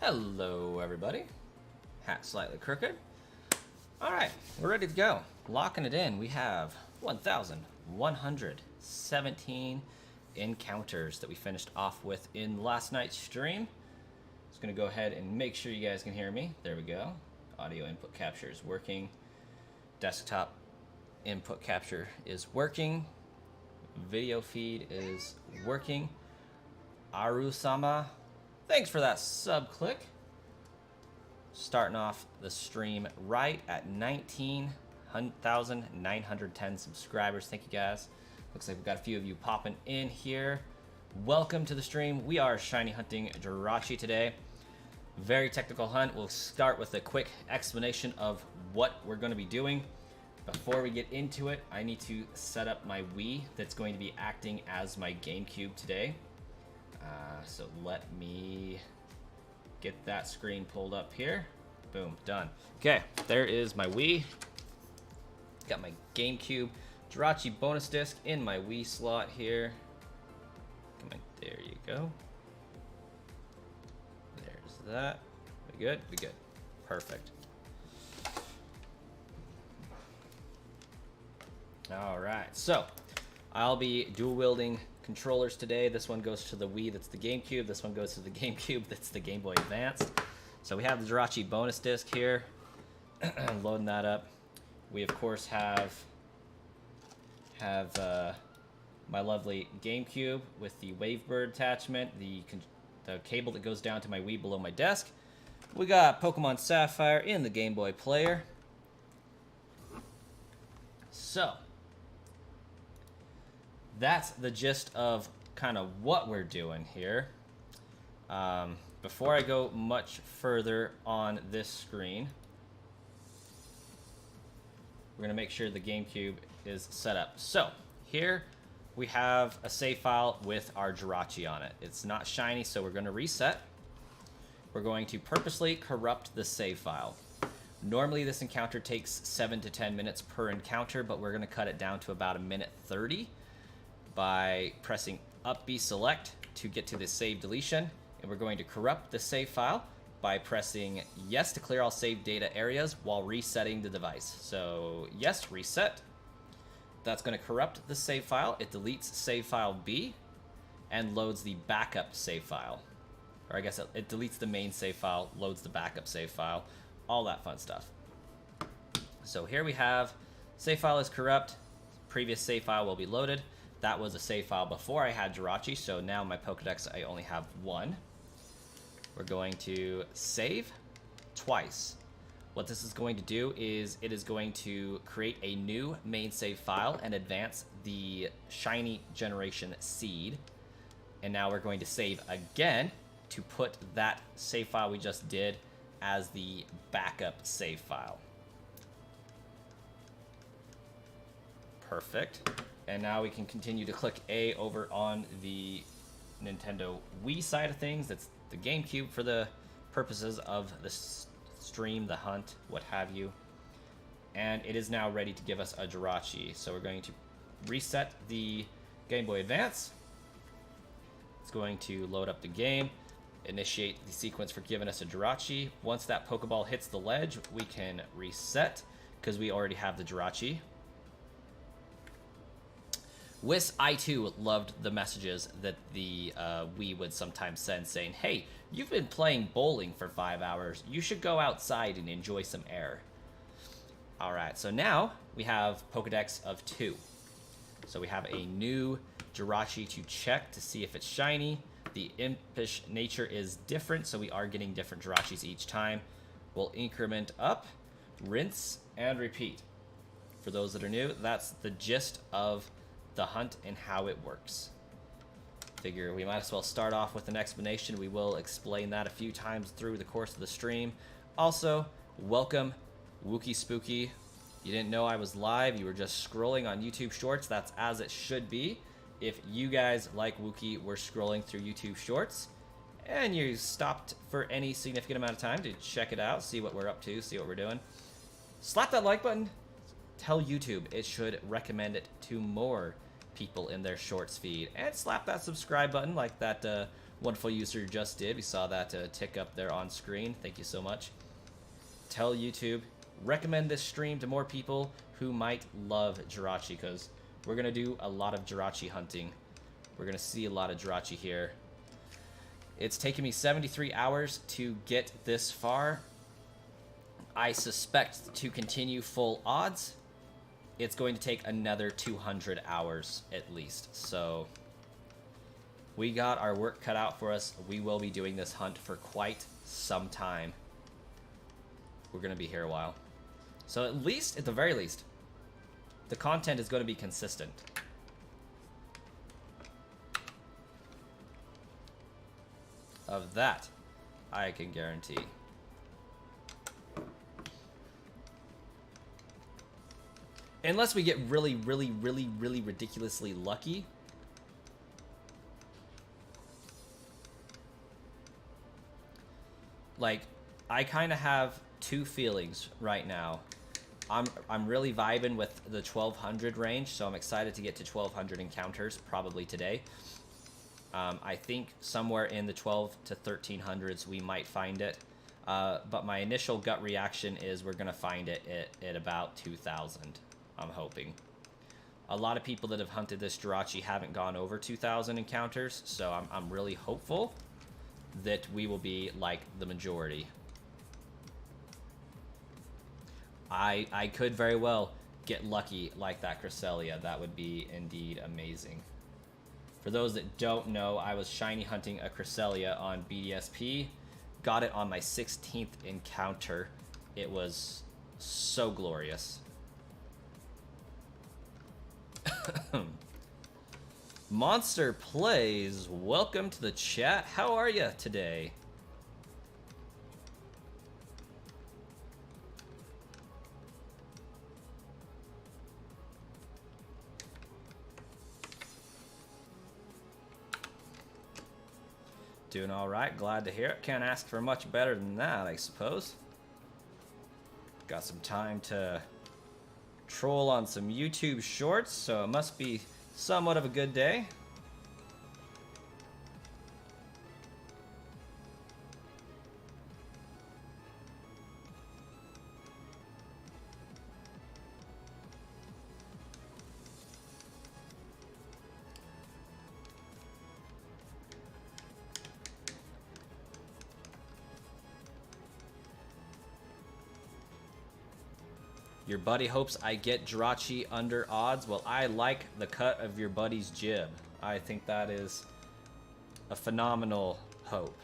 Hello everybody, hat slightly crooked. Alright, we're ready to go. Locking it in, we have 1,117 encounters that we finished off with in last night's stream. Just gonna go ahead and make sure you guys can hear me. There we go. Audio input capture is working. Desktop input capture is working. Video feed is working. Aru-sama, thanks for that sub click. Starting off the stream right at 19,910 subscribers. Thank you guys. Looks like we've got a few of you popping in here. Welcome to the stream. We are shiny hunting Jirachi today. Very technical hunt. We'll start with a quick explanation of what we're going to be doing. Before we get into it, I need to set up my Wii that's going to be acting as my GameCube today. So let me get that screen pulled up here. Boom, done. Okay, there is my Wii. Got my GameCube Jirachi bonus disc in my Wii slot here. Come on, there you go. There's that. We good? We good. Perfect. All right, so I'll be dual wielding controllers today. This one goes to the Wii, that's the GameCube. This one goes to the GameCube, that's the Game Boy Advance. So we have the Jirachi bonus disc here. Loading that up. We of course have my lovely GameCube with the Wavebird attachment, the cable that goes down to my Wii below my desk. We got Pokemon Sapphire in the Game Boy player. So that's the gist of kind of what we're doing here. Before I go much further on this screen, we're going to make sure the GameCube is set up. So here we have a save file with our Jirachi on it. It's not shiny, so we're going to reset. We're going to purposely corrupt the save file. Normally this encounter takes 7 to 10 minutes per encounter, but we're going to cut it down to about 1:30 by pressing up B select to get to the save deletion. And we're going to corrupt the save file by pressing yes to clear all saved data areas while resetting the device. So yes, reset. That's going to corrupt the save file. It deletes save file B and loads the backup save file. Or I guess it deletes the main save file, loads the backup save file, all that fun stuff. So here we have save file is corrupt. Previous save file will be loaded. That was a save file before I had Jirachi, so now my Pokedex I only have one. We're going to save twice. What this is going to do is it is going to create a new main save file and advance the shiny generation seed. And now we're going to save again to put that save file we just did as the backup save file. Perfect. And now we can continue to click A over on the Nintendo Wii side of things. That's the GameCube for the purposes of the stream, the hunt, what have you. And it is now ready to give us a Jirachi. So we're going to reset the Game Boy Advance. It's going to load up the game, initiate the sequence for giving us a Jirachi. Once that Pokeball hits the ledge, we can reset because we already have the Jirachi. I too loved the messages that the Wii would sometimes send saying, hey, you've been playing bowling for 5 hours. You should go outside and enjoy some air. Alright, so now we have Pokedex of 2. So we have a new Jirachi to check to see if it's shiny. The impish nature is different, so we are getting different Jirachis each time. We'll increment up, rinse, and repeat. For those that are new, that's the gist of the hunt and how it works. Figure we might as well start off with an explanation. We will explain that a few times through the course of the stream. Also, welcome Wookie Spooky. You didn't know I was live, you were just scrolling on YouTube Shorts. That's as it should be. If you guys like Wookie were scrolling through YouTube Shorts and you stopped for any significant amount of time to check it out, see what we're up to, see what we're doing, slap that like button. Tell YouTube it should recommend it to more people in their shorts feed, and slap that subscribe button like that wonderful user just did. We saw that tick up there on screen. Thank you so much. Tell YouTube, recommend this stream to more people who might love Jirachi, because we're going to do a lot of Jirachi hunting. We're going to see a lot of Jirachi here. It's taken me 73 hours to get this far. I suspect to continue full odds, it's going to take another 200 hours at least. So we got our work cut out for us. We will be doing this hunt for quite some time. We're going to be here a while. So at the very least, the content is going to be consistent. of that, I can guarantee. Unless we get really, really, really, really ridiculously lucky. Like, I kind of have two feelings right now. I'm really vibing with the 1200 range, so I'm excited to get to 1200 encounters probably today. I think somewhere in the 12 to 1300s we might find it. But my initial gut reaction is we're going to find it at about 2000, I'm hoping. A lot of people that have hunted this Jirachi haven't gone over 2000 encounters, so I'm really hopeful that we will be like the majority. I could very well get lucky like that Cresselia. That would be indeed amazing. For those that don't know, I was shiny hunting a Cresselia on BDSP. Got it on my 16th encounter. It was so glorious. Monster Plays, welcome to the chat. How are you today? Doing all right, glad to hear it. Can't ask for much better than that, I suppose. Got some time to troll on some YouTube shorts, so it must be somewhat of a good day. Your buddy hopes I get Jirachi under odds. Well, I like the cut of your buddy's jib. I think that is a phenomenal hope.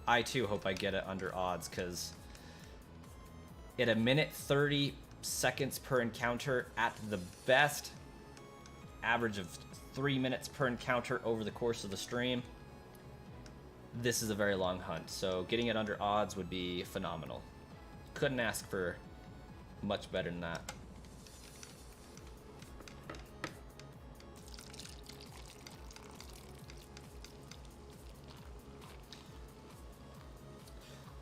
I too hope I get it under odds, because at 1:30 per encounter at the best, average of 3 minutes per encounter over the course of the stream, this is a very long hunt. So getting it under odds would be phenomenal. Couldn't ask for much better than that.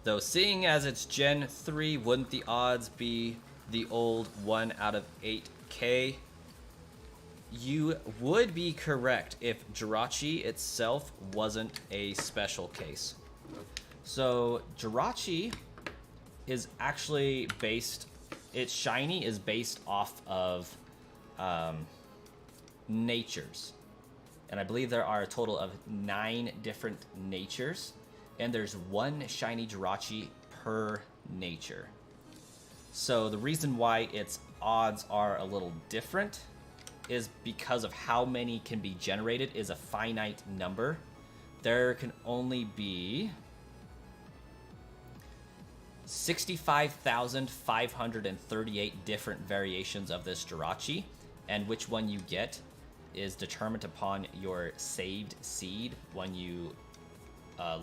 Though seeing as it's Gen 3, wouldn't the odds be the old 1 out of 8k? You would be correct if Jirachi itself wasn't a special case. So Jirachi is actually based, its shiny is based off of natures. And I believe there are a total of 9 different natures. And there's 1 shiny Jirachi per nature. So the reason why its odds are a little different is because of how many can be generated is a finite number. There can only be 65,538 different variations of this Jirachi, and which one you get is determined upon your saved seed. When you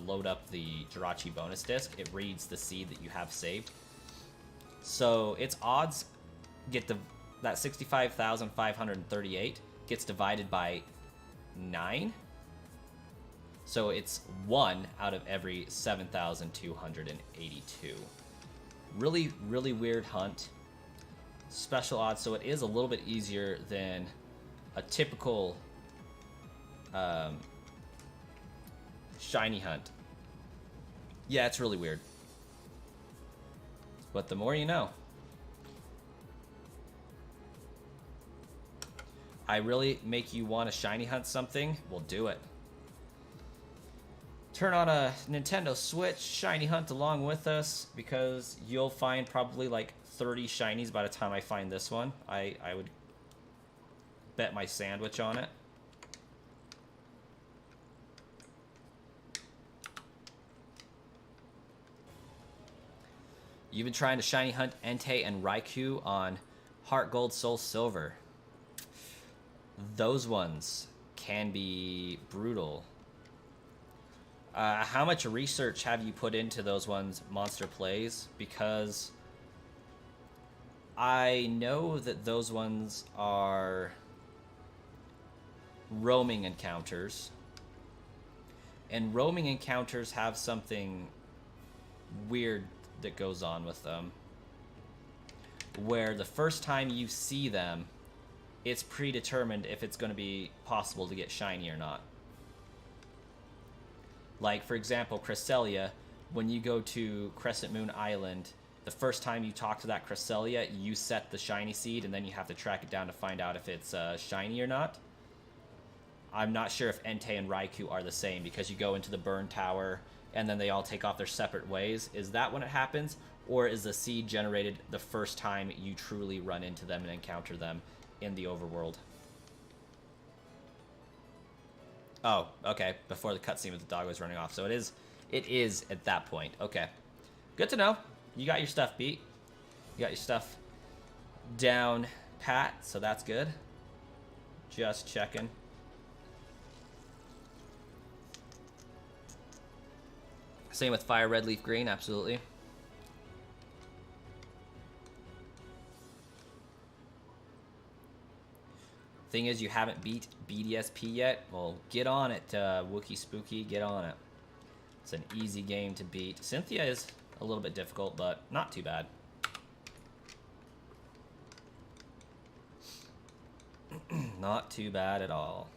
load up the Jirachi bonus disc, it reads the seed that you have saved. So its odds get that 65,538 gets divided by 9. So it's 1 out of every 7,282. Really, really weird hunt. Special odds, so it is a little bit easier than a typical shiny hunt. Yeah, it's really weird. But the more you know. I really make you want to shiny hunt something? We'll do it. Turn on a Nintendo Switch, shiny hunt along with us, because you'll find probably like 30 shinies by the time I find this one. I would bet my sandwich on it. You've been trying to shiny hunt Entei and Raikou on Heart Gold, Soul Silver. Those ones can be brutal. How much research have you put into those ones, Monster Plays? Because I know that those ones are roaming encounters. And roaming encounters have something weird that goes on with them. Where the first time you see them, it's predetermined if it's going to be possible to get shiny or not. Like, for example, Cresselia, when you go to Crescent Moon Island, the first time you talk to that Cresselia, you set the shiny seed, and then you have to track it down to find out if it's shiny or not. I'm not sure if Entei and Raikou are the same, because you go into the Burn Tower, and then they all take off their separate ways. Is that when it happens? Or is the seed generated the first time you truly run into them and encounter them in the overworld? Oh, okay. Before the cutscene with the dog was running off. So it is at that point. Okay. Good to know. You got your stuff beat. You got your stuff down pat, so that's good. Just checking. Same with Fire Red Leaf Green, absolutely. Thing is, you haven't beat BDSP yet. Well, get on it, Wookie Spooky. Get on it. It's an easy game to beat. Cynthia is a little bit difficult, but not too bad. Not too bad at all.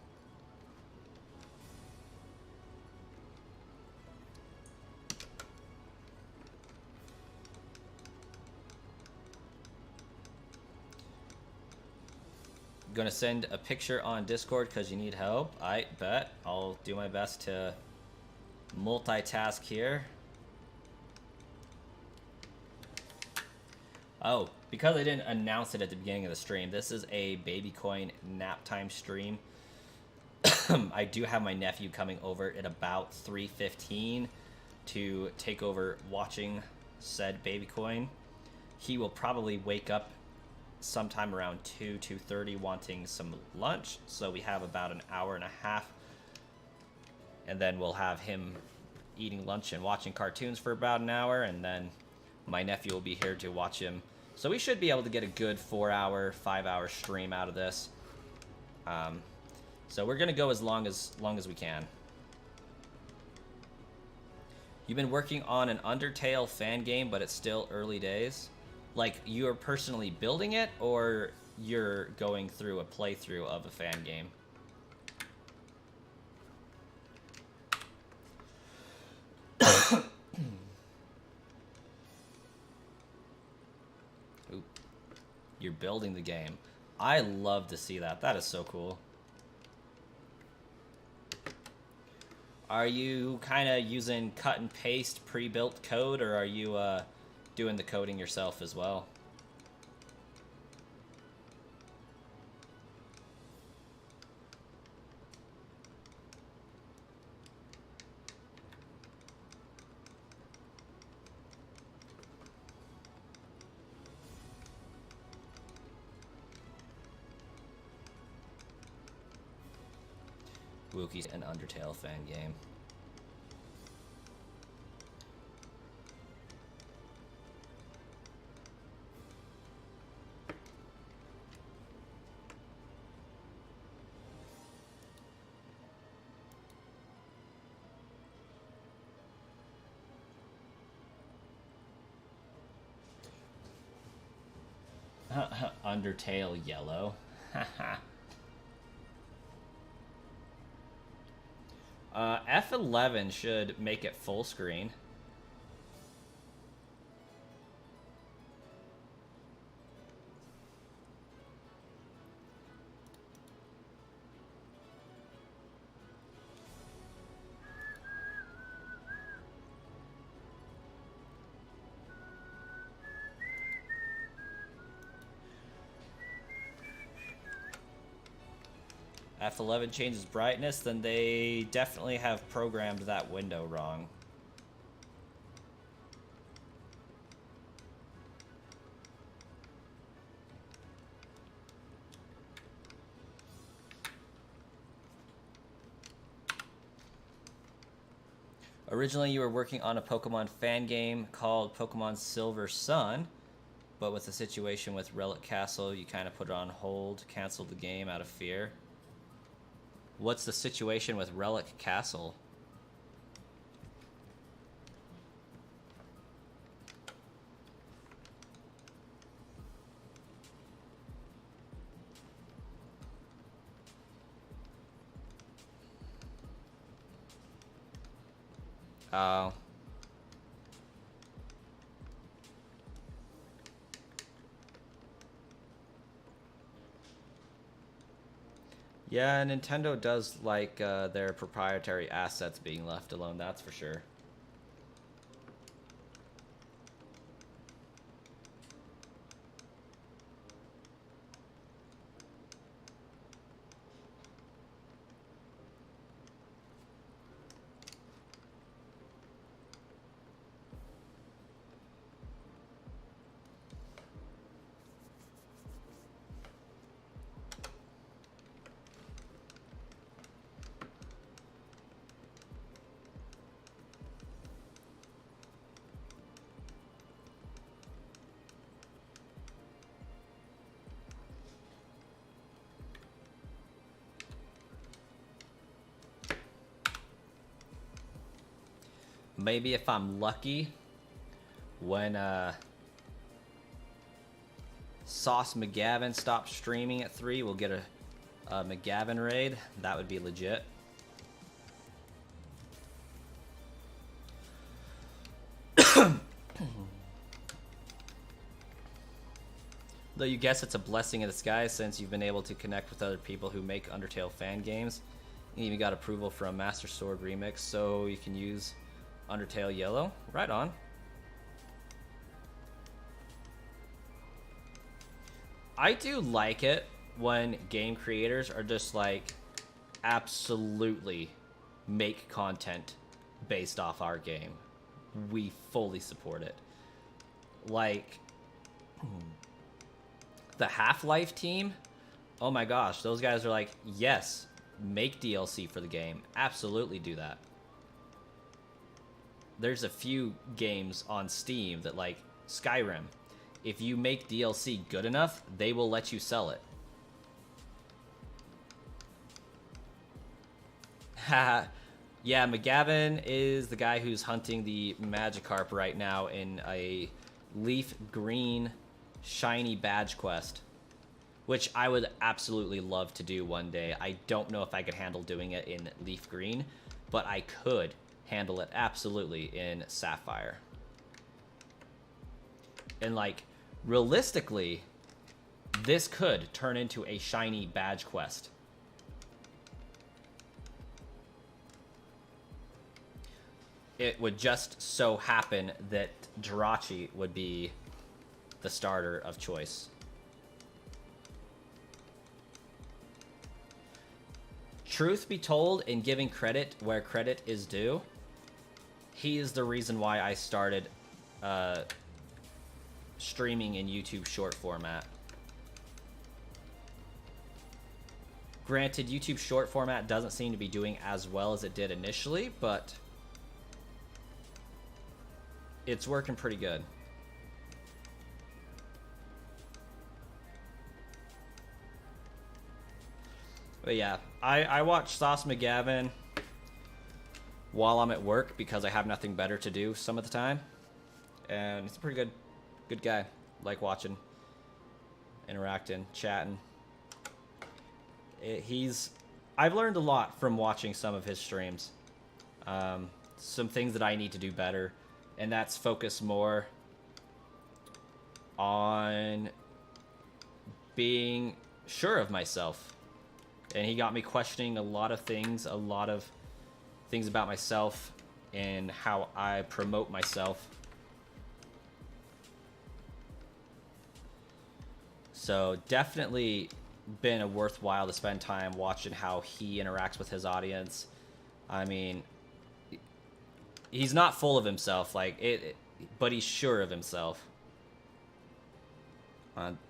Gonna send a picture on Discord because you need help. I bet. I'll do my best to multitask here. Oh, because I didn't announce it at the beginning of the stream, this is a baby coin nap time stream. I do have my nephew coming over at about 3:15 to take over watching said baby coin. He will probably wake up sometime around 2:30 wanting some lunch, so we have about an hour and a half, and then we'll have him eating lunch and watching cartoons for about an hour, and then my nephew will be here to watch him. So we should be able to get a good 4-hour, 5-hour stream out of this. So we're gonna go as long as we can. You've been working on an Undertale fan game, but it's still early days. Like, you're personally building it, or you're going through a playthrough of a fan game? Ooh. You're building the game. I love to see that. That is so cool. Are you kind of using cut and paste pre-built code, or are you doing the coding yourself as well? Wookie's an Undertale fan game. Undertale yellow. F11 should make it full screen. F11 changes brightness, then they definitely have programmed that window wrong. Originally, you were working on a Pokemon fan game called Pokemon Silver Sun, but with the situation with Relic Castle, you kind of put it on hold, canceled the game out of fear. What's the situation with Relic Castle? Oh. Yeah, Nintendo does like their proprietary assets being left alone, that's for sure. Maybe if I'm lucky, when Sauce McGavin stops streaming at 3, we'll get a McGavin raid. That would be legit. Though you guess it's a blessing in disguise since you've been able to connect with other people who make Undertale fan games. You even got approval from Master Sword Remix, so you can use Undertale Yellow. Right on. I do like it when game creators are just like absolutely make content based off our game. We fully support it. Like the Half-Life team, oh my gosh, those guys are like, yes, make DLC for the game. Absolutely do that. There's a few games on Steam that, like Skyrim, if you make DLC good enough, they will let you sell it. Haha. Yeah, McGavin is the guy who's hunting the Magikarp right now in a leaf green shiny badge quest, which I would absolutely love to do one day. I don't know if I could handle doing it in leaf green, but I could handle it absolutely in Sapphire. And like realistically, this could turn into a shiny badge quest. It would just so happen that Jirachi would be the starter of choice. Truth be told, in giving credit where credit is due, he is the reason why I started streaming in YouTube short format. Granted, YouTube short format doesn't seem to be doing as well as it did initially, but it's working pretty good. But yeah, I watch Sauce McGavin while I'm at work because I have nothing better to do some of the time. And he's a pretty good guy. Like watching, interacting, chatting. I've learned a lot from watching some of his streams. Some things that I need to do better, and that's focus more on being sure of myself. And he got me questioning a lot of things about myself and how I promote myself. So definitely been a worthwhile to spend time watching how he interacts with his audience. I mean, he's not full of himself, but he's sure of himself.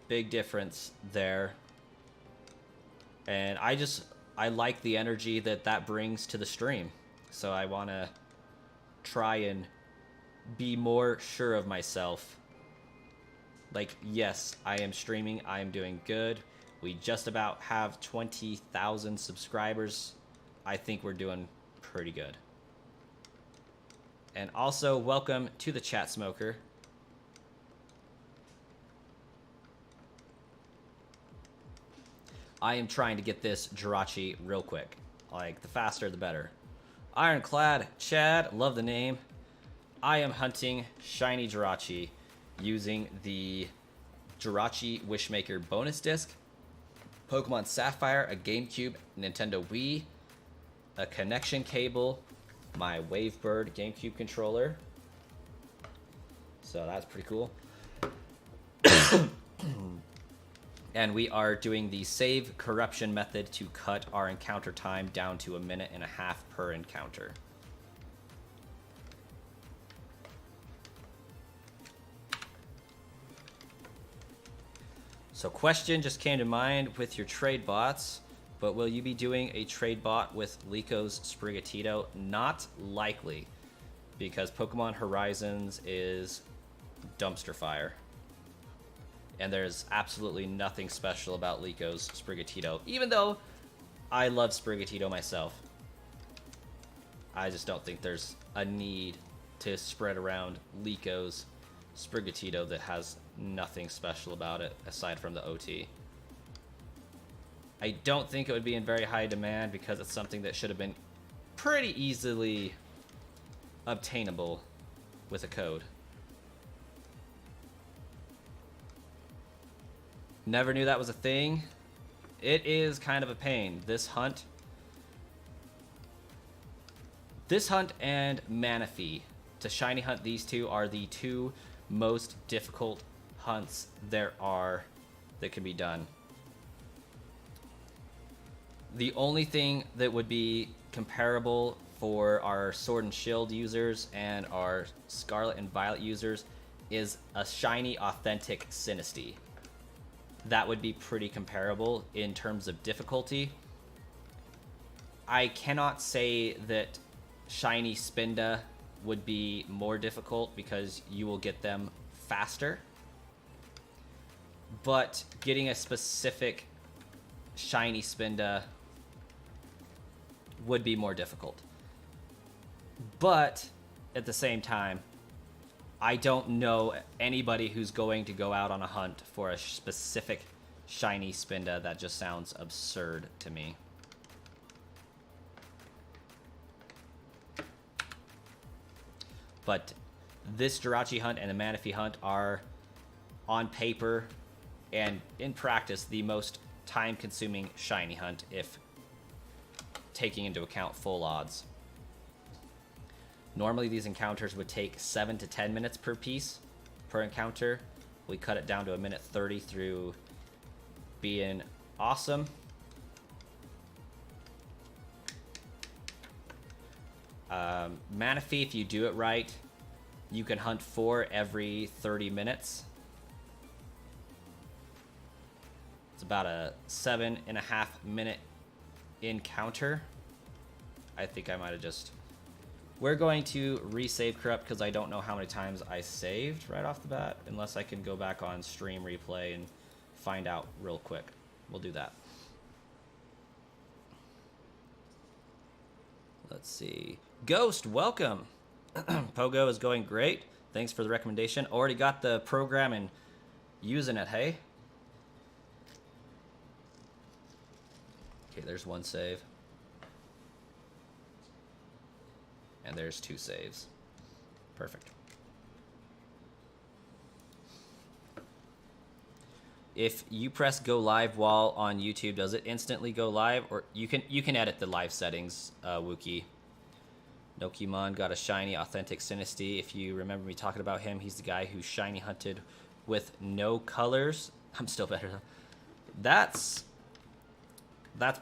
Big difference there. And I like the energy that brings to the stream. So I want to try and be more sure of myself. Like, yes, I am streaming. I am doing good. We just about have 20,000 subscribers. I think we're doing pretty good. And also, welcome to the chat, Smoker. I am trying to get this Jirachi real quick. Like, the faster, the better. Ironclad Chad, love the name. I am hunting shiny Jirachi using the Jirachi Wishmaker bonus disc, Pokemon Sapphire, a GameCube, Nintendo Wii, a connection cable, my Wavebird GameCube controller. So that's pretty cool. And we are doing the save corruption method to cut our encounter time down to 1.5 minutes per encounter. So question just came to mind with your trade bots, but will you be doing a trade bot with Lico's Sprigatito? Not likely, because Pokemon Horizons is dumpster fire. And there's absolutely nothing special about Lico's Sprigatito, even though I love Sprigatito myself. I just don't think there's a need to spread around Lico's Sprigatito that has nothing special about it aside from the OT. I don't think it would be in very high demand because it's something that should have been pretty easily obtainable with a code. Never knew that was a thing. It is kind of a pain. This hunt and Manaphy. To shiny hunt these two are the two most difficult hunts there are that can be done. The only thing that would be comparable for our Sword and Shield users and our Scarlet and Violet users is a shiny authentic Sinistea. That would be pretty comparable in terms of difficulty. I cannot say that shiny Spinda would be more difficult because you will get them faster. But getting a specific shiny Spinda would be more difficult. But at the same time, I don't know anybody who's going to go out on a hunt for a specific shiny Spinda. That just sounds absurd to me. But this Jirachi hunt and the Manaphy hunt are, on paper and in practice, the most time-consuming shiny hunt if taking into account full odds. Normally these encounters would take 7 to 10 minutes per piece, per encounter. We cut it down to 1:30 minutes through being awesome. Manaphy, if you do it right, you can hunt 4 every 30 minutes. It's about a 7.5 minute encounter. I think I might have just... We're going to resave corrupt because I don't know how many times I saved right off the bat, unless I can go back on stream replay and find out real quick. We'll do that. Let's see. Ghost, welcome. Pogo is going great. Thanks for the recommendation. Already got the program and using it, hey? Okay, there's one save. And there's 2 saves. Perfect. If you press go live while on YouTube, does it instantly go live? Or you can edit the live settings, Wookie. Nokimon got a shiny authentic Sinistea. If you remember me talking about him, he's the guy who shiny hunted with no colors. I'm still better though. That's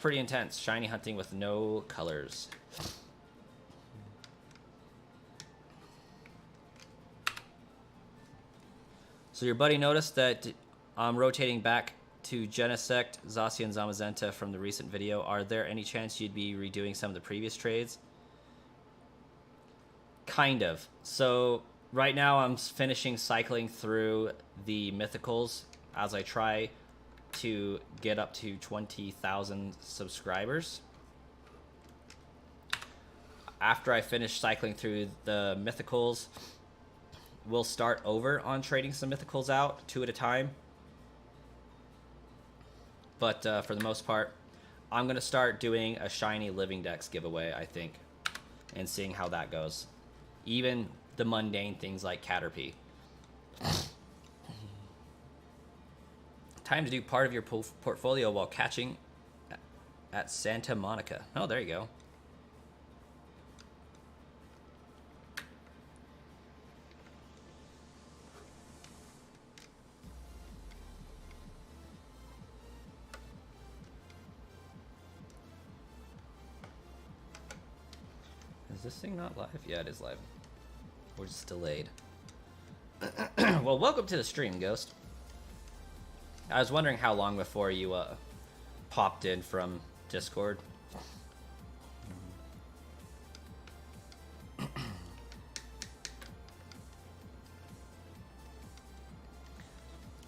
pretty intense. Shiny hunting with no colors. So your buddy noticed that I'm rotating back to Genesect, Zacian, Zamazenta from the recent video. Are there any chance you'd be redoing some of the previous trades? Kind of. So right now I'm finishing cycling through the mythicals as I try to get up to 20,000 subscribers. After I finish cycling through the mythicals, we'll start over on trading some mythicals out 2 at a time. But for the most part, I'm going to start doing a shiny living dex giveaway, I think, and seeing how that goes. Even the mundane things like Caterpie. Time to do part of your portfolio while catching at Santa Monica. Oh, there you go. Is this thing not live? Yeah, it is live. We're just delayed. Well, welcome to the stream, Ghost. I was wondering how long before you popped in from Discord.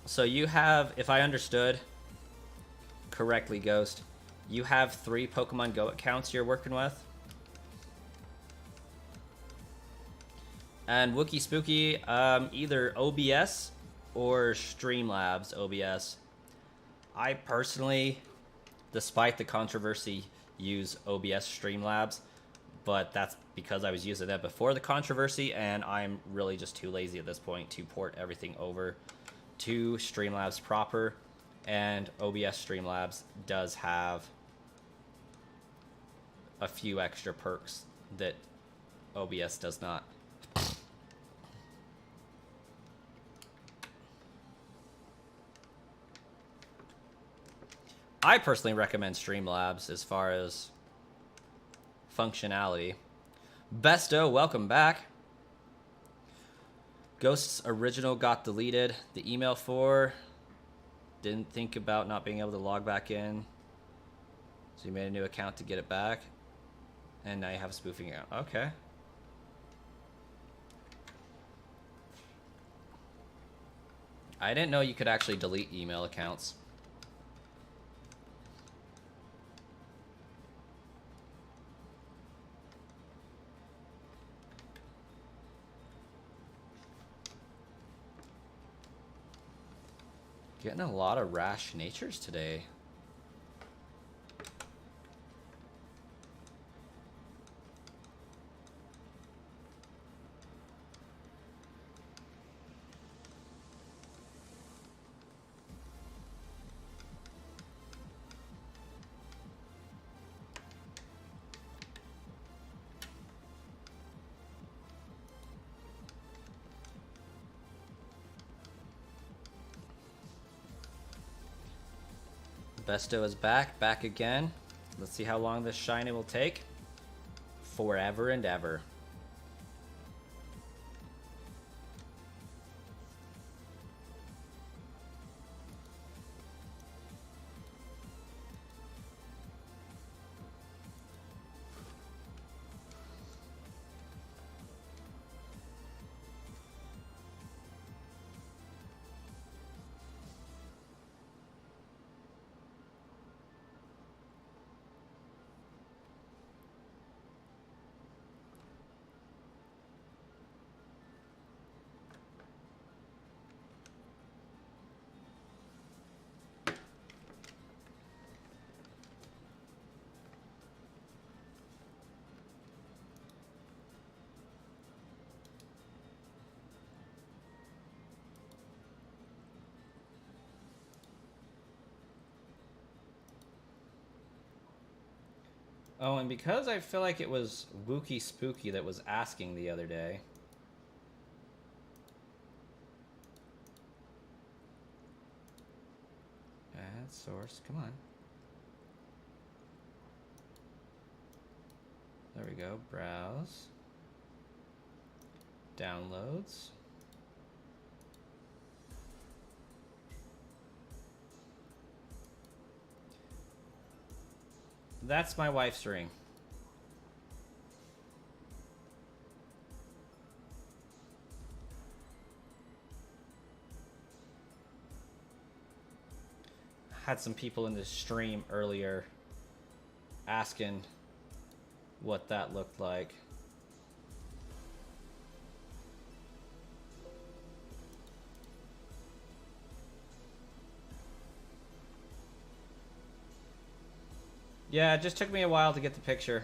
So you have, if I understood correctly, Ghost, you have 3 Pokemon Go accounts you're working with. And Wookie Spooky, either OBS or Streamlabs OBS. I personally, despite the controversy, use OBS Streamlabs, but that's because I was using that before the controversy, and I'm really just too lazy at this point to port everything over to Streamlabs proper. And OBS Streamlabs does have a few extra perks that OBS does not. I personally recommend Streamlabs as far as functionality. Besto, welcome back. Ghost's original got deleted. The email for didn't think about not being able to log back in. So you made a new account to get it back. And now you have a spoofing account. Okay. I didn't know you could actually delete email accounts. Getting a lot of rash natures today. Besto is back again. Let's see how long this shiny will take. Forever and ever. Oh, and because I feel like it was Wookie Spooky that was asking the other day. Add source, come on. There we go, browse. Downloads. That's my wife's ring. had some people in the stream earlier asking what that looked like. Yeah, it just took me a while to get the picture.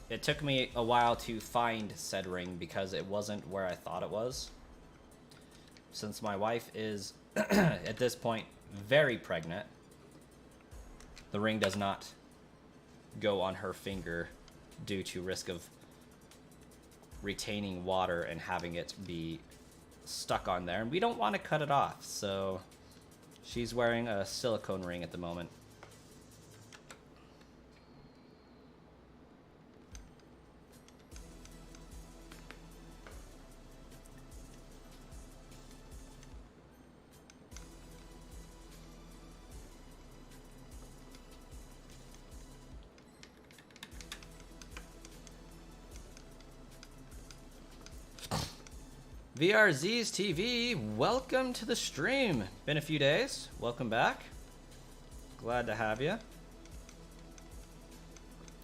It took me a while to find said ring because it wasn't where I thought it was. Since my wife is, at this point, very pregnant, the ring does not go on her finger due to risk of retaining water and having it be stuck on there. And we don't want to cut it off, so she's wearing a silicone ring at the moment. VRZ's TV, welcome to the stream. Been a few days. Welcome back. Glad to have you.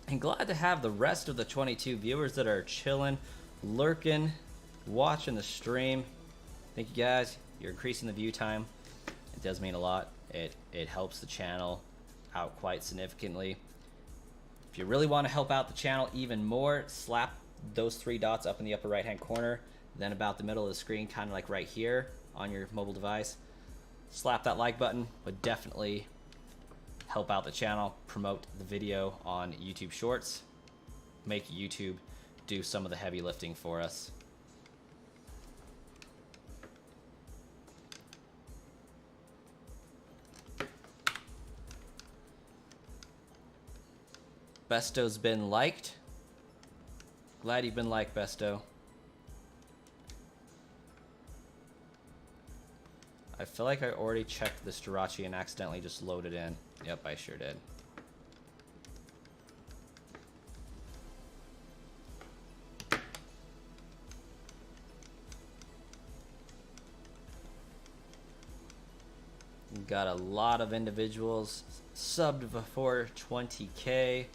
And glad to have the rest of the 22 viewers that are chilling, lurking, watching the stream. Thank you guys. You're increasing the view time. It does mean a lot. It helps the channel out quite significantly. If you really want to help out the channel even more, slap those 3 dots up in the upper right hand corner. Then about the middle of the screen, kind of like right here on your mobile device. Slap that like button would definitely help out the channel, promote the video on YouTube Shorts, make YouTube do some of the heavy lifting for us. Besto's been liked. Glad you've been liked, Besto. I feel like I already checked this Jirachi and accidentally just loaded in. Yep, I sure did. Got a lot of individuals subbed before 20K.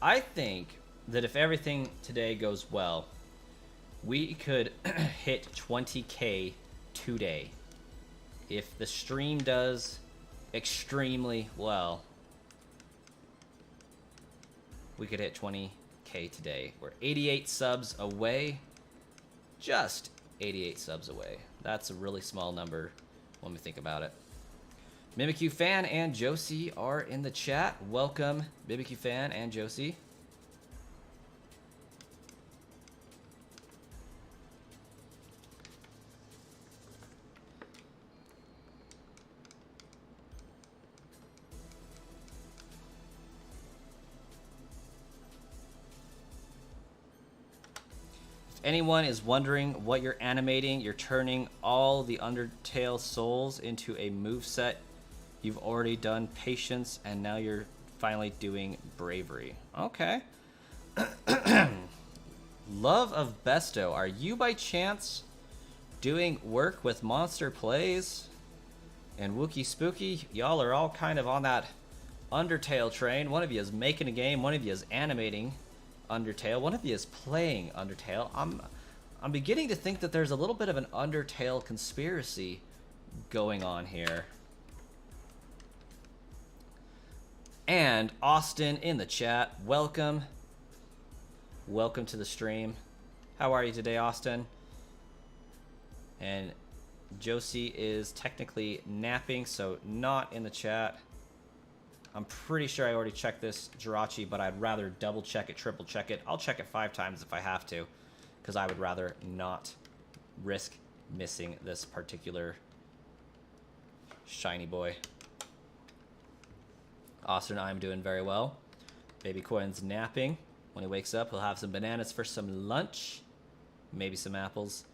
I think that if everything today goes well, we could hit 20K today. If the stream does extremely well, we could hit 20K today. We're 88 subs away. Just 88 subs away. That's a really small number when we think about it. Mimikyu Fan and Josie are in the chat. Welcome, Mimikyu Fan and Josie. Anyone is wondering what you're animating, you're turning all the Undertale souls into a moveset. You've already done patience, and now you're finally doing bravery. Okay. Love of Besto, are you by chance doing work with Monster Plays and Wookie Spooky? Y'all are all kind of on that Undertale train. One of you is making a game, one of you is animating Undertale, one of you is playing Undertale. I'm beginning to think that there's a little bit of an Undertale conspiracy going on here. And Austin in the chat, welcome. Welcome to the stream. How are you today, Austin? And Josie is technically napping, so not in the chat. I'm pretty sure I already checked this Jirachi, but I'd rather double check it, triple check it. I'll check it 5 times if I have to, because I would rather not risk missing this particular shiny boy. Austin and I am doing very well. Baby Coin's napping. When he wakes up, he'll have some bananas for some lunch. Maybe some apples.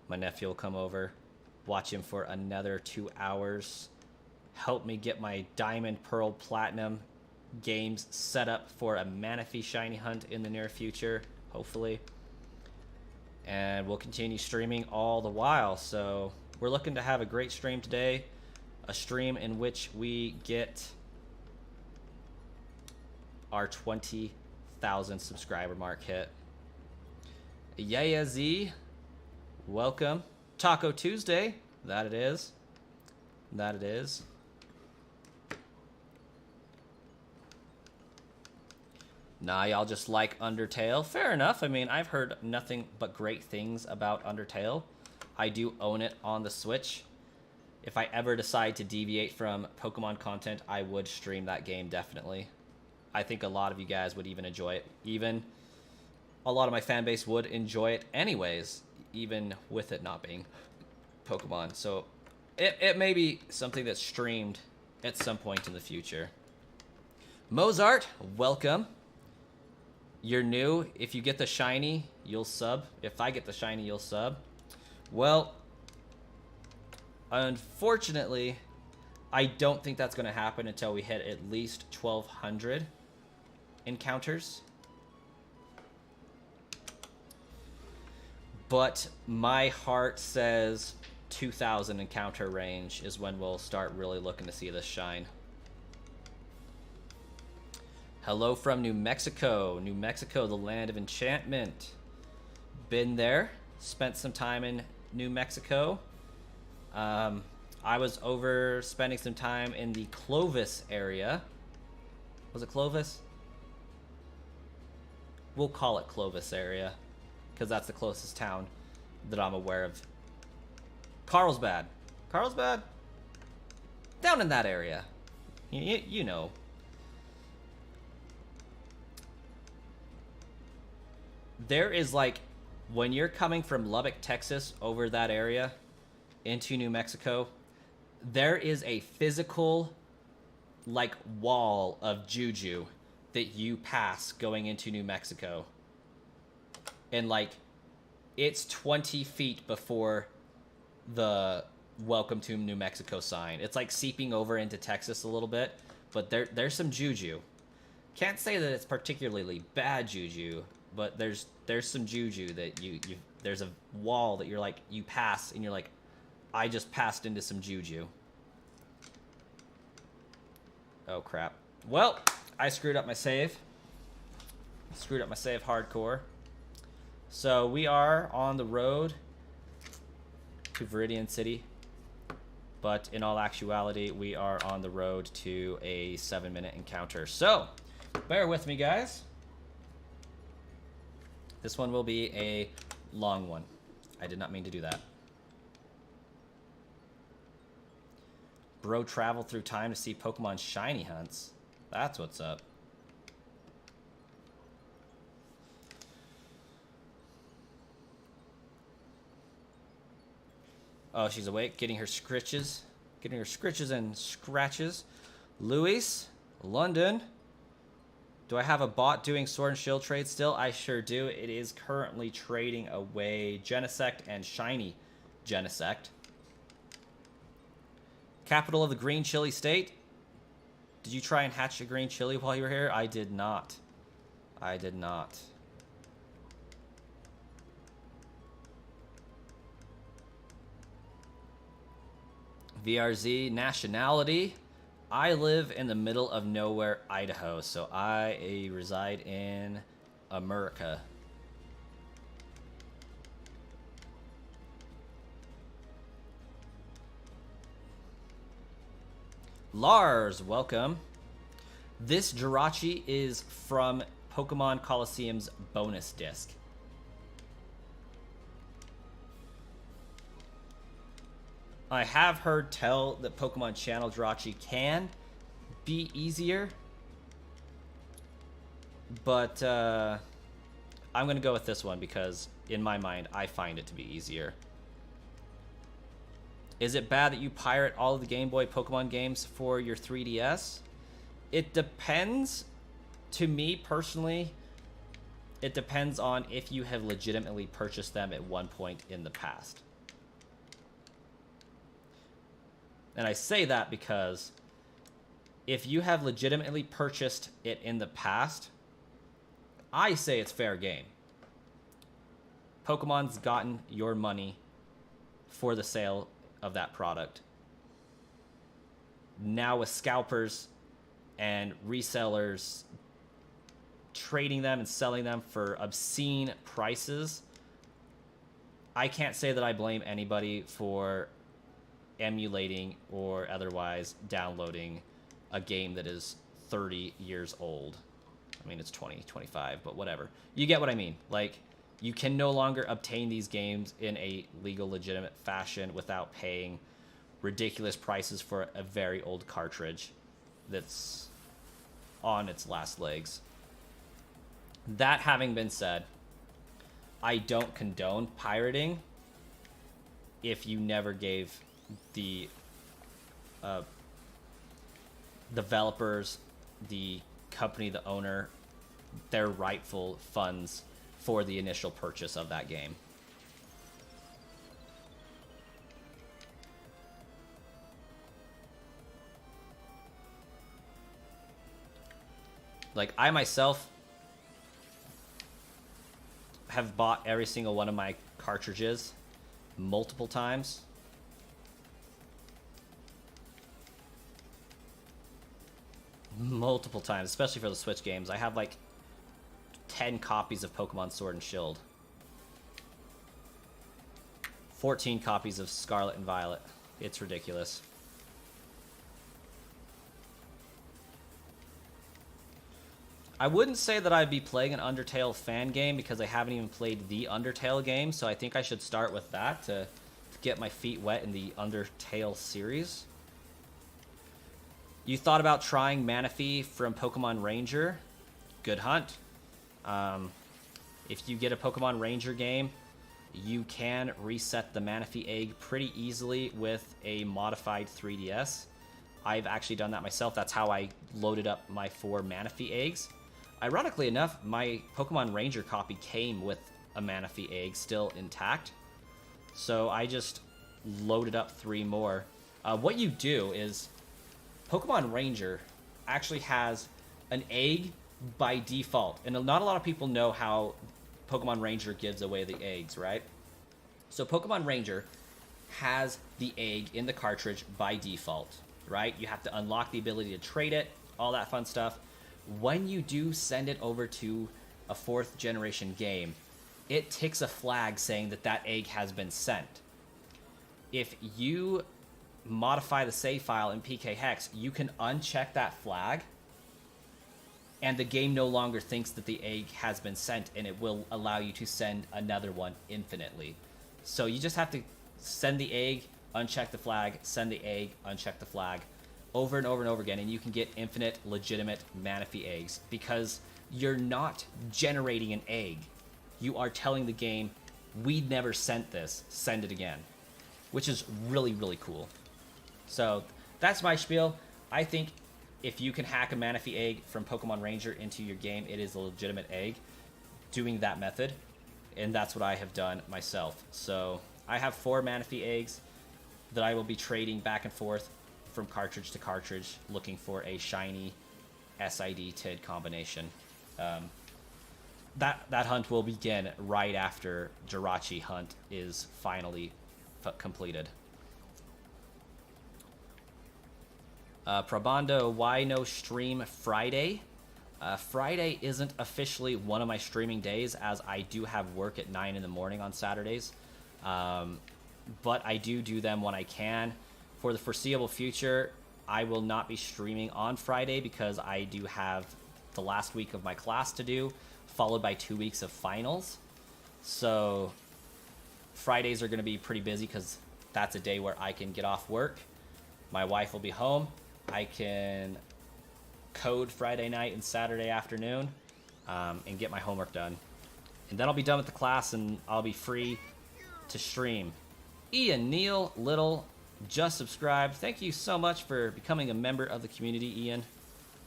My nephew will come over, watch him for another 2 hours. Help me get my diamond, pearl, platinum games set up for a Manaphy shiny hunt in the near future, hopefully. And we'll continue streaming all the while. So we're looking to have a great stream today. A stream in which we get our 20,000 subscriber mark hit. Yeah, Z, welcome. Taco Tuesday, that it is. That it is. Nah, y'all just like Undertale. Fair enough. I mean, I've heard nothing but great things about Undertale. I do own it on the Switch. If I ever decide to deviate from Pokemon content, I would stream that game, definitely. I think a lot of you guys would even enjoy it. Even a lot of my fan base would enjoy it anyways, even with it not being Pokemon. So it may be something that's streamed at some point in the future. Mozart, welcome. You're new. If you get the shiny, you'll sub. If I get the shiny, you'll sub. Well, unfortunately, I don't think that's going to happen until we hit at least 1,200 encounters. But my heart says 2,000 encounter range is when we'll start really looking to see this shine. Hello from New Mexico. New Mexico, the land of enchantment. Been there. Spent some time in New Mexico. I was over spending some time in the Clovis area. Was it Clovis? We'll call it Clovis area, because that's the closest town that I'm aware of. Carlsbad. Carlsbad? Down in that area. You know. There is like, when you're coming from Lubbock, Texas, over that area into New Mexico, there is a physical, like, wall of juju that you pass going into New Mexico. And, like, it's 20 feet before the Welcome to New Mexico sign. It's, like, seeping over into Texas a little bit, but there's some juju. Can't say that it's particularly bad juju, but there's some juju that there's a wall that you're like, you pass and you're like, I just passed into some juju. Oh crap. Well, I screwed up my save. Screwed up my save hardcore. So we are on the road to Viridian City, but in all actuality, we are on the road to a 7-minute encounter. So bear with me, guys. This one will be a long one. I did not mean to do that. Bro traveled through time to see Pokemon shiny hunts. That's what's up. Oh, she's awake, getting her scritches. Getting her scritches and scratches. Luis, London. Do I have a bot doing Sword and Shield trades still? I sure do. It is currently trading away Genesect and Shiny Genesect. Capital of the Green Chili State. Did you try and hatch a green chili while you were here? I did not. I did not. VRZ nationality. I live in the middle of nowhere, Idaho, so I reside in America. Lars, welcome. This Jirachi is from Pokemon Coliseum's bonus disc. I have heard tell that Pokemon Channel Jirachi can be easier, but I'm going to go with this one because, in my mind, I find it to be easier. Is it bad that you pirate all of the Game Boy Pokemon games for your 3DS? It depends. To me, personally, it depends on if you have legitimately purchased them at one point in the past. And I say that because If you have legitimately purchased it in the past, I say it's fair game. Pokemon's gotten your money for the sale of that product. Now with scalpers and resellers trading them and selling them for obscene prices, I can't say that I blame anybody for emulating or otherwise downloading a game that is 30 years old. I mean, it's 2025, but whatever. You get what I mean. Like, you can no longer obtain these games in a legal, legitimate fashion without paying ridiculous prices for a very old cartridge that's on its last legs. That having been said, I don't condone pirating if you never gave the developers, the company, the owner, their rightful funds for the initial purchase of that game. Like, I myself have bought every single one of my cartridges multiple times. Multiple times, especially for the Switch games. I have like 10 copies of Pokemon Sword and Shield. 14 copies of Scarlet and Violet. It's ridiculous. I wouldn't say that I'd be playing an Undertale fan game because I haven't even played the Undertale game, so I think I should start with that to get my feet wet in the Undertale series. You thought about trying Manaphy from Pokemon Ranger? Good hunt. If you get a Pokemon Ranger game, you can reset the Manaphy egg pretty easily with a modified 3DS. I've actually done that myself. That's how I loaded up my 4 Manaphy eggs. Ironically enough, my Pokemon Ranger copy came with a Manaphy egg still intact. So I just loaded up 3 more. What you do is, Pokemon Ranger actually has an egg by default. And not a lot of people know how Pokemon Ranger gives away the eggs, right? So Pokemon Ranger has the egg in the cartridge by default, right? You have to unlock the ability to trade it, all that fun stuff. When you do send it over to a 4th generation game, it ticks a flag saying that that egg has been sent. If you modify the save file in PK Hex, you can uncheck that flag, and the game no longer thinks that the egg has been sent, and it will allow you to send another one infinitely. So you just have to send the egg, uncheck the flag, send the egg, uncheck the flag, over and over and over again, and you can get infinite legitimate Manaphy eggs because you're not generating an egg. You are telling the game, we never sent this, send it again, which is really, really cool. So that's my spiel. I think if you can hack a Manaphy egg from Pokemon Ranger into your game, it is a legitimate egg doing that method, and that's what I have done myself. So I have 4 Manaphy eggs that I will be trading back and forth from cartridge to cartridge, looking for a shiny SID TID combination. That hunt will begin right after Jirachi hunt is finally completed. Probando, why no stream Friday? Friday isn't officially one of my streaming days, as I do have work at 9 in the morning on Saturdays. But I do them when I can. For the foreseeable future, I will not be streaming on Friday because I do have the last week of my class to do, followed by 2 weeks of finals. So Fridays are going to be pretty busy because that's a day where I can get off work. My wife will be home. I can code Friday night and Saturday afternoon and get my homework done. And then I'll be done with the class and I'll be free to stream. Ian Neal Little just subscribed. Thank you so much for becoming a member of the community, Ian.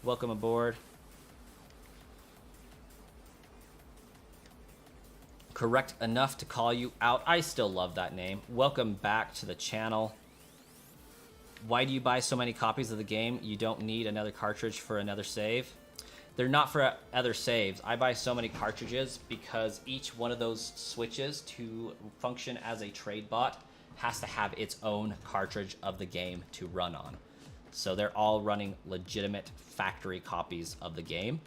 Welcome aboard. Correct enough to call you out. I still love that name. Welcome back to the channel. Why do you buy so many copies of the game? You don't need another cartridge for another save. They're not for other saves. I buy so many cartridges because each one of those switches to function as a trade bot has to have its own cartridge of the game to run on. So they're all running legitimate factory copies of the game.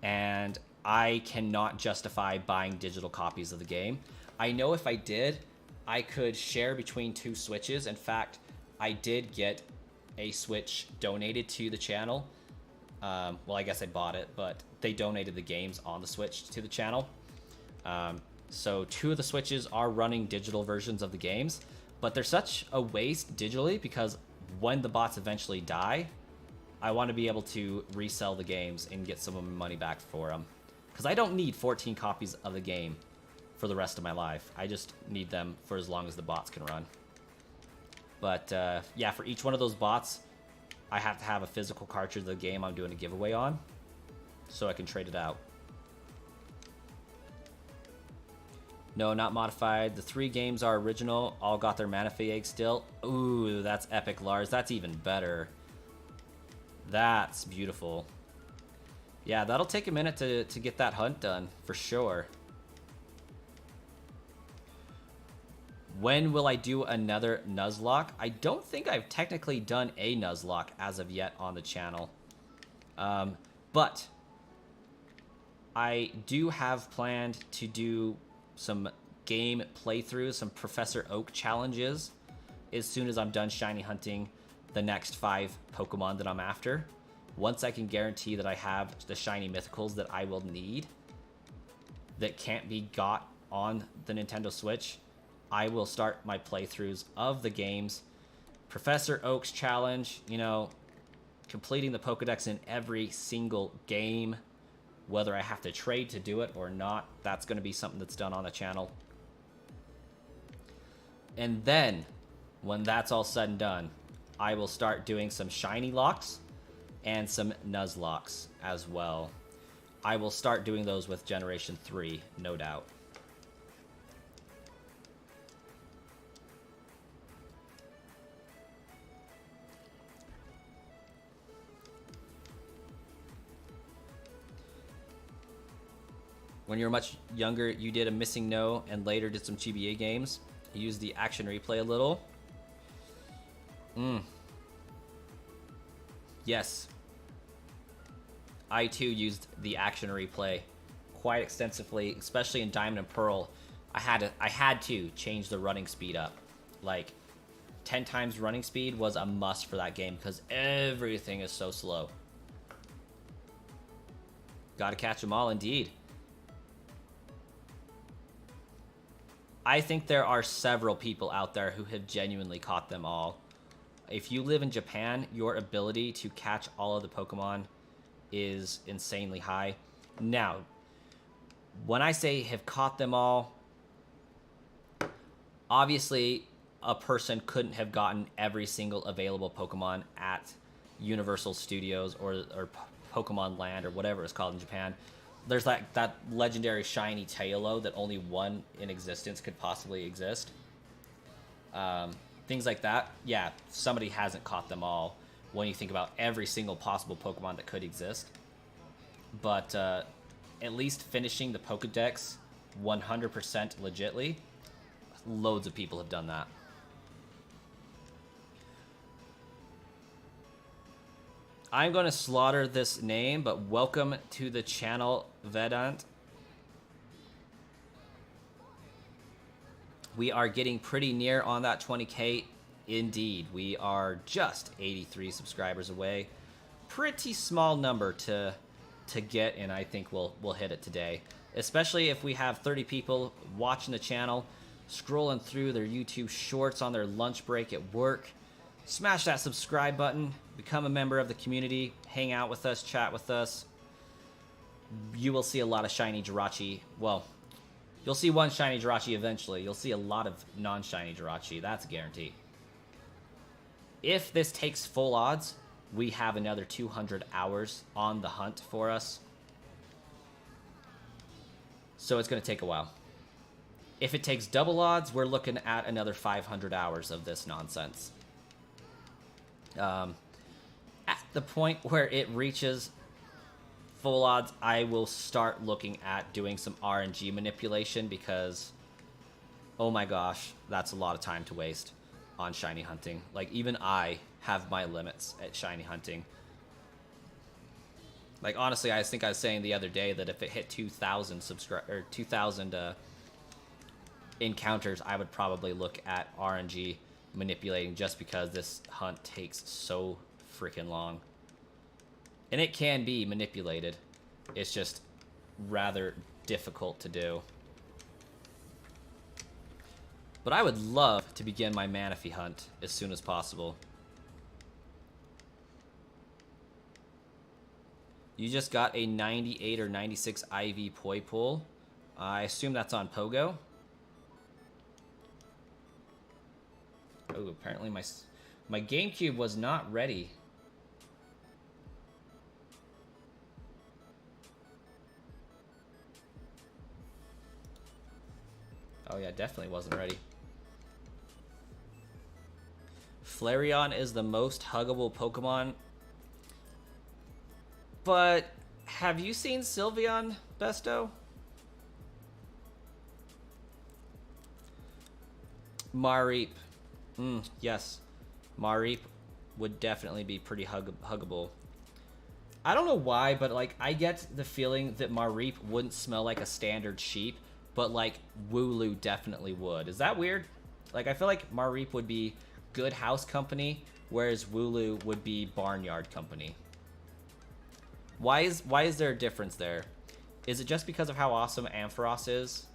And I cannot justify buying digital copies of the game. I know if I did, I could share between two Switches. In fact, I did get a Switch donated to the channel. Well, I guess I bought it, but they donated the games on the Switch to the channel. So 2 of the Switches are running digital versions of the games, but they're such a waste digitally because when the bots eventually die, I want to be able to resell the games and get some of my money back for them. Because I don't need 14 copies of the game for the rest of my life. I just need them for as long as the bots can run. But yeah, for each one of those bots, I have to have a physical cartridge of the game I'm doing a giveaway on, so I can trade it out. No, not modified. The 3 games are original. All got their Manaphy egg still. Ooh, that's epic, Lars. That's even better. That's beautiful. Yeah, that'll take a minute to get that hunt done, for sure. When will I do another Nuzlocke? I don't think I've technically done a Nuzlocke as of yet on the channel. But I do have planned to do some game playthroughs, some Professor Oak challenges, as soon as I'm done shiny hunting the next 5 Pokemon that I'm after. Once I can guarantee that I have the shiny mythicals that I will need that can't be got on the Nintendo Switch, I will start my playthroughs of the games. Professor Oak's challenge, you know, completing the Pokedex in every single game, whether I have to trade to do it or not, that's going to be something that's done on the channel. And then, when that's all said and done, I will start doing some shiny locks and some Nuzlocks as well. I will start doing those with Generation 3, no doubt. When you were much younger, you did a Missing No and later did some GBA games. You used the action replay a little. Yes. I too used the action replay quite extensively, especially in Diamond and Pearl. I had to change the running speed up. Like 10 times running speed was a must for that game because everything is so slow. Gotta catch them all indeed. I think there are several people out there who have genuinely caught them all. If you live in Japan, your ability to catch all of the Pokemon is insanely high. Now, when I say have caught them all, obviously a person couldn't have gotten every single available Pokemon at Universal Studios or Pokemon Land or whatever it's called in Japan. There's like that legendary shiny Tailo that only one in existence could possibly exist. Things like that. Yeah, somebody hasn't caught them all when you think about every single possible Pokemon that could exist. But at least finishing the Pokedex 100% legitly, loads of people have done that. I'm going to slaughter this name, but welcome to the channel, Vedant. We are getting pretty near on that 20K. Indeed, we are just 83 subscribers away. Pretty small number to get, and I think we'll hit it today. Especially if we have 30 people watching the channel, scrolling through their YouTube shorts on their lunch break at work. Smash that subscribe button, become a member of the community, hang out with us, chat with us. You will see a lot of shiny Jirachi. Well, you'll see one shiny Jirachi eventually. You'll see a lot of non-shiny Jirachi. That's a guarantee. If this takes full odds, we have another 200 hours on the hunt for us. So it's going to take a while. If it takes double odds, we're looking at another 500 hours of this nonsense. At the point where it reaches full odds, I will start looking at doing some RNG manipulation because, oh my gosh, that's a lot of time to waste on shiny hunting. Like, even I have my limits at shiny hunting. Like, honestly, I think I was saying the other day that if it hit 2,000 encounters, I would probably look at RNG manipulating just because this hunt takes so freaking long. And it can be manipulated. It's just rather difficult to do. But I would love to begin my Manaphy hunt as soon as possible. You just got a 98 or 96 IV Poi Pool. I assume that's on Pogo. Oh, apparently my GameCube was not ready. Oh yeah, definitely wasn't ready. Flareon is the most huggable Pokemon. But have you seen Sylveon, Besto? Mareep. Yes. Mareep would definitely be pretty huggable. I don't know why, but like I get the feeling that Mareep wouldn't smell like a standard sheep, but like Wooloo definitely would. Is that weird? Like I feel like Mareep would be good house company, whereas Wooloo would be barnyard company. Why is there a difference there? Is it just because of how awesome Ampharos is?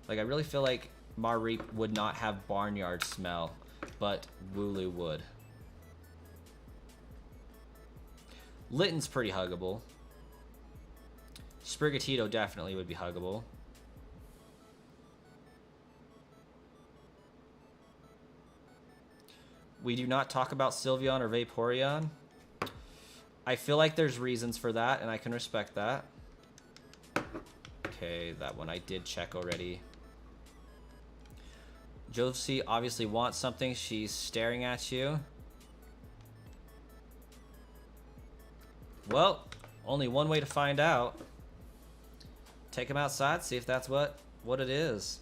Like, I really feel like Mareep would not have barnyard smell, but Wooloo would. Litten's pretty huggable. Sprigatito definitely would be huggable. We do not talk about Sylveon or Vaporeon. I feel like there's reasons for that, and I can respect that. Okay, that one I did check already. Josie obviously wants something. She's staring at you. Well, only one way to find out. Take him outside, see if that's what it is.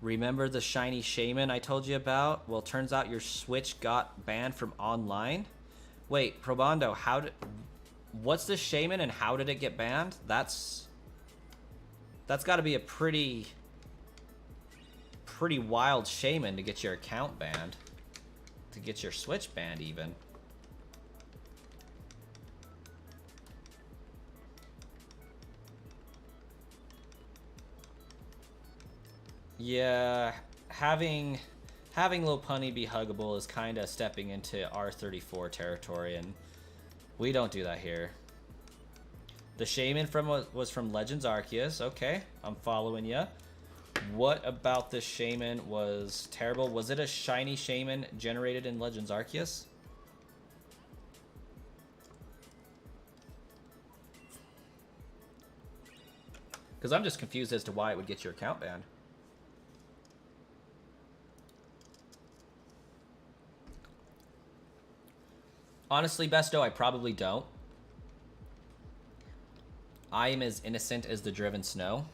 Remember the shiny shaman I told you about? Well, turns out your Switch got banned from online. Wait, Probando, what's the shaman and how did it get banned? That's got to be a pretty wild shaman to get your account banned, to get your Switch banned even. Yeah, having Lopunny be huggable is kind of stepping into R34 territory, and we don't do that here. The shaman was from Legends Arceus. Okay, I'm following ya. What about the shaman was terrible? Was it a shiny shaman generated in Legends Arceus? Because I'm just confused as to why it would get your account banned. Honestly, Besto, I probably don't. I am as innocent as the driven snow.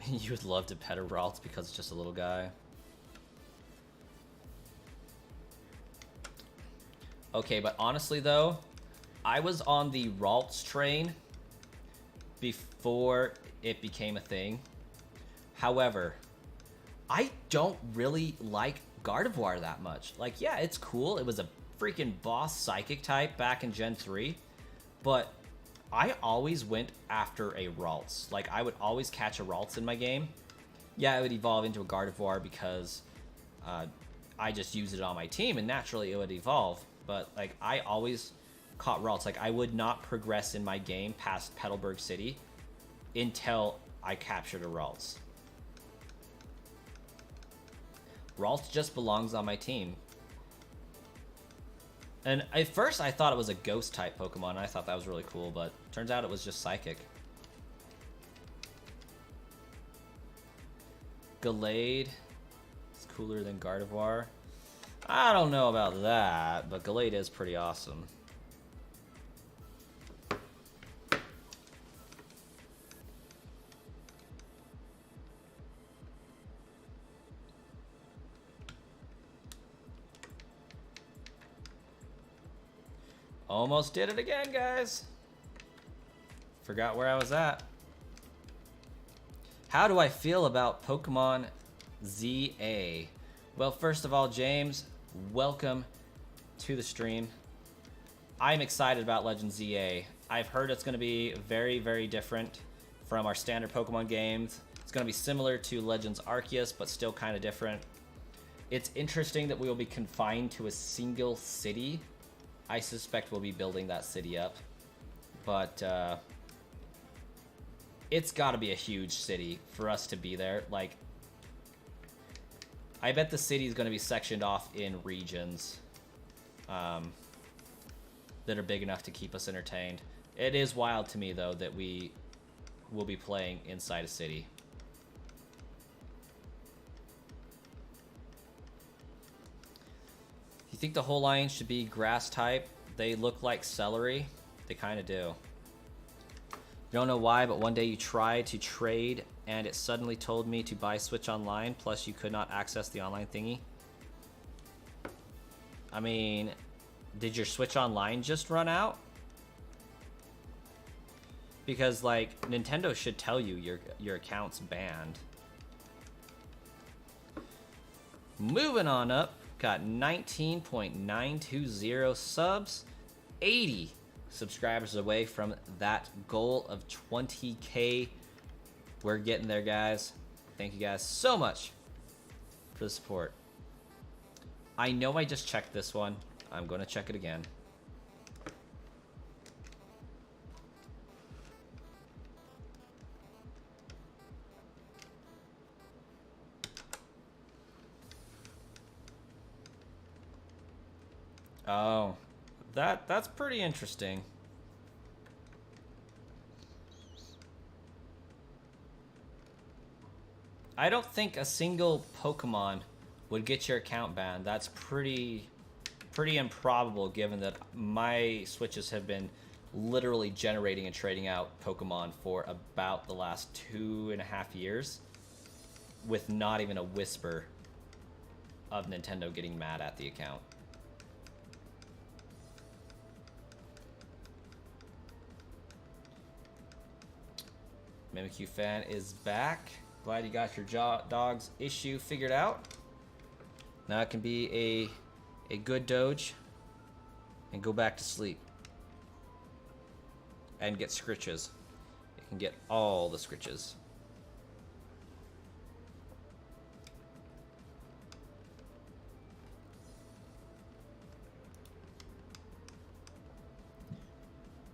You would love to pet a Ralts because it's just a little guy. Okay, but honestly though, I was on the Ralts train before it became a thing. However, I don't really like Gardevoir that much. Like, yeah, it's cool. It was a freaking boss psychic type back in Gen 3, but I always went after a Ralts. Like, I would always catch a Ralts in my game. Yeah, it would evolve into a Gardevoir because I just used it on my team, and naturally it would evolve. but like I always caught Ralts. Like I would not progress in my game past Petalburg City until I captured a Ralts. Ralts just belongs on my team. And at first I thought it was a ghost type Pokemon. I thought that was really cool, but turns out it was just psychic. Gallade is cooler than Gardevoir. I don't know about that, but Gallade is pretty awesome. Almost did it again, guys. Forgot where I was at. How do I feel about Pokemon ZA? Well, first of all, James, welcome to the stream. I'm excited about Legends ZA. I've heard it's going to be very, very different from our standard Pokemon games. It's going to be similar to Legends Arceus, but still kind of different. It's interesting that we will be confined to a single city. I suspect we'll be building that city up, but it's got to be a huge city for us to be there. Like, I bet the city is going to be sectioned off in regions that are big enough to keep us entertained. It is wild to me, though, that we will be playing inside a city. You think the whole line should be grass type? They look like celery. They kind of do. You don't know why, but one day you tried to trade and it suddenly told me to buy Switch Online, plus you could not access the online thingy. I mean, did your Switch Online just run out? Because, like, Nintendo should tell you your account's banned. Moving on up. Got 19.920 subs, 80 subscribers away from that goal of 20K. We're getting there, guys. Thank you guys so much for the support. I know I just checked this one. I'm going to check it again. Oh, that's pretty interesting. I don't think a single Pokemon would get your account banned. That's pretty improbable, given that my Switches have been literally generating and trading out Pokemon for about the last 2.5 years with not even a whisper of Nintendo getting mad at the account. Mimikyu fan is back. Glad you got your dog's issue figured out. Now it can be a good doge and go back to sleep. And get scritches. It can get all the scritches.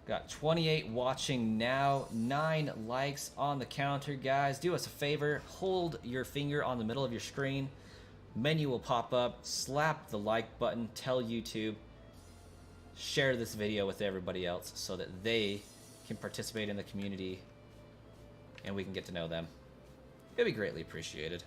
Got 28 watching now, 9 likes on the counter, guys. Do us a favor, hold your finger on the middle of your screen. Menu will pop up, slap the like button, tell YouTube, share this video with everybody else so that they can participate in the community and we can get to know them. It'd be greatly appreciated.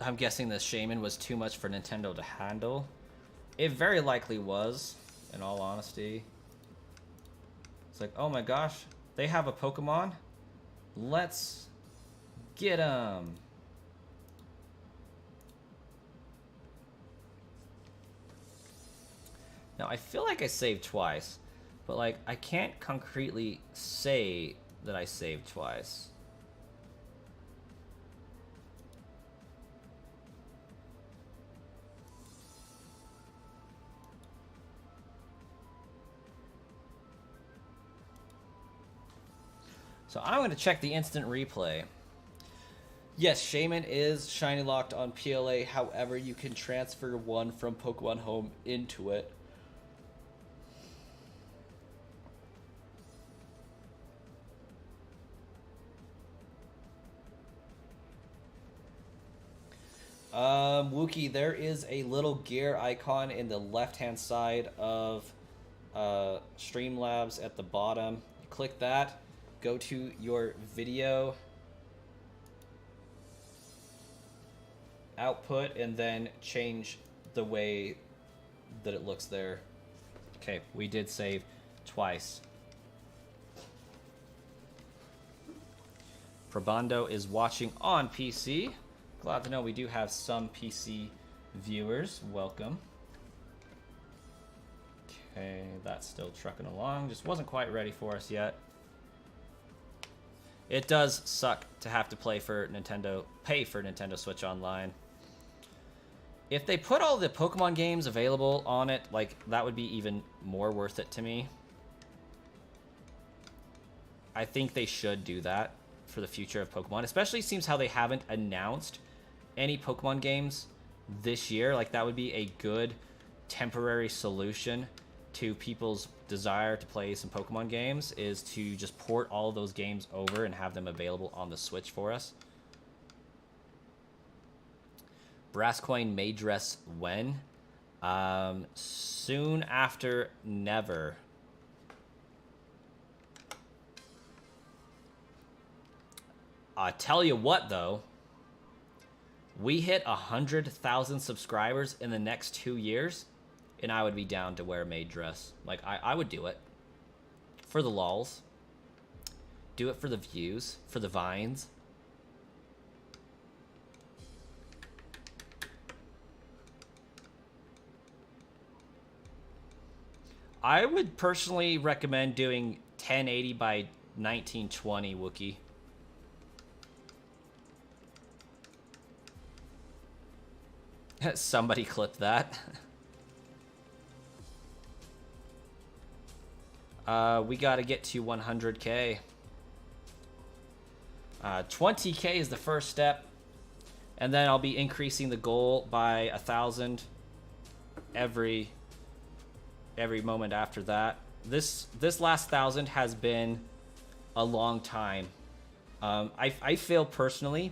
I'm guessing the Shaman was too much for Nintendo to handle. It very likely was, in all honesty. It's like, oh my gosh, they have a Pokemon? Let's get them. Now, I feel like I saved twice, but like I can't concretely say that I saved twice. So I'm going to check the instant replay. Yes, Shaman is shiny locked on PLA. However, you can transfer one from Pokemon Home into it. Wookie, there is a little gear icon in the left-hand side of Streamlabs at the bottom. You click that, go to your video output, and then change the way that it looks there. Okay, we did save twice. Probando is watching on PC. Glad to know we do have some PC viewers. Welcome. Okay, that's still trucking along. Just wasn't quite ready for us yet. It does suck to have to pay for Nintendo Switch Online. If they put all the Pokemon games available on it, like, that would be even more worth it to me. I think they should do that for the future of Pokemon. Especially seems how they haven't announced any Pokemon games this year. Like, that would be a good temporary solution to people's desire to play some Pokemon games, is to just port all of those games over and have them available on the Switch for us. Brasscoin may dress when? Soon after never. I tell you what, though. We hit 100,000 subscribers in the next 2 years, and I would be down to wear maid dress. Like, I would do it. For the lols. Do it for the views. For the vines. I would personally recommend doing 1080 by 1920, Wookie. Somebody clip that. We gotta get to 100K. 20K is the first step, and then I'll be increasing the goal by 1,000 every moment after that. This last 1,000 has been a long time. I feel personally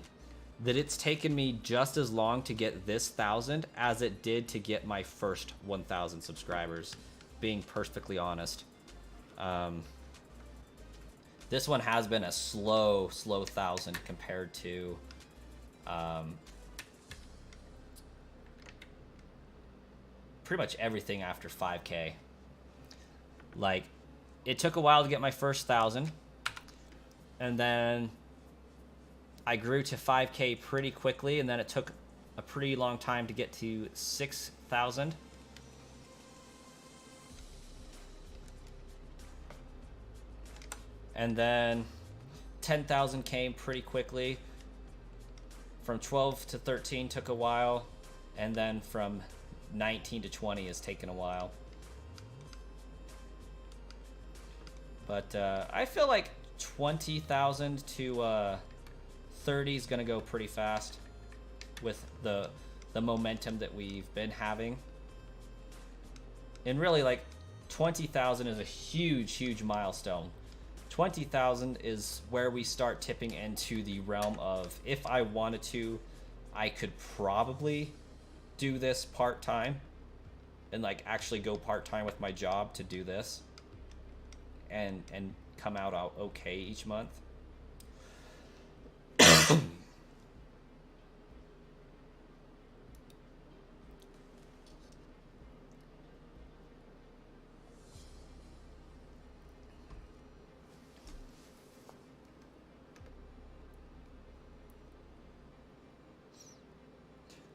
that it's taken me just as long to get this 1,000 as it did to get my first 1,000 subscribers, being perfectly honest. This one has been a slow 1,000 compared to pretty much everything after 5K. Like, it took a while to get my first 1,000, and then I grew to 5K pretty quickly, and then it took a pretty long time to get to 6,000. And then 10,000 came pretty quickly. From 12 to 13 took a while, and then from 19 to 20 has taken a while. But I feel like 20,000 to 30 is gonna go pretty fast with the momentum that we've been having. And really, like, 20,000 is a huge milestone. 20,000 is where we start tipping into the realm of, if I wanted to, I could probably do this part-time and, like, actually go part-time with my job to do this and come out okay each month.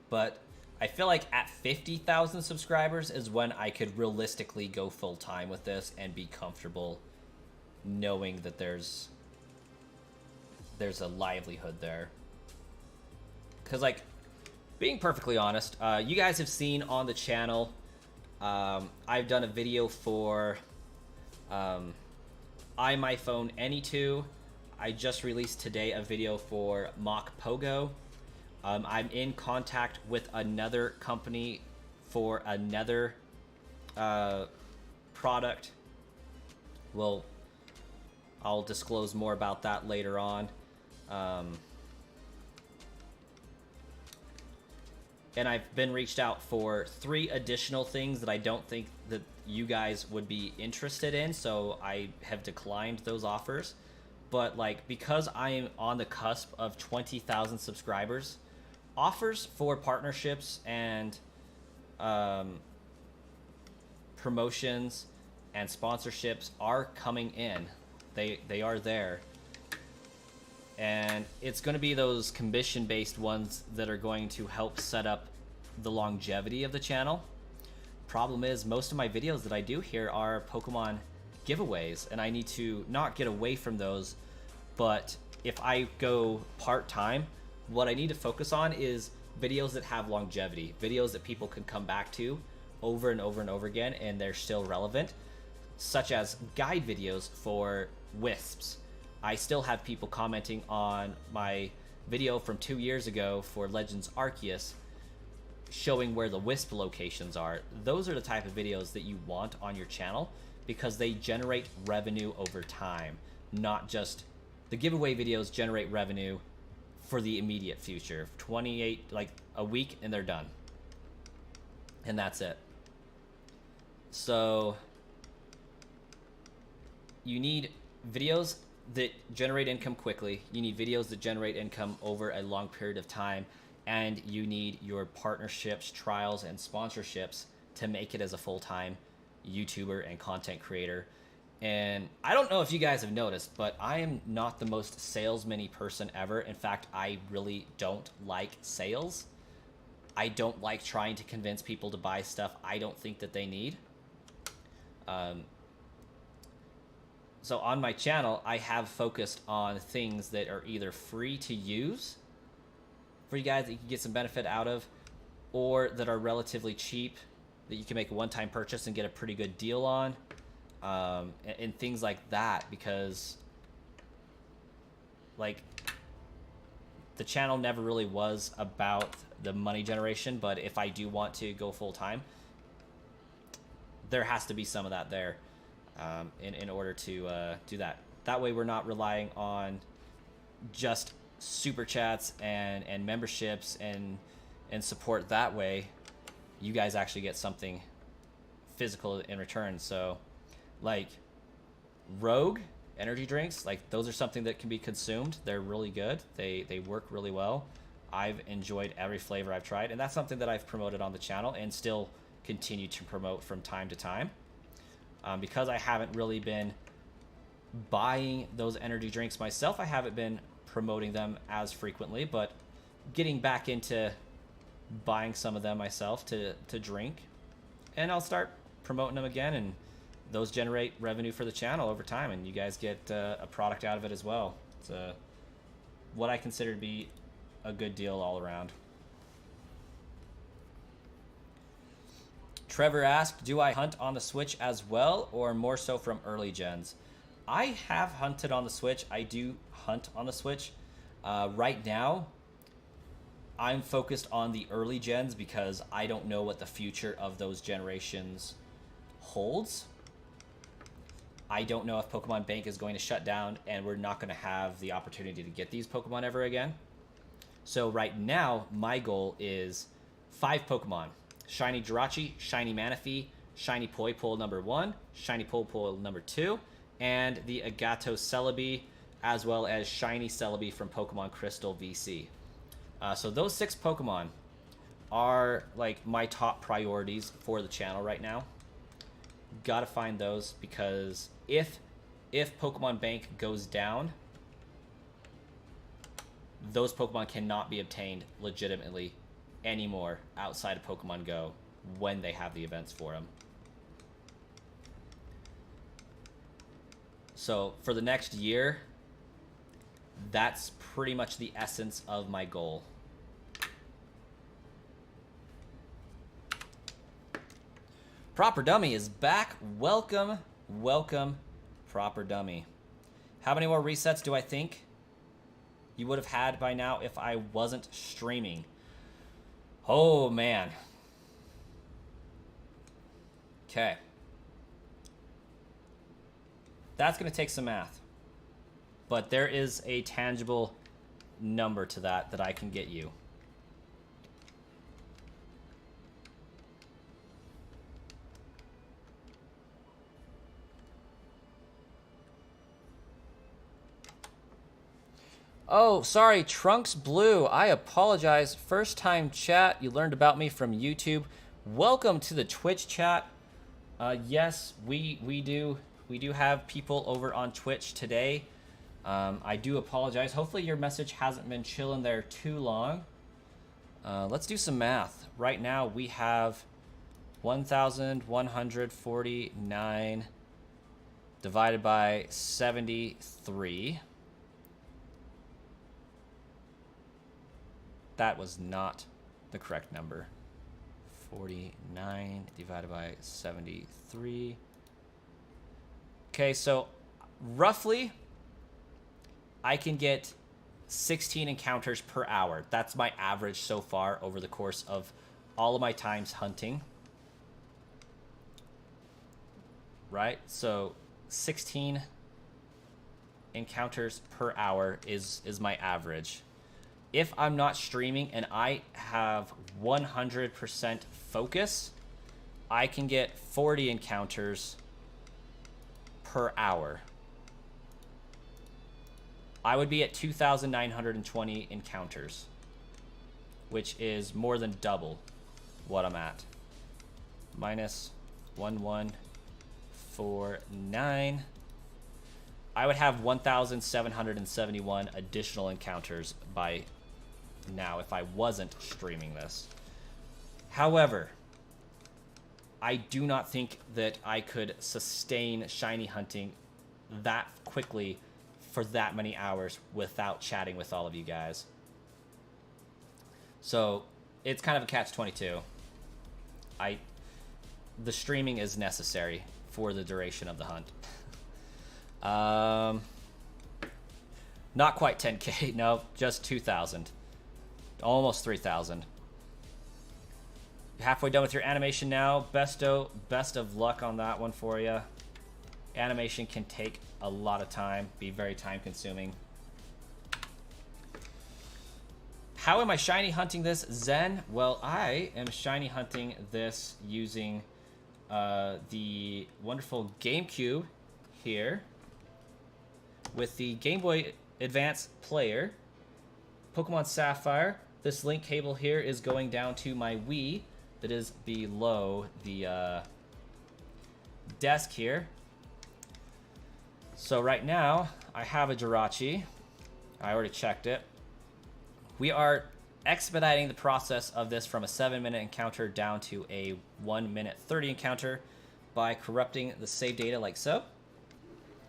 But I feel like at 50,000 subscribers is when I could realistically go full time with this and be comfortable knowing that there's a livelihood there. Because, like, being perfectly honest, you guys have seen on the channel, I've done a video for iMyPhone Any2. I just released today a video for Mock Pogo. I'm in contact with another company for another product. Well, I'll disclose more about that later on. And I've been reached out for 3 additional things that I don't think that you guys would be interested in, so I have declined those offers. But, like, because I am on the cusp of 20,000 subscribers, offers for partnerships and promotions and sponsorships are coming in. They are there. And it's going to be those commission-based ones that are going to help set up the longevity of the channel. Problem is, most of my videos that I do here are Pokemon giveaways, and I need to not get away from those, but if I go part-time, what I need to focus on is videos that have longevity, videos that people can come back to over and over and over again, and they're still relevant, such as guide videos for Wisps. I still have people commenting on my video from 2 years ago for Legends Arceus, showing where the Wisp locations are. Those are the type of videos that you want on your channel because they generate revenue over time. Not just the giveaway videos generate revenue for the immediate future. 28, like a week, and they're done. And that's it. So you need videos that generate income quickly. You need videos that generate income over a long period of time, and you need your partnerships, trials, and sponsorships to make it as a full-time YouTuber and content creator. And I don't know if you guys have noticed, but I am not the most salesman-y person ever. In fact, I really don't like sales. I don't like trying to convince people to buy stuff I don't think that they need. So on my channel, I have focused on things that are either free to use for you guys that you can get some benefit out of, or that are relatively cheap that you can make a one-time purchase and get a pretty good deal on, and things like that, because like the channel never really was about the money generation, but if I do want to go full-time, there has to be some of that there. In order to do that. That way we're not relying on just super chats and memberships and support that way. You guys actually get something physical in return. So like Rogue energy drinks, like those are something that can be consumed. They're really good. They work really well. I've enjoyed every flavor I've tried, and that's something that I've promoted on the channel and still continue to promote from time to time. Because I haven't really been buying those energy drinks myself, I haven't been promoting them as frequently, but getting back into buying some of them myself to drink, and I'll start promoting them again, and those generate revenue for the channel over time, and you guys get a product out of it as well. It's what I consider to be a good deal all around. Trevor asked, do I hunt on the Switch as well, or more so from early gens? I have hunted on the Switch. I do hunt on the Switch. Right now, I'm focused on the early gens because I don't know what the future of those generations holds. I don't know if Pokemon Bank is going to shut down and we're not going to have the opportunity to get these Pokemon ever again. So right now, my goal is 5 Pokemon. Shiny Jirachi, Shiny Manaphy, Shiny Poipole number 1, Shiny Poipole number 2, and the Agato Celebi, as well as Shiny Celebi from Pokemon Crystal VC. So those 6 Pokemon are like my top priorities for the channel right now. Gotta find those, because if Pokemon Bank goes down, those Pokemon cannot be obtained legitimately anymore outside of Pokemon Go when they have the events for them. So for the next year, that's pretty much the essence of my goal. Proper Dummy is back. Welcome, welcome, Proper Dummy. How many more resets do I think you would have had by now if I wasn't streaming? Oh, man. Okay. That's going to take some math. But there is a tangible number to that I can get you. Oh, sorry, Trunks Blue. I apologize. First time chat. You learned about me from YouTube. Welcome to the Twitch chat. Yes, we do have people over on Twitch today. I do apologize. Hopefully your message hasn't been chilling there too long. Let's do some math. Right now we have 1,149 divided by 73. That was not the correct number. 49 divided by 73. Okay, so roughly, I can get 16 encounters per hour. That's my average so far over the course of all of my times hunting. Right? So 16 encounters per hour is my average. If I'm not streaming and I have 100% focus, I can get 40 encounters per hour. I would be at 2,920 encounters, which is more than double what I'm at. Minus 1149. I would have 1,771 additional encounters by now if I wasn't streaming this. However, I do not think that I could sustain shiny hunting that quickly for that many hours without chatting with all of you guys. So it's kind of a catch-22. The streaming is necessary for the duration of the hunt. Not quite 10K, no, just 2,000. Almost 3,000. Halfway done with your animation now. Best of luck on that one for you. Animation can take a lot of time, be very time consuming. How am I shiny hunting this, Zen? Well, I am shiny hunting this using the wonderful GameCube here with the Game Boy Advance player, Pokemon Sapphire. This link cable here is going down to my Wii that is below the desk here. So right now, I have a Jirachi. I already checked it. We are expediting the process of this from a 7-minute encounter down to a 1-minute 30 encounter by corrupting the save data like so.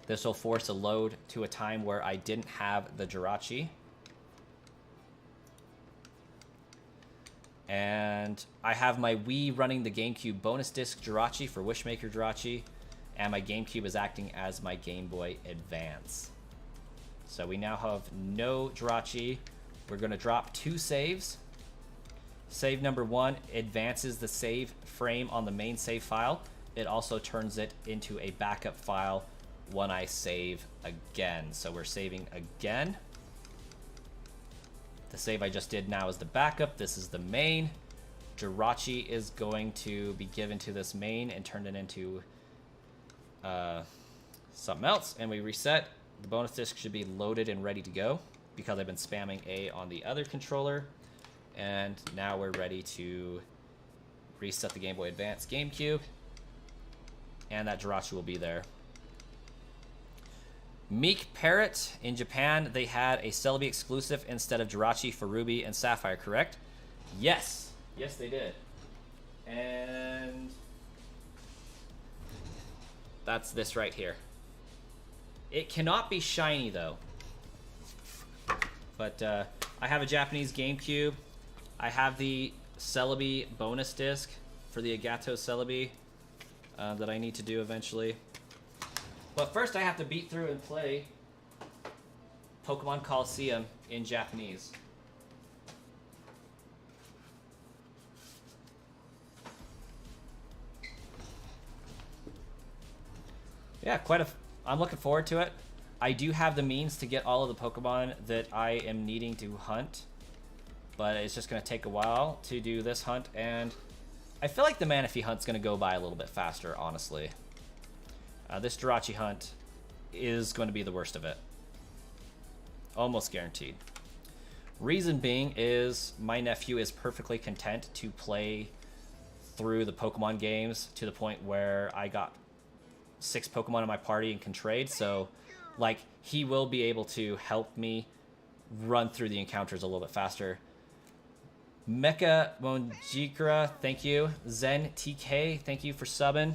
This will force a load to a time where I didn't have the Jirachi. And I have my Wii running the GameCube bonus disc Jirachi for Wishmaker Jirachi, and my GameCube is acting as my Game Boy Advance. So we now have no Jirachi. We're going to drop 2 saves. Save number 1 advances the save frame on the main save file. It also turns it into a backup file when I save again. So we're saving again. The save I just did now is the backup. This is the main. Jirachi is going to be given to this main and turned it into something else. And we reset. The bonus disc should be loaded and ready to go because I've been spamming A on the other controller. And now we're ready to reset the Game Boy Advance GameCube. And that Jirachi will be there. Meek Parrot, in Japan, they had a Celebi exclusive instead of Jirachi for Ruby and Sapphire, correct? Yes. Yes, they did. And that's this right here. It cannot be shiny, though. But I have a Japanese GameCube. I have the Celebi bonus disc for the Agato Celebi that I need to do eventually. But first I have to beat through and play Pokemon Coliseum in Japanese. Yeah, I'm looking forward to it. I do have the means to get all of the Pokemon that I am needing to hunt, but it's just going to take a while to do this hunt, and I feel like the Manaphy hunt's going to go by a little bit faster, honestly. This Jirachi hunt is going to be the worst of it. Almost guaranteed. Reason being is my nephew is perfectly content to play through the Pokemon games to the point where I got 6 Pokemon in my party and can trade, so like he will be able to help me run through the encounters a little bit faster. Mecha Monjikra, thank you. Zen TK, thank you for subbing.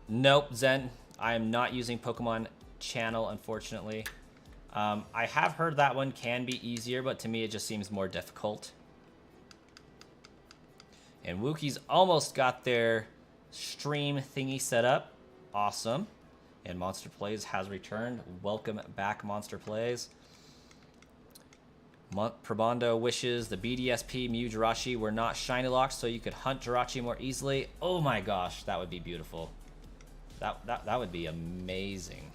Nope, Zen, I am not using Pokemon Channel, unfortunately. I have heard that one can be easier, but to me it just seems more difficult. And Wookiees almost got their stream thingy set up. Awesome. And Monster Plays has returned. Welcome back, Monster Plays. Probando wishes the BDSP Mew Jirachi were not shiny locked so you could hunt Jirachi more easily. Oh my gosh, that would be beautiful. That would be amazing.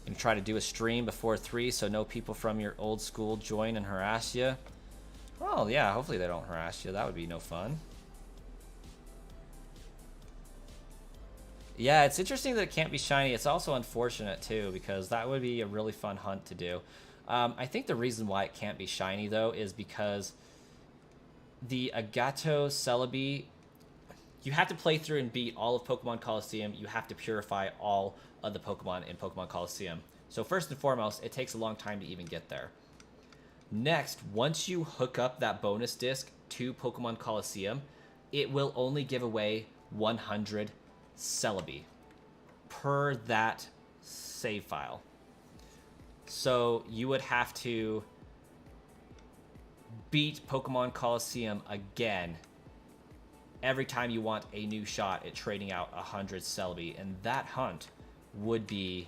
And try to do a stream before 3 so no people from your old school join and harass you. Well, yeah, hopefully they don't harass you. That would be no fun. Yeah, it's interesting that it can't be shiny. It's also unfortunate, too, because that would be a really fun hunt to do. I think the reason why it can't be shiny, though, is because the Agato Celebi, you have to play through and beat all of Pokemon Coliseum. You have to purify all of the Pokemon in Pokemon Coliseum. So first and foremost, it takes a long time to even get there. Next, once you hook up that bonus disc to Pokemon Coliseum, it will only give away 100 Celebi per that save file. So you would have to beat Pokemon Coliseum again every time you want a new shot at trading out 100 Celebi, and that hunt would take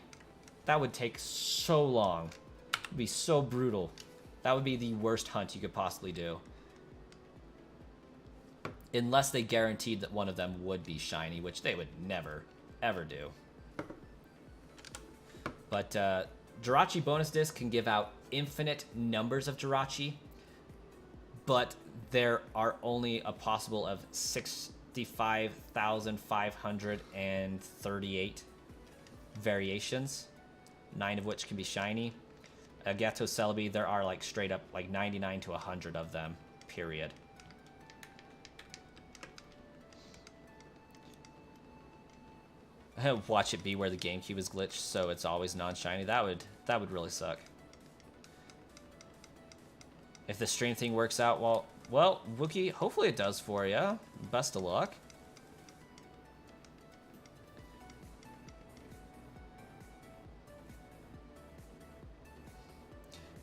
so long. It would be so brutal. That would be the worst hunt you could possibly do. Unless they guaranteed that one of them would be shiny, which they would never, ever do. But Jirachi bonus disc can give out infinite numbers of Jirachi, but there are only a possible of 65,538 variations, 9 of which can be shiny. Agato Celebi, there are like straight up like 99 to 100 of them, period. Watch it be where the GameCube is glitched, so it's always non-shiny. That would really suck. If the stream thing works out, well, Wookie, hopefully it does for you. Best of luck.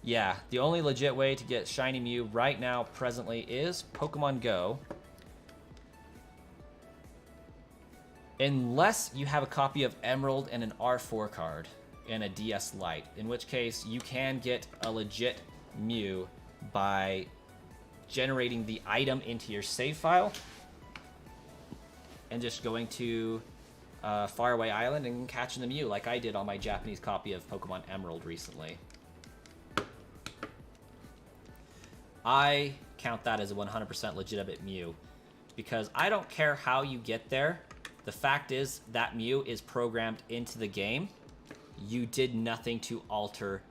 Yeah, the only legit way to get Shiny Mew right now, presently, is Pokemon Go. Unless you have a copy of Emerald and an R4 card and a DS Lite, in which case you can get a legit Mew by generating the item into your save file and just going to Faraway Island and catching the Mew like I did on my Japanese copy of Pokemon Emerald recently. I count that as a 100% legitimate Mew because I don't care how you get there. The fact is that Mew is programmed into the game. You did nothing to alter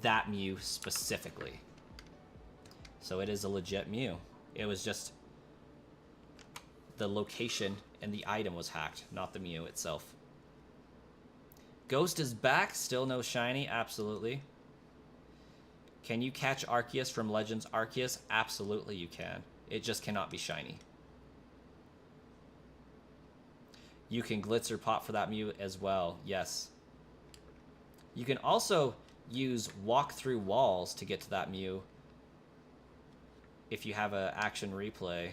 that Mew specifically. So it is a legit Mew. It was just the location and the item was hacked, not the Mew itself. Ghost is back, still no shiny, absolutely. Can you catch Arceus from Legends Arceus? Absolutely you can. It just cannot be shiny. You can glitz or pop for that Mew as well, yes. You can also use walk through walls to get to that Mew if you have an action replay.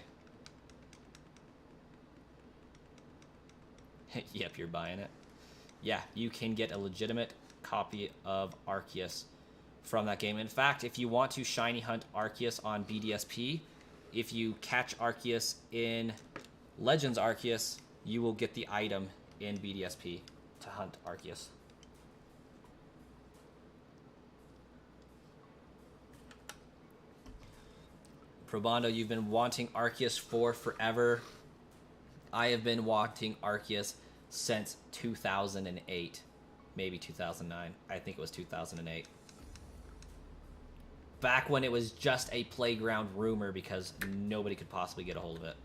Yep, you're buying it. Yeah, you can get a legitimate copy of Arceus from that game. In fact, if you want to shiny hunt Arceus on BDSP, if you catch Arceus in Legends Arceus, you will get the item in BDSP to hunt Arceus. Probando, you've been wanting Arceus for forever. I have been wanting Arceus since 2008. Maybe 2009. I think it was 2008. Back when it was just a playground rumor because nobody could possibly get a hold of it.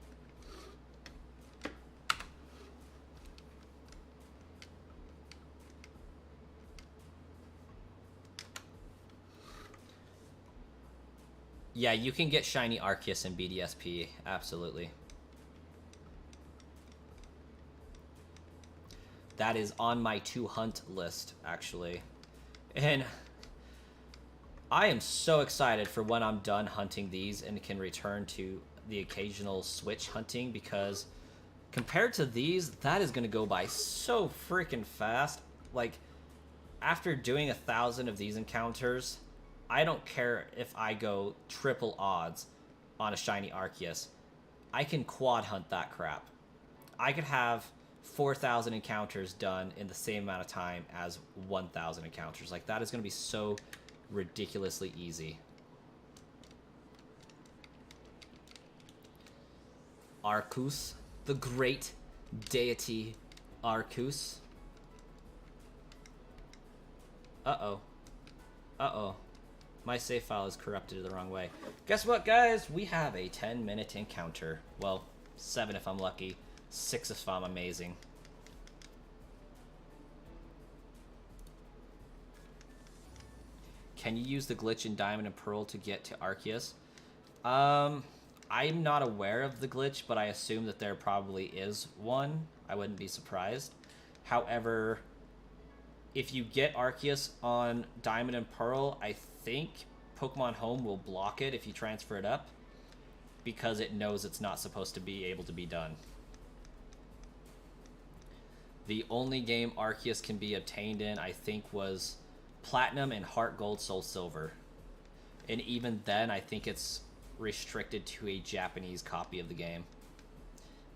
Yeah, you can get shiny Arceus in BDSP, absolutely. That is on my to hunt list, actually. And I am so excited for when I'm done hunting these and can return to the occasional Switch hunting, because compared to these, that is going to go by so freaking fast. Like, after doing 1,000 of these encounters, I don't care if I go triple odds on a shiny Arceus. I can quad hunt that crap. I could have 4,000 encounters done in the same amount of time as 1,000 encounters. Like, that is going to be so ridiculously easy. Arceus, the great deity Arceus. Uh-oh. Uh-oh. My save file is corrupted the wrong way. Guess what, guys? We have a 10-minute encounter. Well, 7 if I'm lucky. 6 if I'm amazing. Can you use the glitch in Diamond and Pearl to get to Arceus? I'm not aware of the glitch, but I assume that there probably is one. I wouldn't be surprised. However, if you get Arceus on Diamond and Pearl, I think Pokemon Home will block it if you transfer it up, because it knows it's not supposed to be able to be done. The only game Arceus can be obtained in, I think, was Platinum and Heart Gold Soul Silver. And even then, I think it's restricted to a Japanese copy of the game,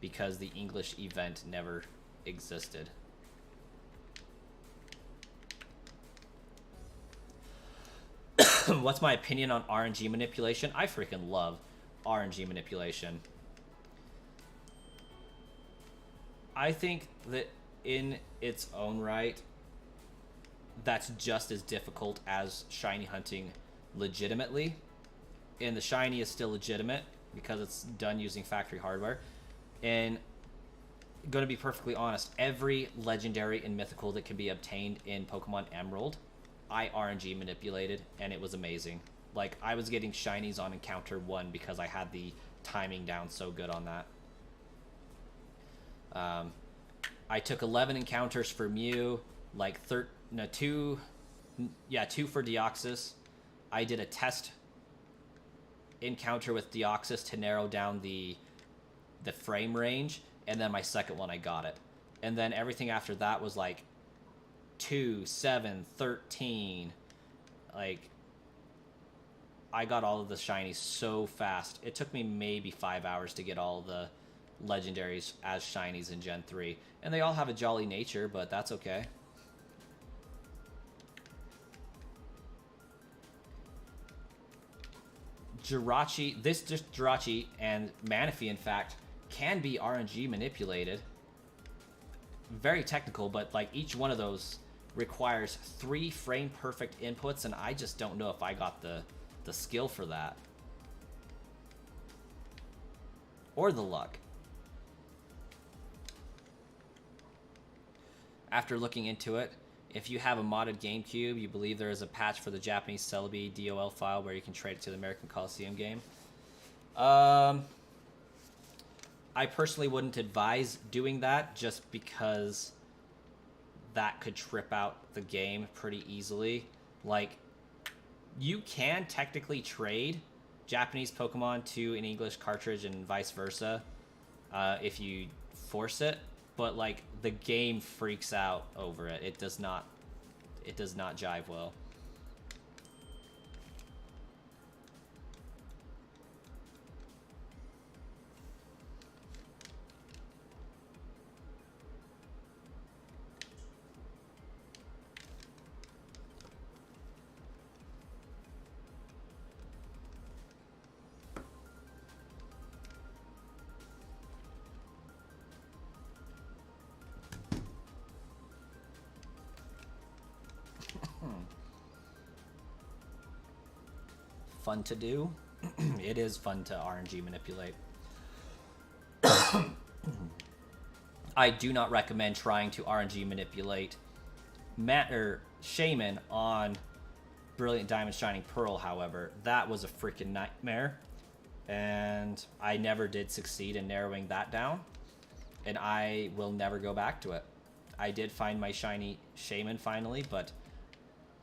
because the English event never existed. What's my opinion on RNG manipulation? I freaking love RNG manipulation. I think that in its own right, that's just as difficult as shiny hunting legitimately. And the shiny is still legitimate because it's done using factory hardware. And going to be perfectly honest, every legendary and mythical that can be obtained in Pokemon Emerald, I RNG manipulated, and it was amazing. Like, I was getting shinies on encounter 1 because I had the timing down so good on that. I took 11 encounters for Mew, like 2 for Deoxys. I did a test encounter with Deoxys to narrow down the frame range, and then my second one I got it. And then everything after that was like 2, 7, 13. Like, I got all of the shinies so fast. It took me maybe 5 hours to get all the legendaries as shinies in Gen 3. And they all have a jolly nature, but that's okay. Jirachi, Jirachi and Manaphy, in fact, can be RNG manipulated. Very technical, but like each one of those requires 3 frame perfect inputs, and I just don't know if I got the skill for that. Or the luck. after looking into it, if you have a modded GameCube, you believe there is a patch for the Japanese Celebi DOL file where you can trade it to the American Coliseum game. I personally wouldn't advise doing that just because that could trip out the game pretty easily. Like, you can technically trade Japanese Pokemon to an English cartridge and vice versa if you force it, but like the game freaks out over it. It does not jive well. Fun to do. It is fun to RNG manipulate. I do not recommend trying to RNG manipulate Shaman on Brilliant Diamond Shining Pearl, however. That was a freaking nightmare, and I never did succeed in narrowing that down, and I will never go back to it. I did find my shiny Shaman finally, but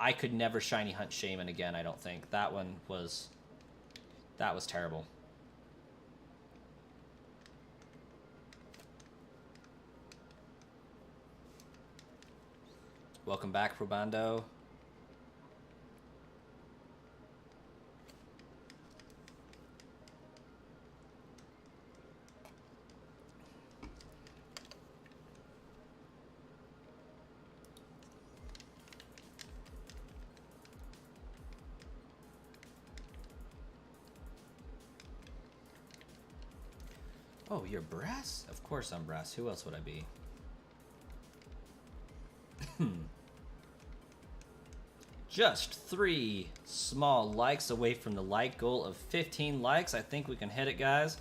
I could never shiny hunt Shaman again, I don't think. That was terrible. Welcome back, Probando. Oh, you're Brass? Of course I'm Brass. Who else would I be? Just 3 small likes away from the like goal of 15 likes. I think we can hit it, guys.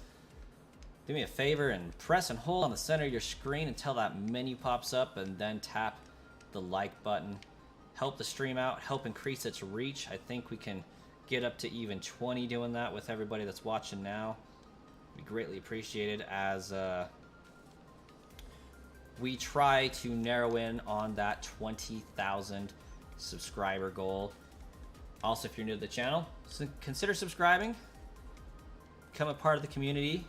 Do me a favor and press and hold on the center of your screen until that menu pops up, and then tap the like button. Help the stream out, help increase its reach. I think we can get up to even 20 doing that with everybody that's watching now. Be greatly appreciated as we try to narrow in on that 20,000 subscriber goal. Also, if you're new to the channel, consider subscribing. Become a part of the community.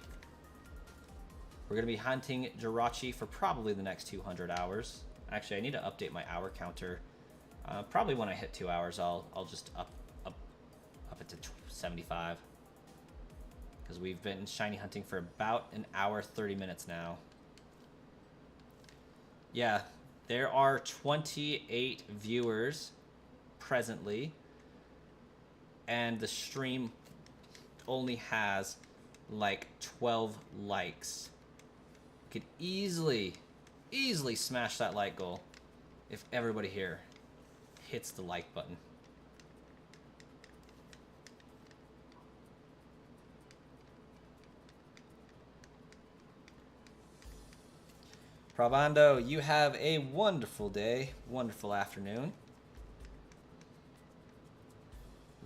We're going to be hunting Jirachi for probably the next 200 hours. Actually, I need to update my hour counter. Probably when I hit 2 hours, I'll just up it to 75. Because we've been shiny hunting for about an hour, 30 minutes now. Yeah, there are 28 viewers presently, and the stream only has like 12 likes. Could easily smash that like goal if everybody here hits the like button. Probando, you have a wonderful day, wonderful afternoon.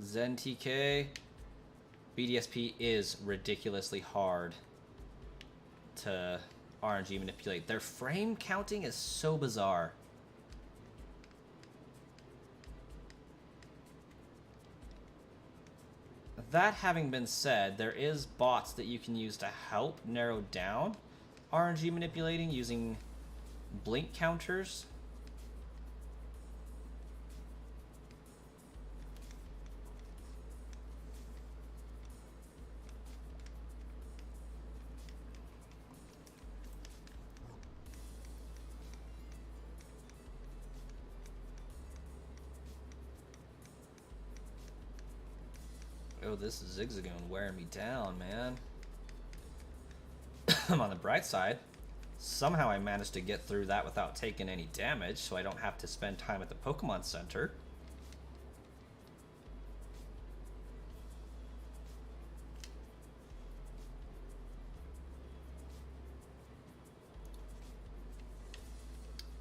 ZenTK, BDSP is ridiculously hard to RNG manipulate. Their frame counting is so bizarre. That having been said, there is bots that you can use to help narrow down RNG manipulating using blink counters. Oh, this Zigzagoon wearing me down, man. I'm on the bright side. Somehow I managed to get through that without taking any damage, so I don't have to spend time at the Pokemon Center.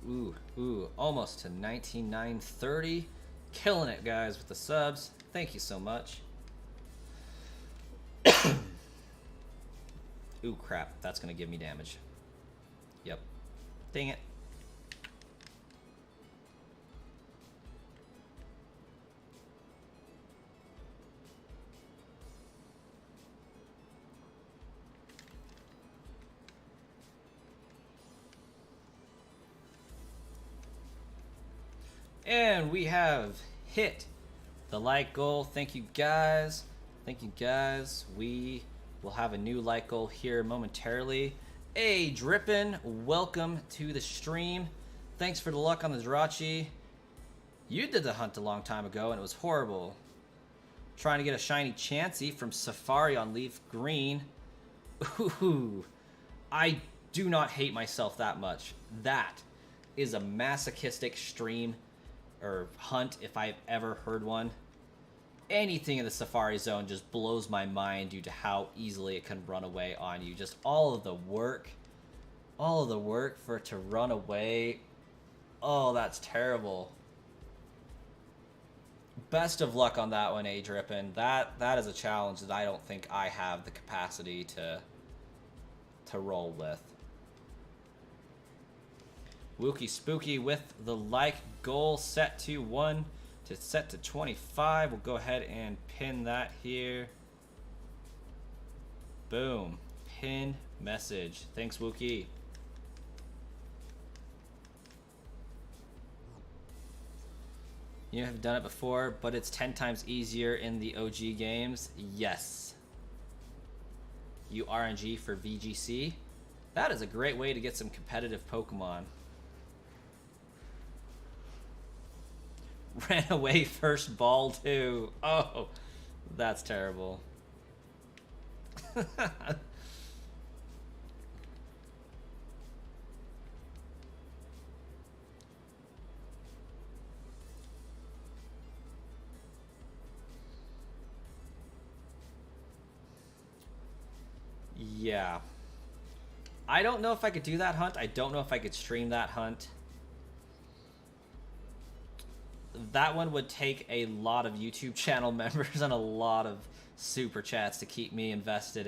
Ooh, almost to 19,930. Killing it, guys, with the subs. Thank you so much. Ooh, crap. That's going to give me damage. Yep. Dang it. And we have hit the like goal. Thank you, guys. Thank you, guys. We will have a new like goal here momentarily. Hey, Drippin', welcome to the stream. Thanks for the luck on the Jirachi. You did the hunt a long time ago, and it was horrible. Trying to get a shiny Chansey from Sapphire on Leaf Green. Ooh, I do not hate myself that much. That is a masochistic stream or hunt if I've ever heard one. Anything in the Safari Zone just blows my mind due to how easily it can run away on you. Just all of the work for it to run away. Oh, that's terrible. Best of luck on that one, Drippin'. That is a challenge that I don't think I have the capacity to roll with. Wookie Spooky with the like goal set to 1 to set to 25. We'll go ahead and pin that here. Boom. Pin message. Thanks, Wookie. You have done it before, but it's 10 times easier in the OG games. Yes. You RNG for VGC. That is a great way to get some competitive Pokemon. Ran away first ball too. Oh, that's terrible. Yeah. I don't know if I could do that hunt. I don't know if I could stream that hunt. That one would take a lot of YouTube channel members and a lot of super chats to keep me invested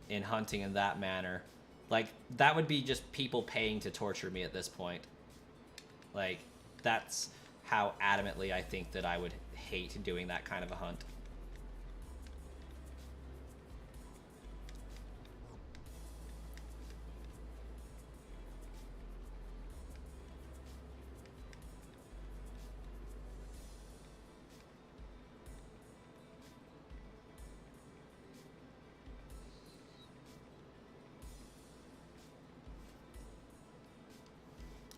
in hunting in that manner. Like, that would be just people paying to torture me at this point. Like, that's how adamantly I think that I would hate doing that kind of a hunt.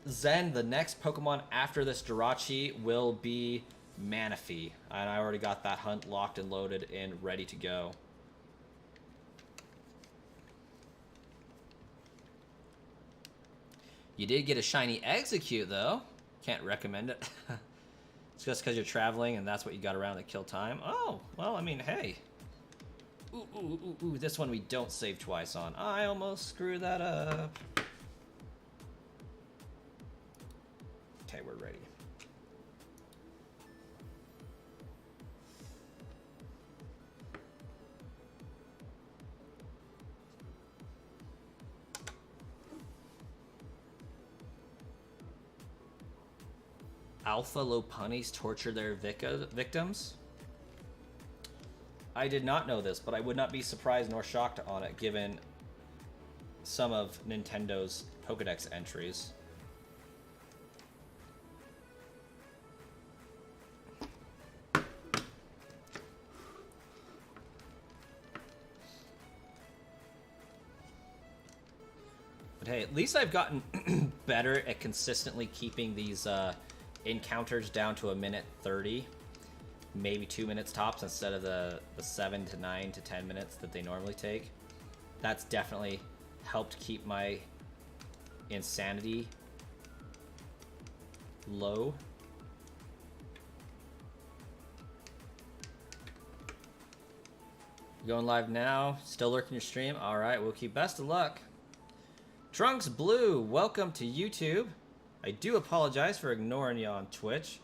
Zen, the next Pokemon after this Jirachi will be Manaphy. And I already got that hunt locked and loaded and ready to go. You did get a shiny Execute, though. Can't recommend it. It's just because you're traveling and that's what you got around to kill time. Oh, well, I mean, hey. Ooh, this one we don't save twice on. I almost screwed that up. Okay, we're ready. Alpha Lopunnies torture their victims? I did not know this, but I would not be surprised nor shocked on it given some of Nintendo's Pokedex entries. But hey, at least I've gotten better at consistently keeping these encounters down to 1:30, maybe 2 minutes tops instead of the 7 to 9 to 10 minutes that they normally take. That's definitely helped keep my insanity low. Going live now. Still lurking your stream? Alright, we'll keep best of luck. Trunks Blue, welcome to YouTube. I do apologize for ignoring you on Twitch.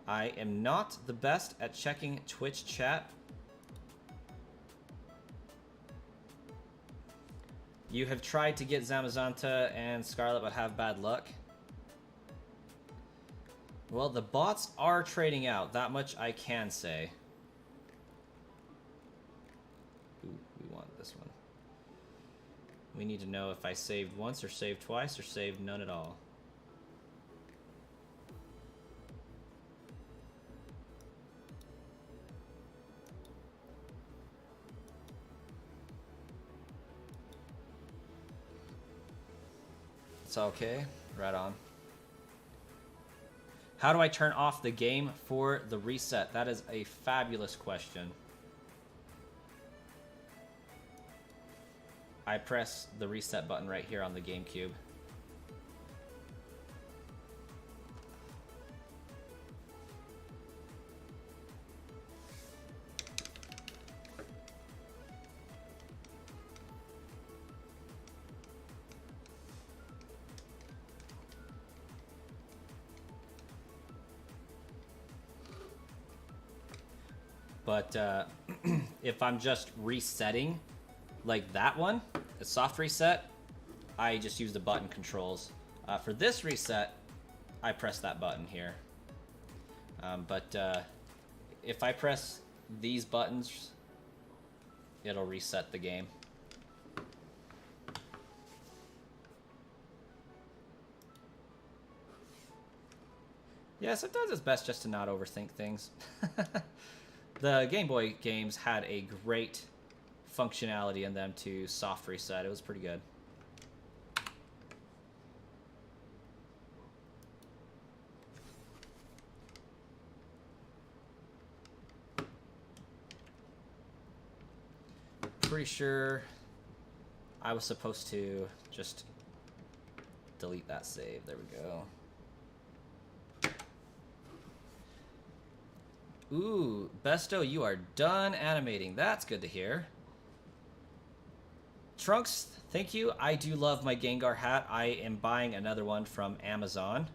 I am not the best at checking Twitch chat. You have tried to get Zamazanta and Scarlet but have bad luck. Well, the bots are trading out. That much I can say. Ooh, we want this one. We need to know if I saved once or saved twice or saved none at all. It's okay. Right on. How do I turn off the game for the reset? That is a fabulous question. I press the reset button right here on the GameCube. But if I'm just resetting like that one, a soft reset, I just use the button controls. For this reset, I press that button here. But if I press these buttons, it'll reset the game. Yeah, sometimes it's best just to not overthink things. The Game Boy games had a great functionality in them to soft reset. It was pretty good. Pretty sure I was supposed to just delete that save. There we go. Ooh, Besto, you are done animating. That's good to hear. Trunks, thank you. I do love my Gengar hat. I am buying another one from Amazon.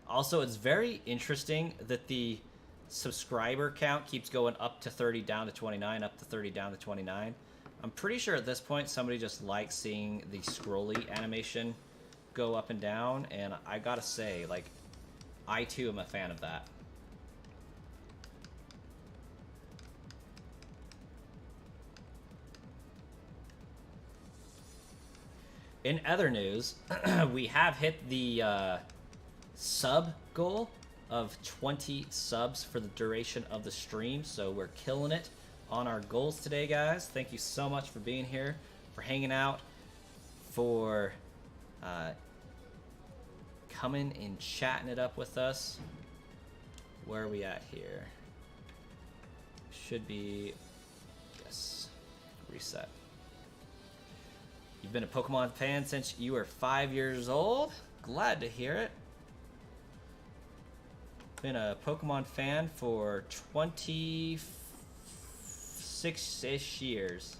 Also, it's very interesting that the subscriber count keeps going up to 30, down to 29, up to 30, down to 29. I'm pretty sure at this point somebody just likes seeing the scrolly animation go up and down, and I gotta say, like, I too am a fan of that. In other news, we have hit the sub goal of 20 subs for the duration of the stream, so we're killing it on our goals today, guys. Thank you so much for being here, for hanging out, for coming and chatting it up with us. Where are we at here? Should be, yes, reset. You've been a Pokemon fan since you were 5 years old? Glad to hear it. Been a Pokemon fan for 26-ish years.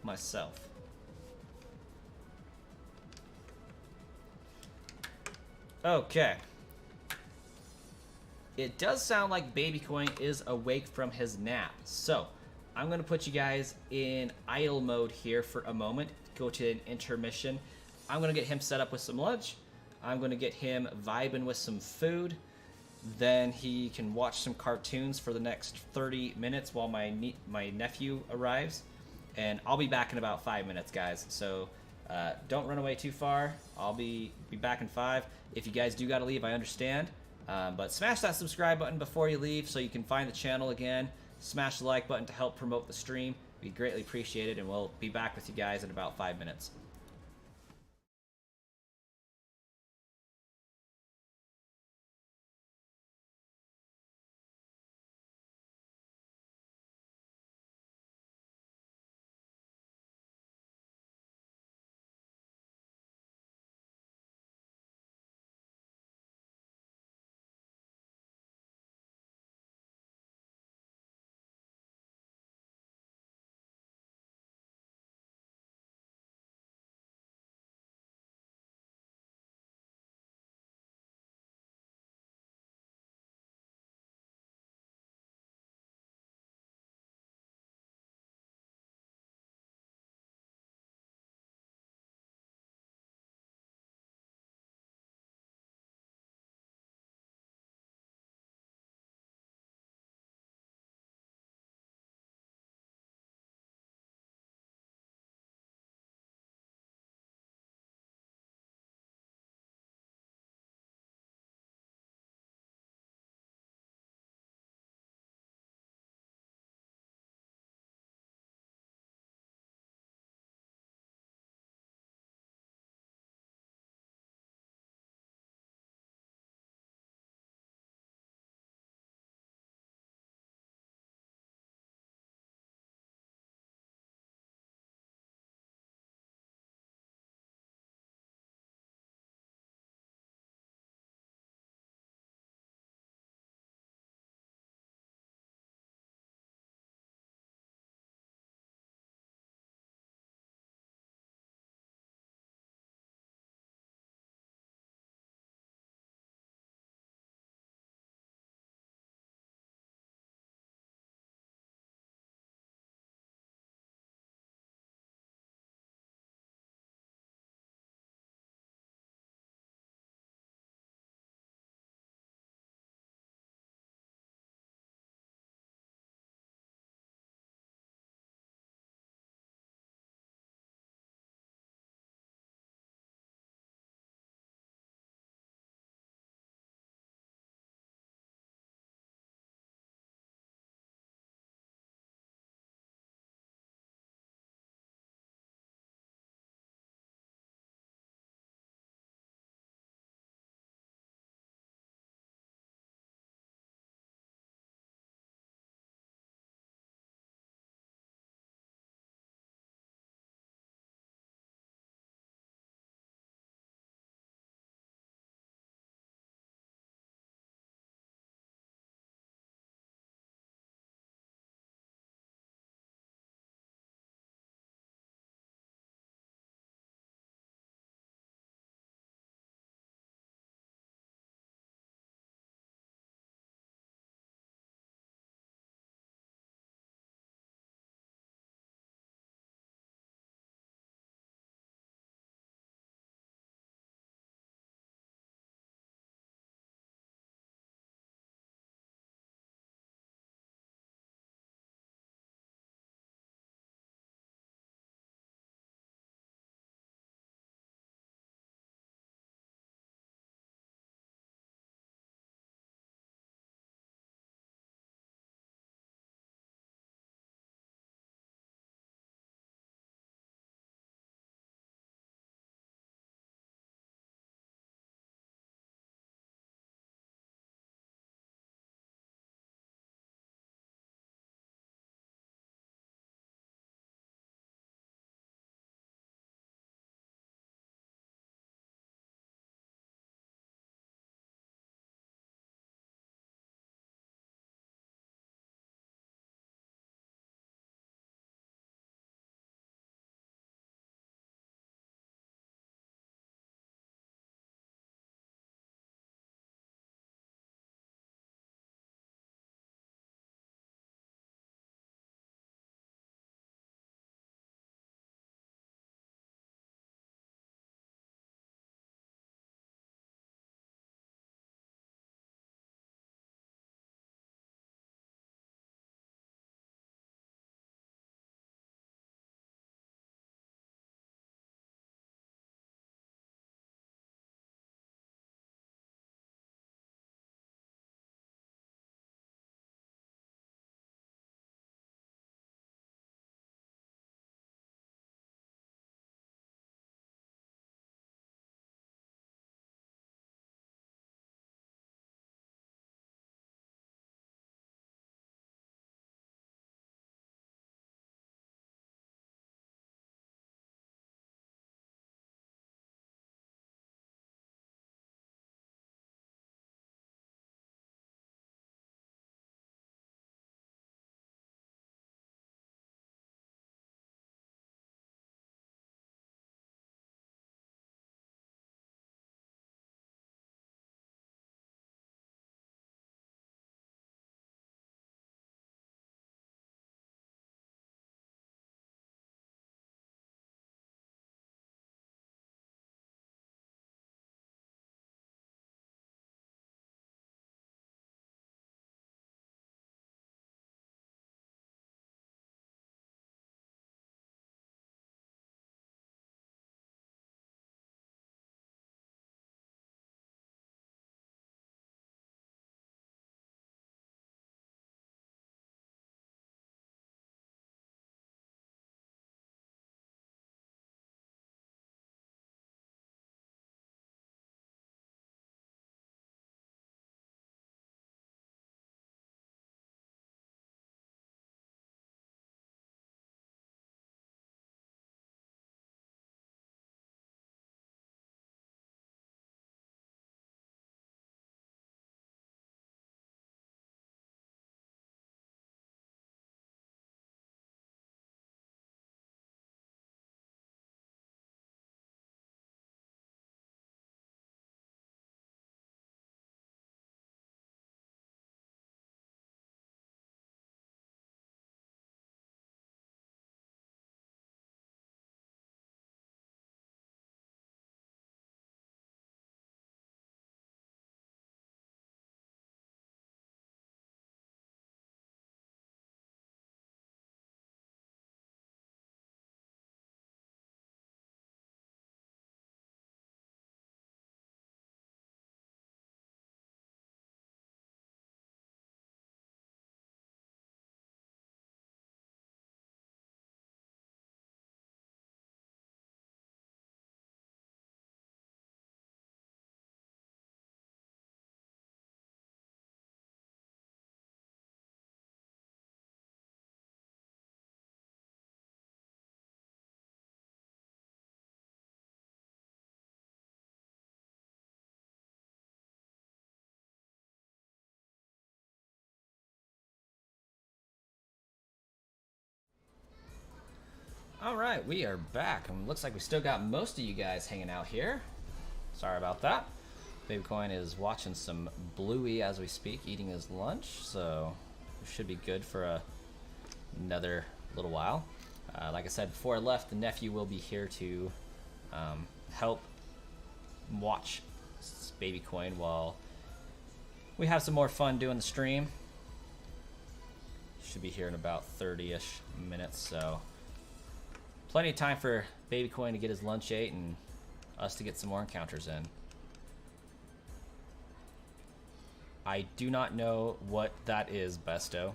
Myself. Okay. It does sound like Baby Coin is awake from his nap. So, I'm going to put you guys in idle mode here for a moment. Go to an intermission. I'm going to get him set up with some lunch. I'm going to get him vibing with some food. Then he can watch some cartoons for the next 30 minutes while my nephew arrives. And I'll be back in about 5 minutes, guys. So don't run away too far. I'll be back in 5. If you guys do got to leave, I understand. But smash that subscribe button before you leave so you can find the channel again. Smash the like button to help promote the stream. We'd greatly appreciate it, and we'll be back with you guys in about 5 minutes. Alright, we are back. Looks like we still got most of you guys hanging out here. Sorry about that. Babycoin is watching some Bluey as we speak, eating his lunch, so we should be good for another little while. Like I said before I left, the nephew will be here to help watch Babycoin while we have some more fun doing the stream. Should be here in about 30-ish minutes, so plenty of time for Babycoin to get his lunch ate and us to get some more encounters in. I do not know what that is, Besto.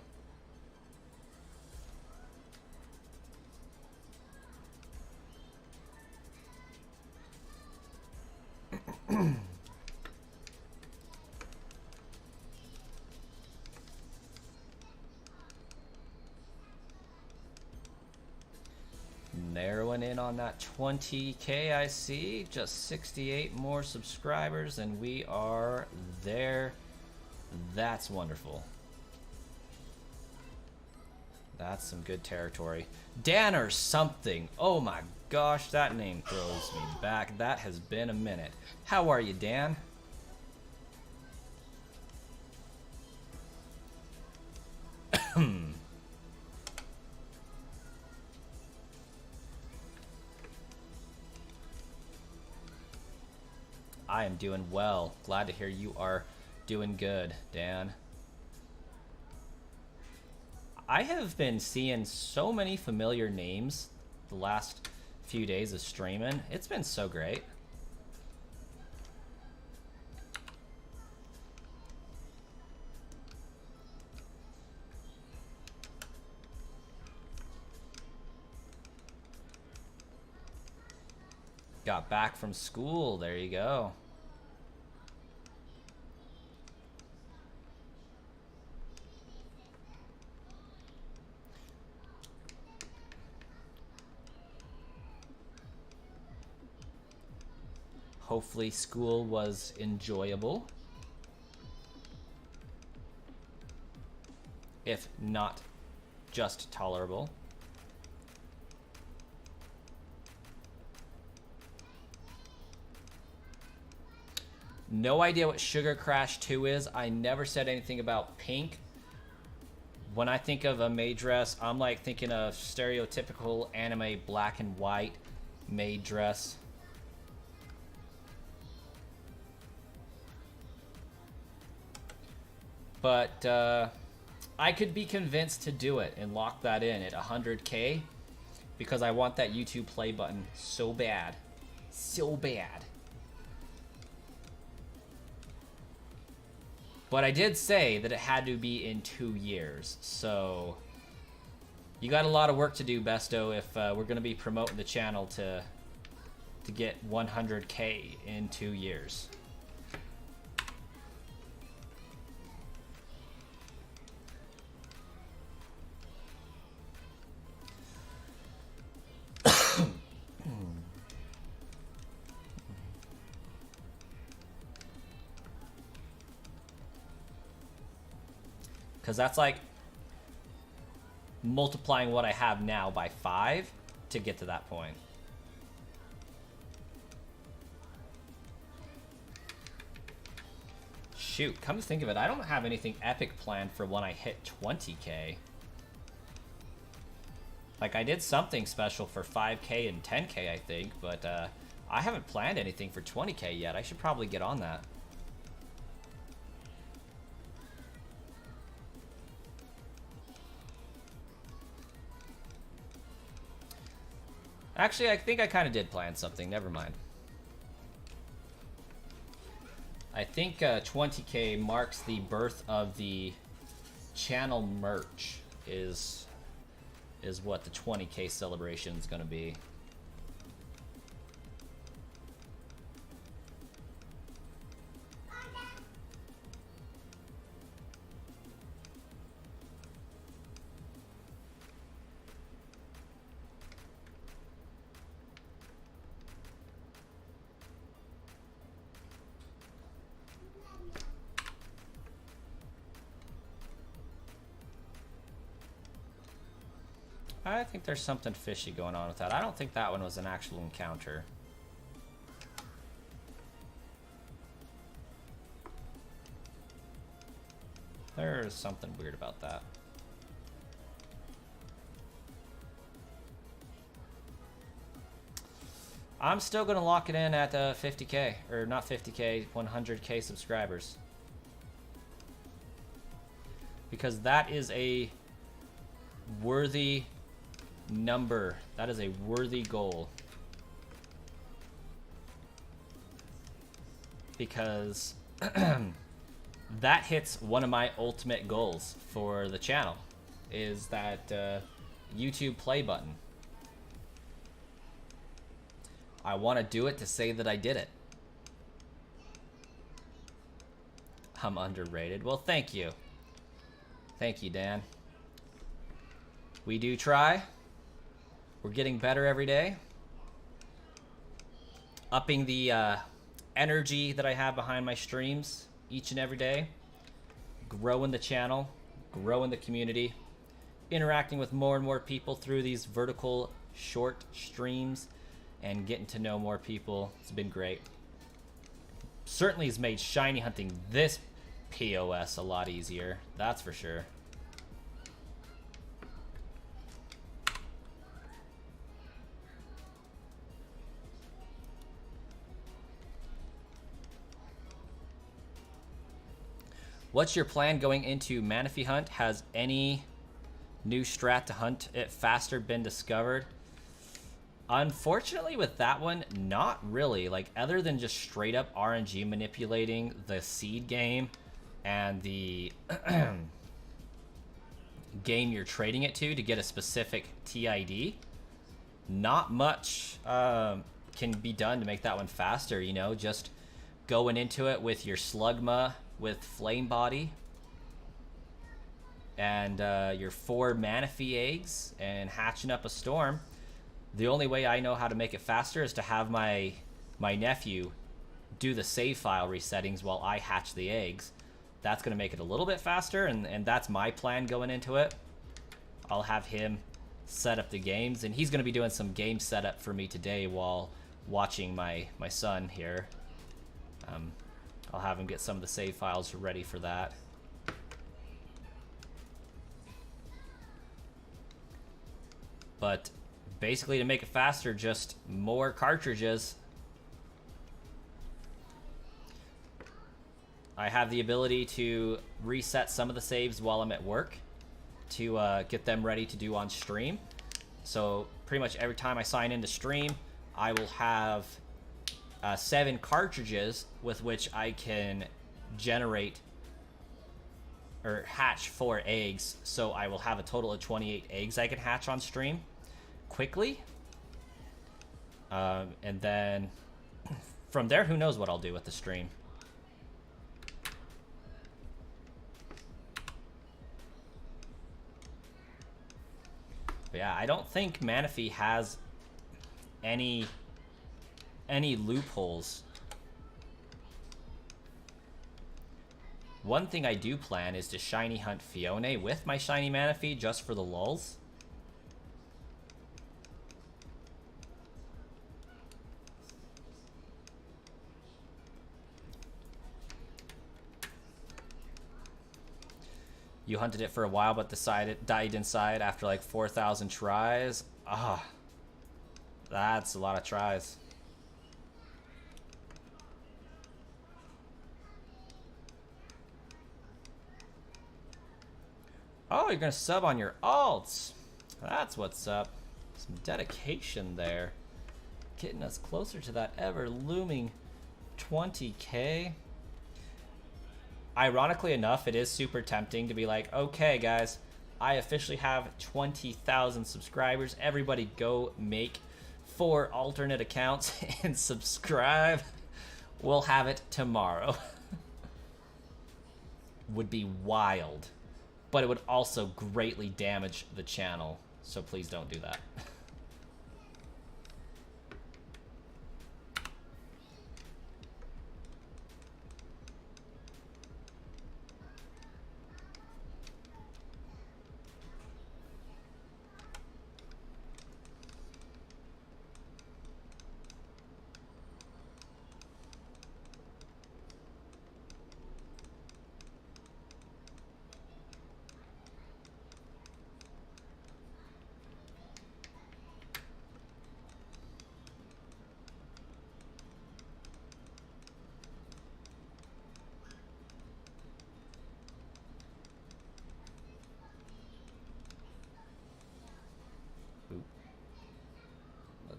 Narrowing in on that 20K, I see. Just 68 more subscribers, and we are there. That's wonderful. That's some good territory. Dan or something. Oh my gosh, that name throws me back. That has been a minute. How are you, Dan? I am doing well. Glad to hear you are doing good, Dan. I have been seeing so many familiar names the last few days of streaming. It's been so great. Got back from school. There you go. Hopefully school was enjoyable. If not just tolerable. No idea what Sugar Crash 2 is. I never said anything about pink. When I think of a maid dress, I'm like thinking of stereotypical anime black and white maid dress. But I could be convinced to do it and lock that in at 100K because I want that YouTube play button so bad. So bad. But I did say that it had to be in 2 years, so you got a lot of work to do, Besto, if we're going to be promoting the channel to get 100K in 2 years. Because that's like multiplying what I have now by 5 to get to that point. Shoot, come to think of it, I don't have anything epic planned for when I hit 20K. Like, I did something special for 5K and 10K, I think, but I haven't planned anything for 20K yet. I should probably get on that. Actually, I think I kind of did plan something. Never mind. I think 20K marks the birth of the channel merch is what the 20K celebration is going to be. I think there's something fishy going on with that. I don't think that one was an actual encounter. There's something weird about that. I'm still going to lock it in at 50k, or not 50k, 100k subscribers. Because that is a worthy number. That is a worthy goal. Because that hits one of my ultimate goals for the channel, is that YouTube play button. I want to do it to say that I did it. I'm underrated. Well, thank you. Thank you, Dan. We do try. We're getting better every day. Upping the energy that I have behind my streams each and every day. Growing the channel. Growing the community. Interacting with more and more people through these vertical short streams. And getting to know more people. It's been great. Certainly has made shiny hunting this POS a lot easier. That's for sure. What's your plan going into Manaphy Hunt? Has any new strat to hunt it faster been discovered? Unfortunately with that one, not really. Like, other than just straight up RNG manipulating the seed game and the game you're trading it to get a specific TID, not much can be done to make that one faster, you know? Just going into it with your Slugma with Flame Body and your 4 Manaphy eggs and hatching up a Storm. The only way I know how to make it faster is to have my nephew do the save file resettings while I hatch the eggs. That's going to make it a little bit faster, and that's my plan going into it. I'll have him set up the games, and he's going to be doing some game setup for me today while watching my son here. I'll have him get some of the save files ready for that. But basically, to make it faster, just more cartridges. I have the ability to reset some of the saves while I'm at work to get them ready to do on stream. So pretty much every time I sign into stream, I will have 7 cartridges with which I can generate or hatch 4 eggs. So I will have a total of 28 eggs I can hatch on stream quickly, and then from there, who knows what I'll do with the stream. But yeah, I don't think Manaphy has any loopholes. One thing I do plan is to shiny hunt Fiona with my shiny Manaphy just for the lulz. You hunted it for a while, but died inside after like 4,000 tries. Ah, that's a lot of tries. Oh, you're gonna sub on your alts. That's what's up. Some dedication there. Getting us closer to that ever looming 20k. Ironically enough, it is super tempting to be like, okay guys, I officially have 20,000 subscribers. Everybody go make 4 alternate accounts and subscribe. We'll have it tomorrow. Would be wild, but it would also greatly damage the channel. So please don't do that.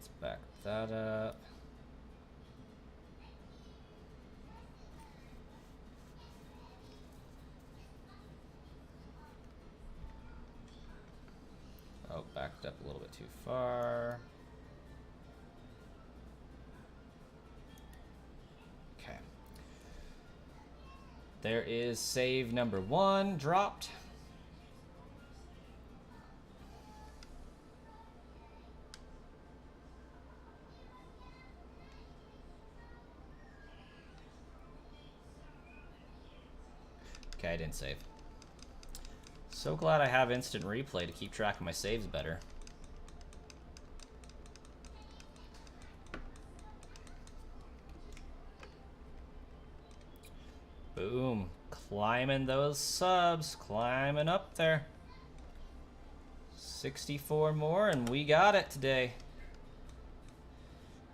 Let's back that up. Oh, backed up a little bit too far. Okay. There is save number 1 dropped. Okay, I didn't save. So glad I have instant replay to keep track of my saves better. Boom. Climbing those subs. Climbing up there. 64 more and we got it today.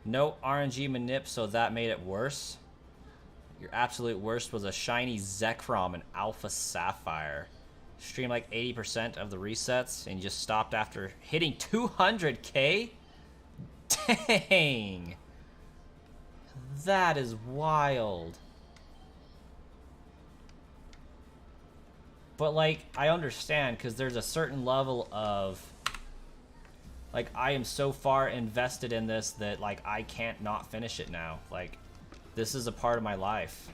No RNG manip, so that made it worse. Your absolute worst was a shiny Zekrom and Alpha Sapphire. Streamed like 80% of the resets and you just stopped after hitting 200k? Dang! That is wild. But like, I understand because there's a certain level of like, I am so far invested in this that like I can't not finish it now. Like, this is a part of my life.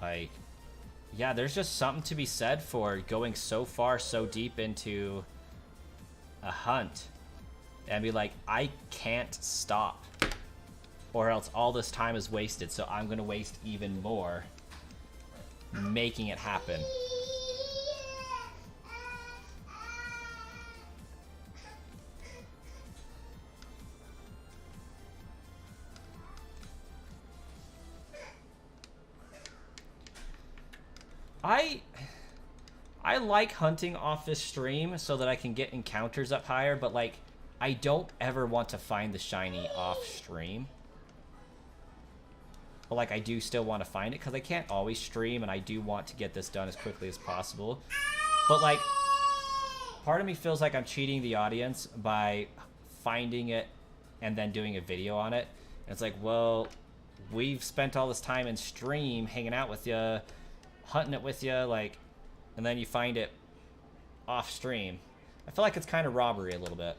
Like, yeah, there's just something to be said for going so far, so deep into a hunt and be like, I can't stop, or else all this time is wasted, so I'm gonna waste even more making it happen. I like hunting off this stream so that I can get encounters up higher, but like, I don't ever want to find the shiny off stream. But like, I do still want to find it because I can't always stream and I do want to get this done as quickly as possible. But like, part of me feels like I'm cheating the audience by finding it and then doing a video on it. And it's like, well, we've spent all this time in stream hanging out with you, hunting it with you, like, and then you find it off stream. I feel like it's kind of robbery a little bit.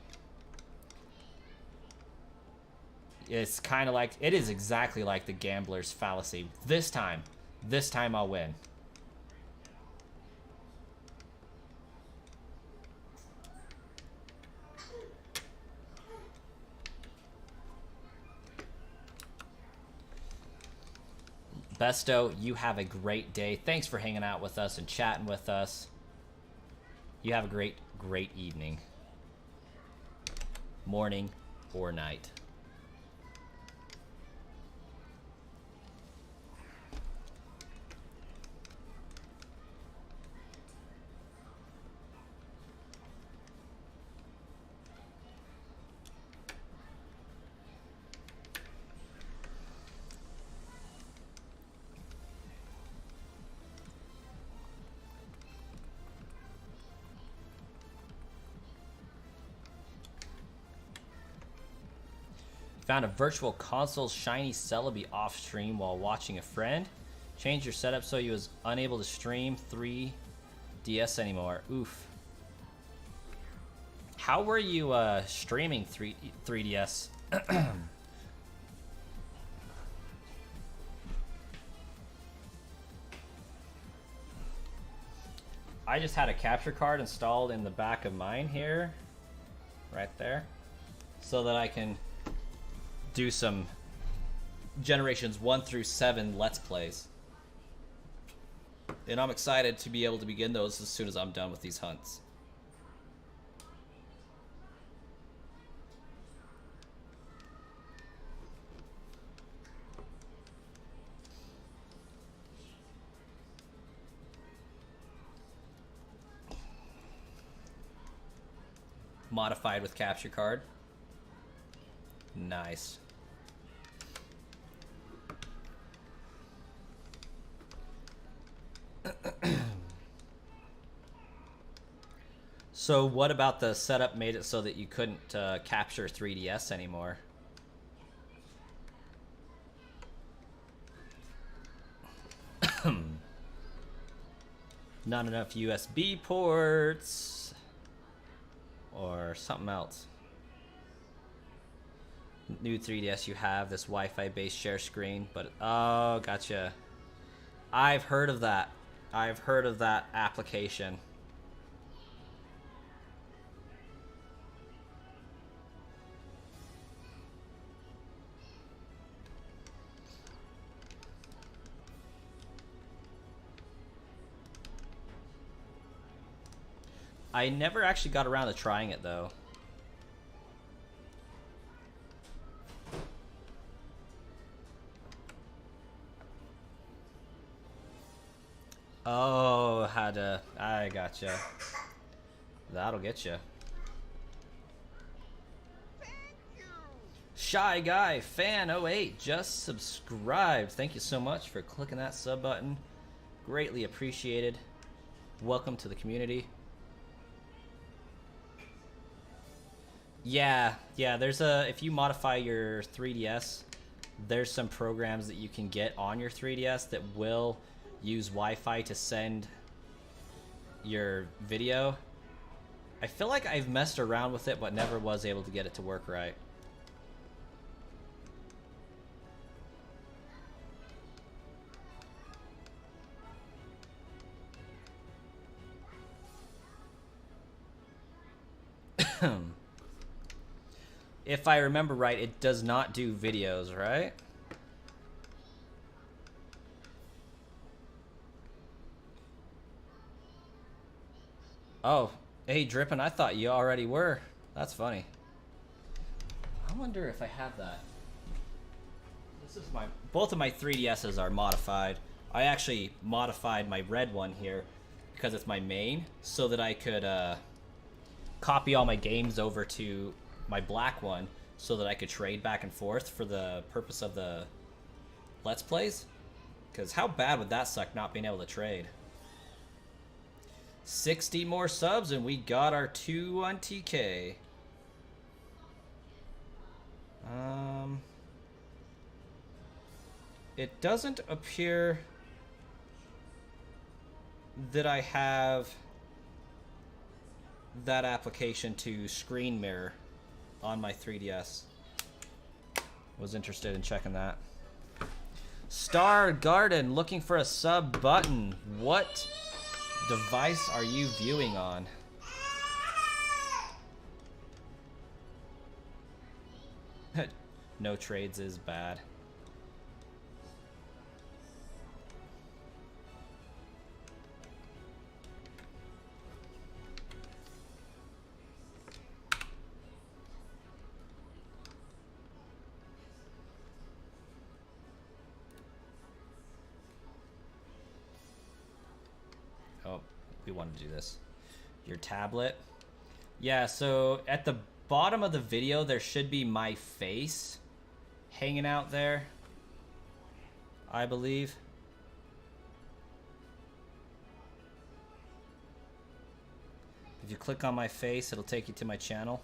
It's kind of like, it is exactly like the gambler's fallacy. This time I'll win. Besto, you have a great day. Thanks for hanging out with us and chatting with us. You have a great, great evening. Morning or night. Found a virtual console shiny Celebi off stream while watching a friend. Changed your setup so you was unable to stream 3DS anymore. Oof. How were you streaming 3DS? I just had a capture card installed in the back of mine here. Right there. So that I can do some generations 1 through 7 Let's Plays. And I'm excited to be able to begin those as soon as I'm done with these hunts. Modified with capture card. Nice. So what about the setup made it so that you couldn't capture 3DS anymore? Not enough USB ports or something else. New 3DS, you have this Wi-Fi based share screen, but oh, gotcha. I've heard of that. I've heard of that application. I never actually got around to trying it though. Oh, had to. I gotcha. That'll get you. Shy Guy Fan 08 just subscribed. Thank you so much for clicking that sub button. Greatly appreciated. Welcome to the community. Yeah, there's if you modify your 3DS, there's some programs that you can get on your 3DS that will use Wi-Fi to send your video. I feel like I've messed around with it, but never was able to get it to work right. If I remember right, it does not do videos, right? Oh, hey, Drippin', I thought you already were. That's funny. I wonder if I have that. This is my... Both of my 3DSs are modified. I actually modified my red one here because it's my main, so that I could copy all my games over to my black one so that I could trade back and forth for the purpose of the Let's Plays. Because how bad would that suck not being able to trade? 60 more subs and we got our 2 on TK. It doesn't appear that I have that application to screen mirror on my 3DS. Was interested in checking that. Star Garden looking for a sub button. What device are you viewing on? No trades is bad. Oh, we want to do this. Your tablet. Yeah, so at the bottom of the video, there should be my face hanging out there, I believe. If you click on my face, it'll take you to my channel.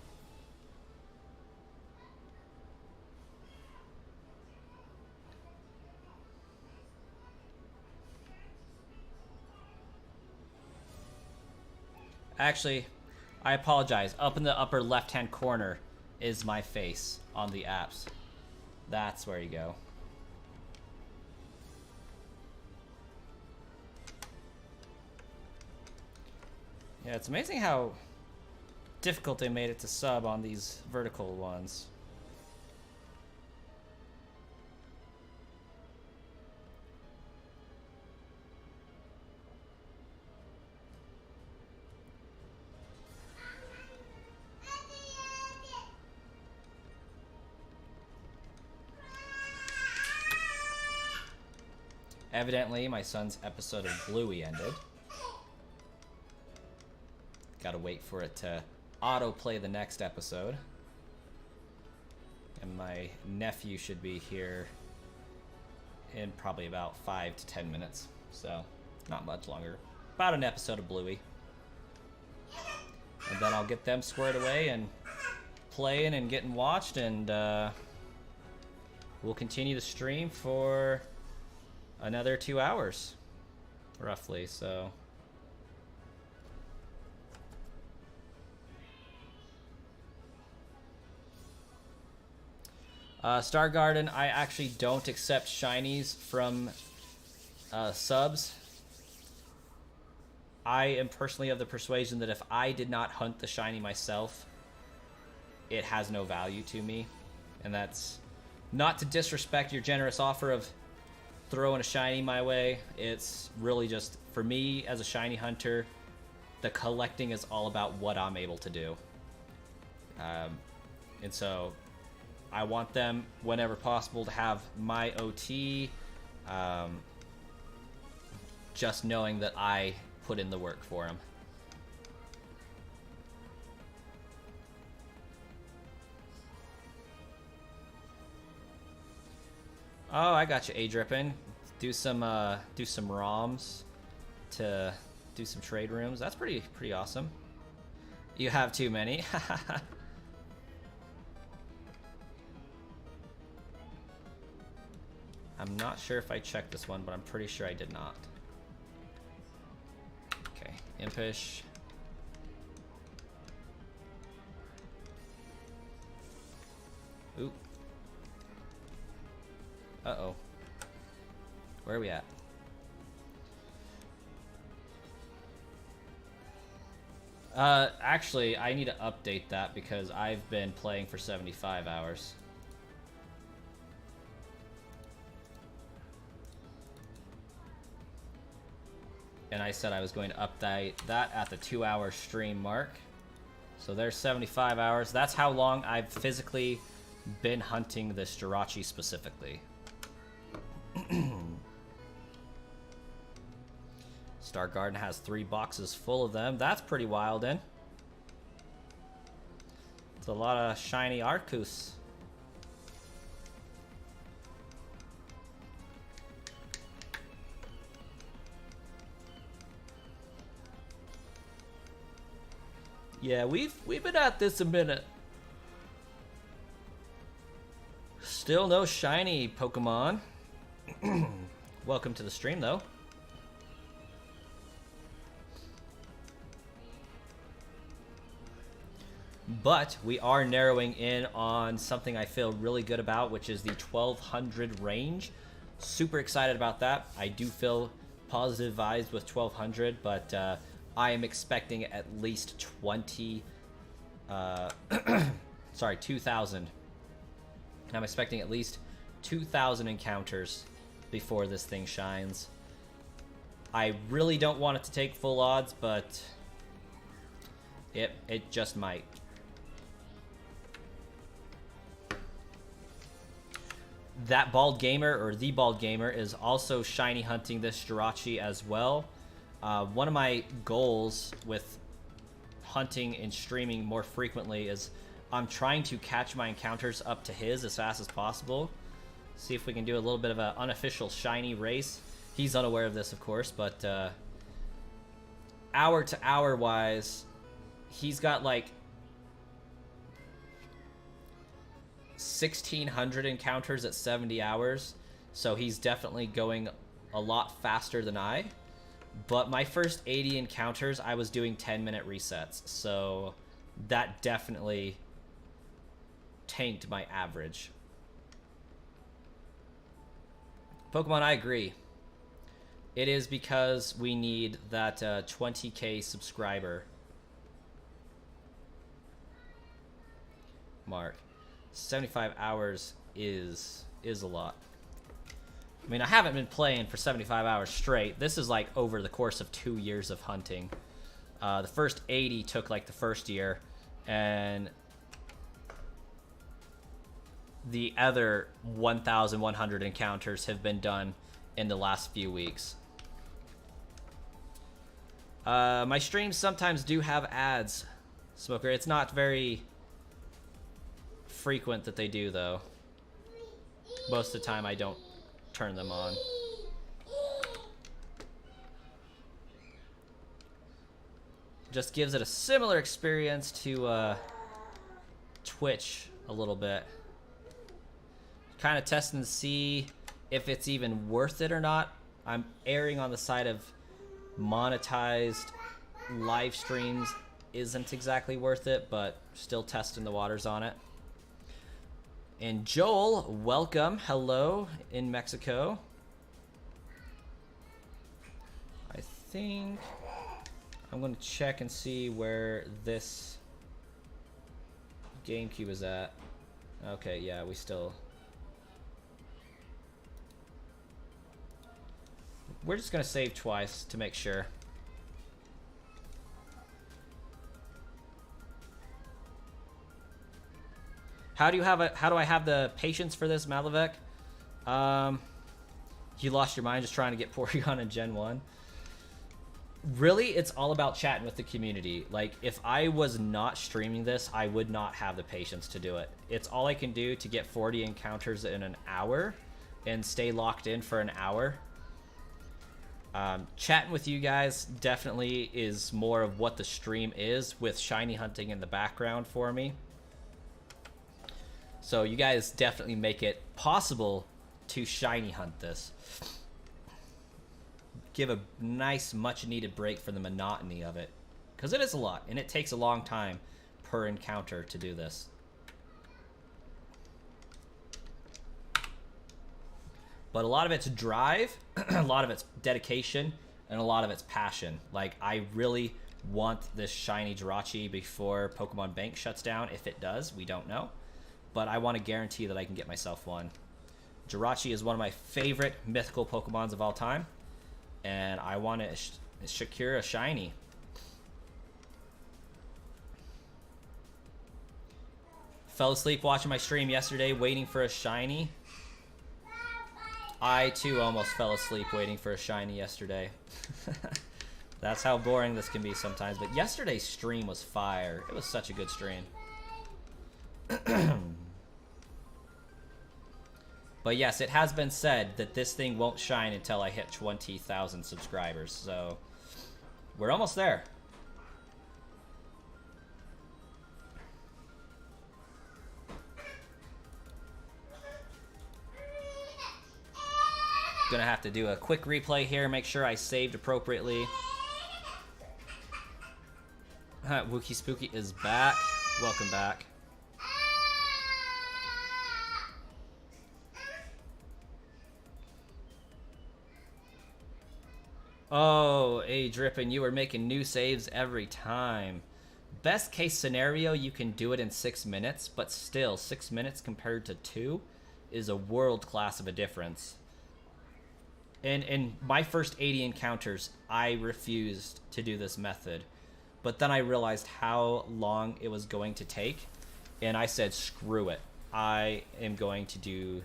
Actually, I apologize. Up in the upper left-hand corner is my face on the apps. That's where you go. Yeah, it's amazing how difficult they made it to sub on these vertical ones. Evidently, my son's episode of Bluey ended. Gotta wait for it to autoplay the next episode. And my nephew should be here in probably about 5 to 10 minutes. So, not much longer. About an episode of Bluey. And then I'll get them squared away and playing and getting watched, and we'll continue the stream for another 2 hours, roughly, so... Star Garden, I actually don't accept shinies from subs. I am personally of the persuasion that if I did not hunt the shiny myself, it has no value to me. And that's not to disrespect your generous offer of throwing a shiny my way. It's really just, for me as a shiny hunter, the collecting is all about what I'm able to do. And so I want them, whenever possible, to have my OT, just knowing that I put in the work for them. Oh, I got you, A-Drippin'. Do some ROMs to do some trade rooms. That's pretty awesome. You have too many. I'm not sure if I checked this one, but I'm pretty sure I did not. Okay, Impish. Oop. Uh-oh. Where are we at? Actually, I need to update that because I've been playing for 75 hours. And I said I was going to update that at the 2-hour stream mark. So there's 75 hours. That's how long I've physically been hunting this Jirachi specifically. Star Garden has 3 boxes full of them. That's pretty wild, in. It's a lot of shiny Arcus. Yeah, we've been at this a minute. Still no shiny Pokemon. Welcome to the stream, though. But we are narrowing in on something I feel really good about, which is the 1200 range. Super excited about that. I do feel positive vibes with 1200, but I am expecting at least 2,000. I'm expecting at least 2,000 encounters before this thing shines. I really don't want it to take full odds, but it just might. That Bald Gamer, or The Bald Gamer, is also shiny hunting this Jirachi as well. One of my goals with hunting and streaming more frequently is I'm trying to catch my encounters up to his as fast as possible. See if we can do a little bit of an unofficial shiny race. He's unaware of this, of course, but hour to hour wise, he's got like 1,600 encounters at 70 hours, so he's definitely going a lot faster than I. But my first 80 encounters, I was doing 10-minute resets, so that definitely tanked my average. Pokemon, I agree. It is because we need that 20k subscriber mark. 75 hours is a lot. I mean, I haven't been playing for 75 hours straight. This is like over the course of 2 years of hunting. The first 80 took like the first year, and the other 1,100 encounters have been done in the last few weeks. My streams sometimes do have ads, Smoker. It's not very frequent that they do, though. Most of the time I don't turn them on. just gives it a similar experience to Twitch a little bit. Kind of testing to see if it's even worth it or not. I'm erring on the side of monetized live streams isn't exactly worth it, but still testing the waters on it. And Joel, welcome. Hello in Mexico. I think I'm going to check and see where this GameCube is at. Okay, yeah, we still... We're just going to save twice to make sure. How do I have the patience for this, Malavec? You lost your mind just trying to get Porygon in Gen 1. Really, it's all about chatting with the community. Like, if I was not streaming this, I would not have the patience to do it. It's all I can do to get 40 encounters in an hour and stay locked in for an hour. Chatting with you guys definitely is more of what the stream is, with shiny hunting in the background for me. So you guys definitely make it possible to shiny hunt this. Give a nice, much-needed break for the monotony of it. Because it is a lot, and it takes a long time per encounter to do this. But a lot of it's drive, a lot of it's dedication, and a lot of it's passion. Like, I really want this shiny Jirachi before Pokemon Bank shuts down. If it does, we don't know. But I want to guarantee that I can get myself one. Jirachi is one of my favorite mythical Pokemons of all time. And I want to secure a shiny. Fell asleep watching my stream yesterday waiting for a shiny. I too almost fell asleep waiting for a shiny yesterday. That's how boring this can be sometimes. But yesterday's stream was fire. It was such a good stream. But yes, it has been said that this thing won't shine until I hit 20,000 subscribers. So we're almost there. Gonna have to do a quick replay here, make sure I saved appropriately. Wookie Spooky is back. Welcome back. Oh, hey Drippin', you are making new saves every time. Best case scenario, you can do it in 6 minutes, but still, 6 minutes compared to 2 is a world class of a difference. And in my first 80 encounters, I refused to do this method. But then I realized how long it was going to take, and I said, screw it. I am going to do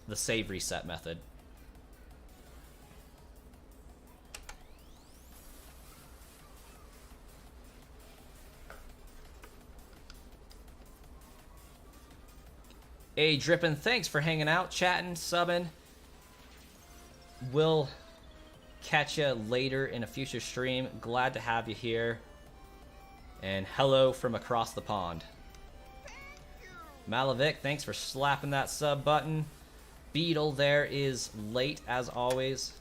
the save reset method. Hey, Drippin', thanks for hanging out, chatting, subbing. We'll catch you later in a future stream. Glad to have you here. And hello from across the pond. Malavik, thanks for slapping that sub button. Beetle there is late as always.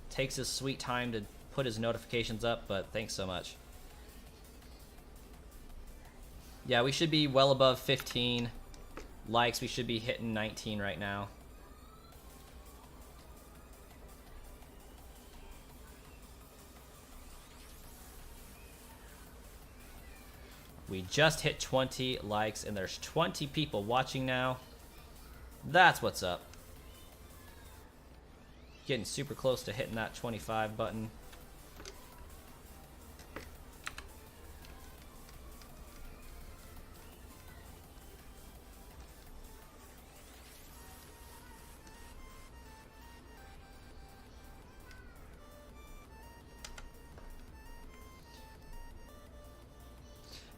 Takes his sweet time to put his notifications up, but thanks so much. Yeah, we should be well above 15 likes. We should be hitting 19 right now. We just hit 20 likes and there's 20 people watching now. That's what's up. Getting super close to hitting that 25 button.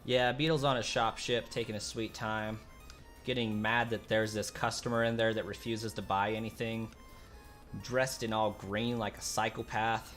Yeah, Beetle's on his shop ship, taking his sweet time. Getting mad that there's this customer in there that refuses to buy anything. Dressed in all green like a psychopath.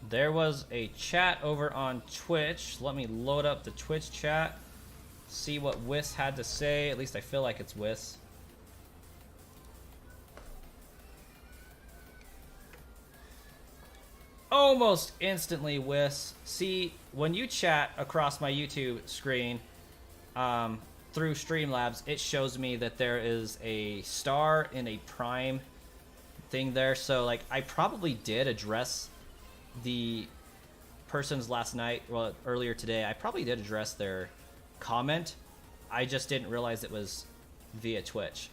there was a chat over on Twitch. Let me load up the Twitch chat. See what Whis had to say. At least I feel like it's Whis. Almost instantly, Whis. See, when you chat across my YouTube screen through Streamlabs, it shows me that there is a star in a prime thing there. So, like, I probably did address the person's last night, well, earlier today. I probably did address their comment. I just didn't realize it was via Twitch.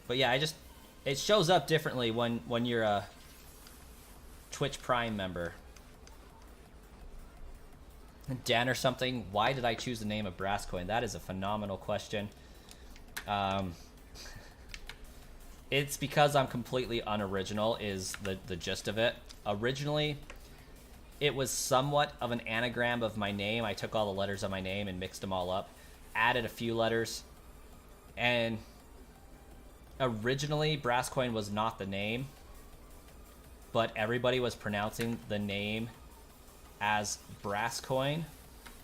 But yeah, it shows up differently when you're a Twitch Prime member. Dan or something, why did I choose the name of Brasscoin? That is a phenomenal question. It's because I'm completely unoriginal is the gist of it. Originally, it was somewhat of an anagram of my name. I took all the letters of my name and mixed them all up, added a few letters, and originally Brasscoin was not the name, but everybody was pronouncing the name as Brasscoin,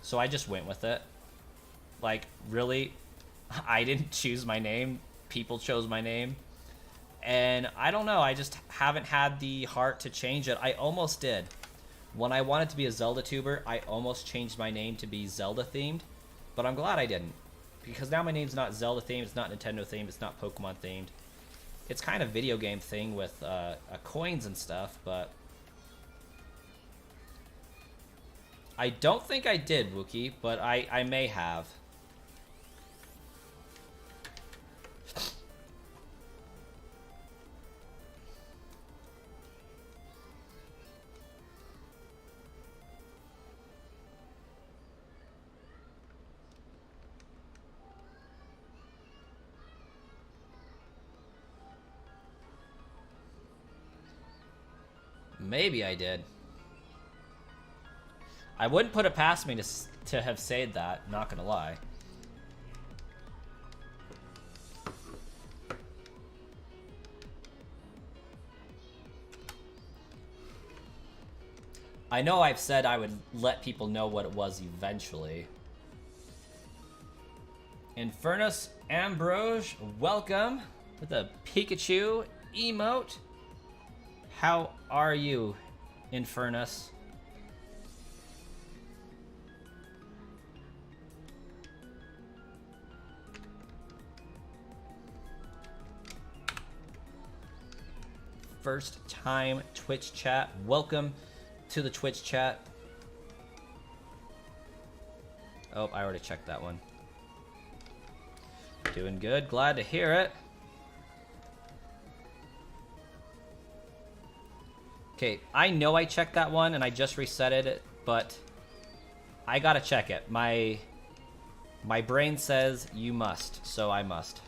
so I just went with it. Like, really, I didn't choose my name, people chose my name. And I don't know, I just haven't had the heart to change it. I almost did. When I wanted to be a Zelda tuber, I almost changed my name to be Zelda themed, but I'm glad I didn't. Because now my name's not Zelda themed, it's not Nintendo themed, it's not Pokemon themed. It's kind of video game thing with coins and stuff, but I don't think I did, Wookie, but I may have. Maybe I did. I wouldn't put it past me to have said that, not gonna lie. I know I've said I would let people know what it was eventually. Infernus Ambrose, welcome with a Pikachu emote. How are you, Infernus? First time Twitch chat. Welcome to the Twitch chat. Oh, I already checked that one. Doing good. Glad to hear it. Okay, I know I checked that one and I just reset it, but I gotta check it. My brain says you must, so I must.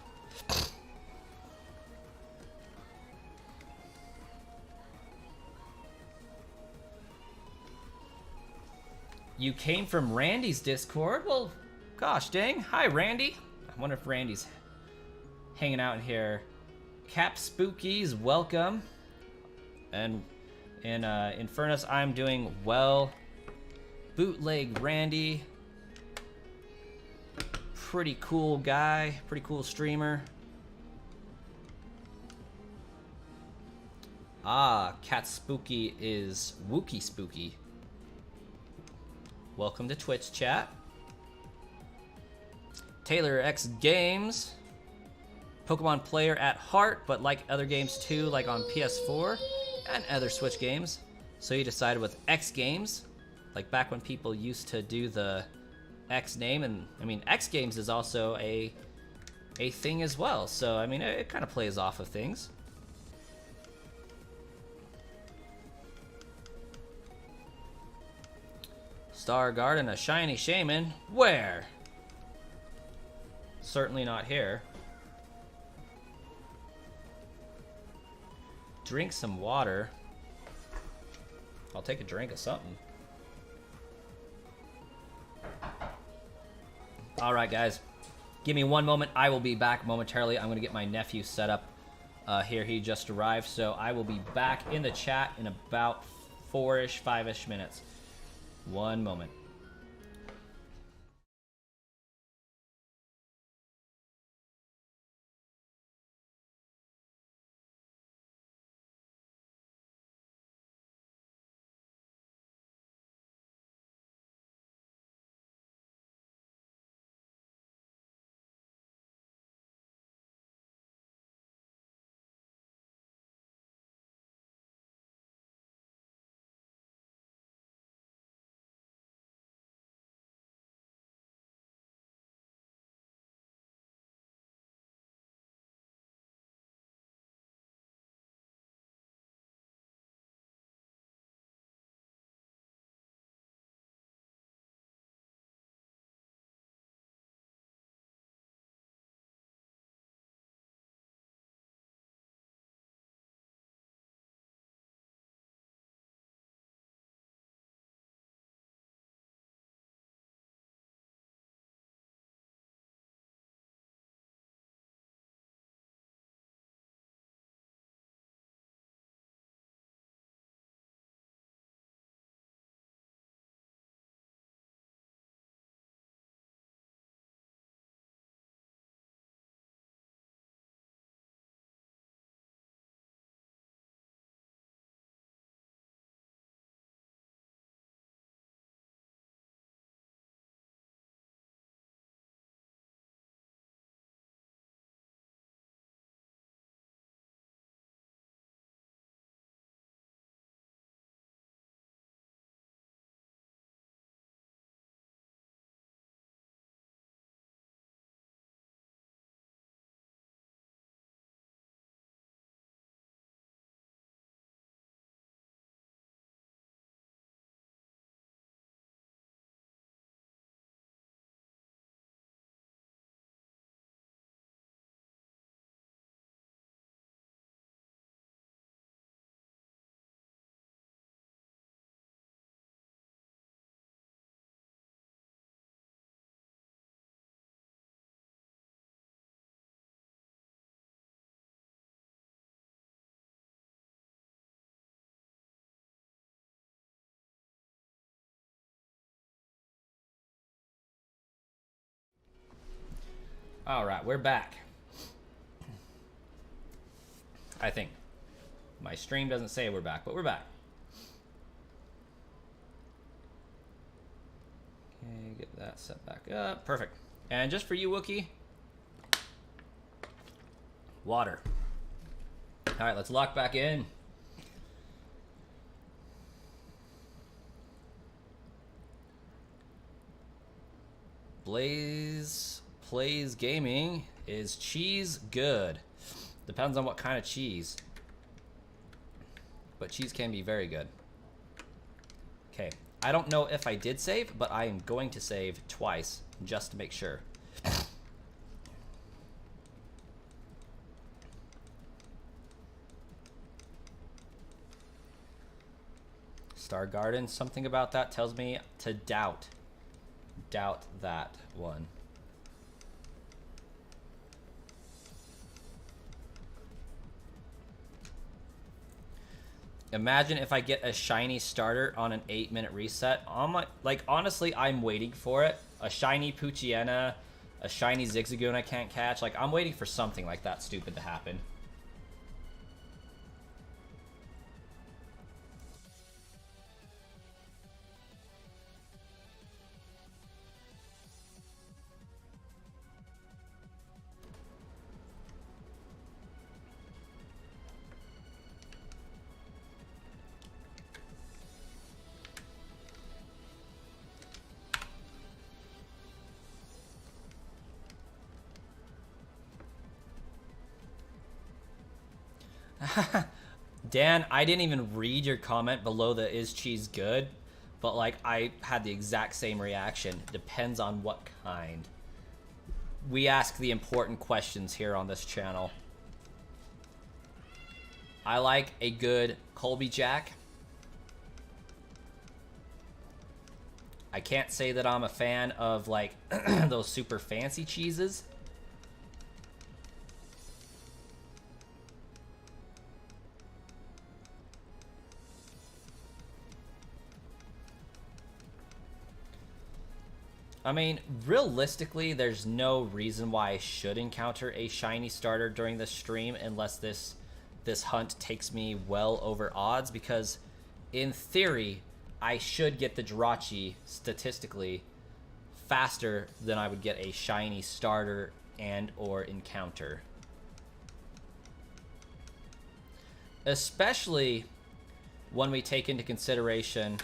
You came from Randy's Discord? Well, gosh dang. Hi, Randy. I wonder if Randy's hanging out in here. Cap Spookies, welcome. And in Infernus, I'm doing well. Bootleg Randy. Pretty cool guy. Pretty cool streamer. Ah, Cat Spooky is Wookie Spooky. Welcome to Twitch chat. Taylor X Games. Pokemon player at heart, but like other games too, like on PS4 and other Switch games. So you decided with X Games, like back when people used to do the X name, and I mean X Games is also a thing as well. So I mean it kind of plays off of things. Star Garden, a shiny shaman. Where? Certainly not here. Drink some water. I'll take a drink of something. Alright, guys. Give me one moment. I will be back momentarily. I'm going to get my nephew set up here. He just arrived, so I will be back in the chat in about 4-ish, 5-ish minutes. One moment. All right, we're back. I think. My stream doesn't say we're back, but we're back. Okay, get that set back up. Perfect. And just for you, Wookie, water. All right, let's lock back in. Blaze Plays Gaming. Is cheese good? Depends on what kind of cheese. But cheese can be very good. Okay. I don't know if I did save, but I am going to save twice just to make sure. Star Garden, something about that tells me to doubt that one. Imagine if I get a shiny starter on an 8-minute reset. Honestly, I'm waiting for it. A shiny Poochyena, a shiny Zigzagoon I can't catch. Like, I'm waiting for something like that stupid to happen. Dan, I didn't even read your comment below the is cheese good, but like I had the exact same reaction. Depends on what kind. We ask the important questions here on this channel. I like a good Colby Jack. I can't say that I'm a fan of like those super fancy cheeses. I mean, realistically, there's no reason why I should encounter a shiny starter during this stream unless this hunt takes me well over odds, because in theory, I should get the Jirachi statistically faster than I would get a shiny starter and or encounter. Especially when we take into consideration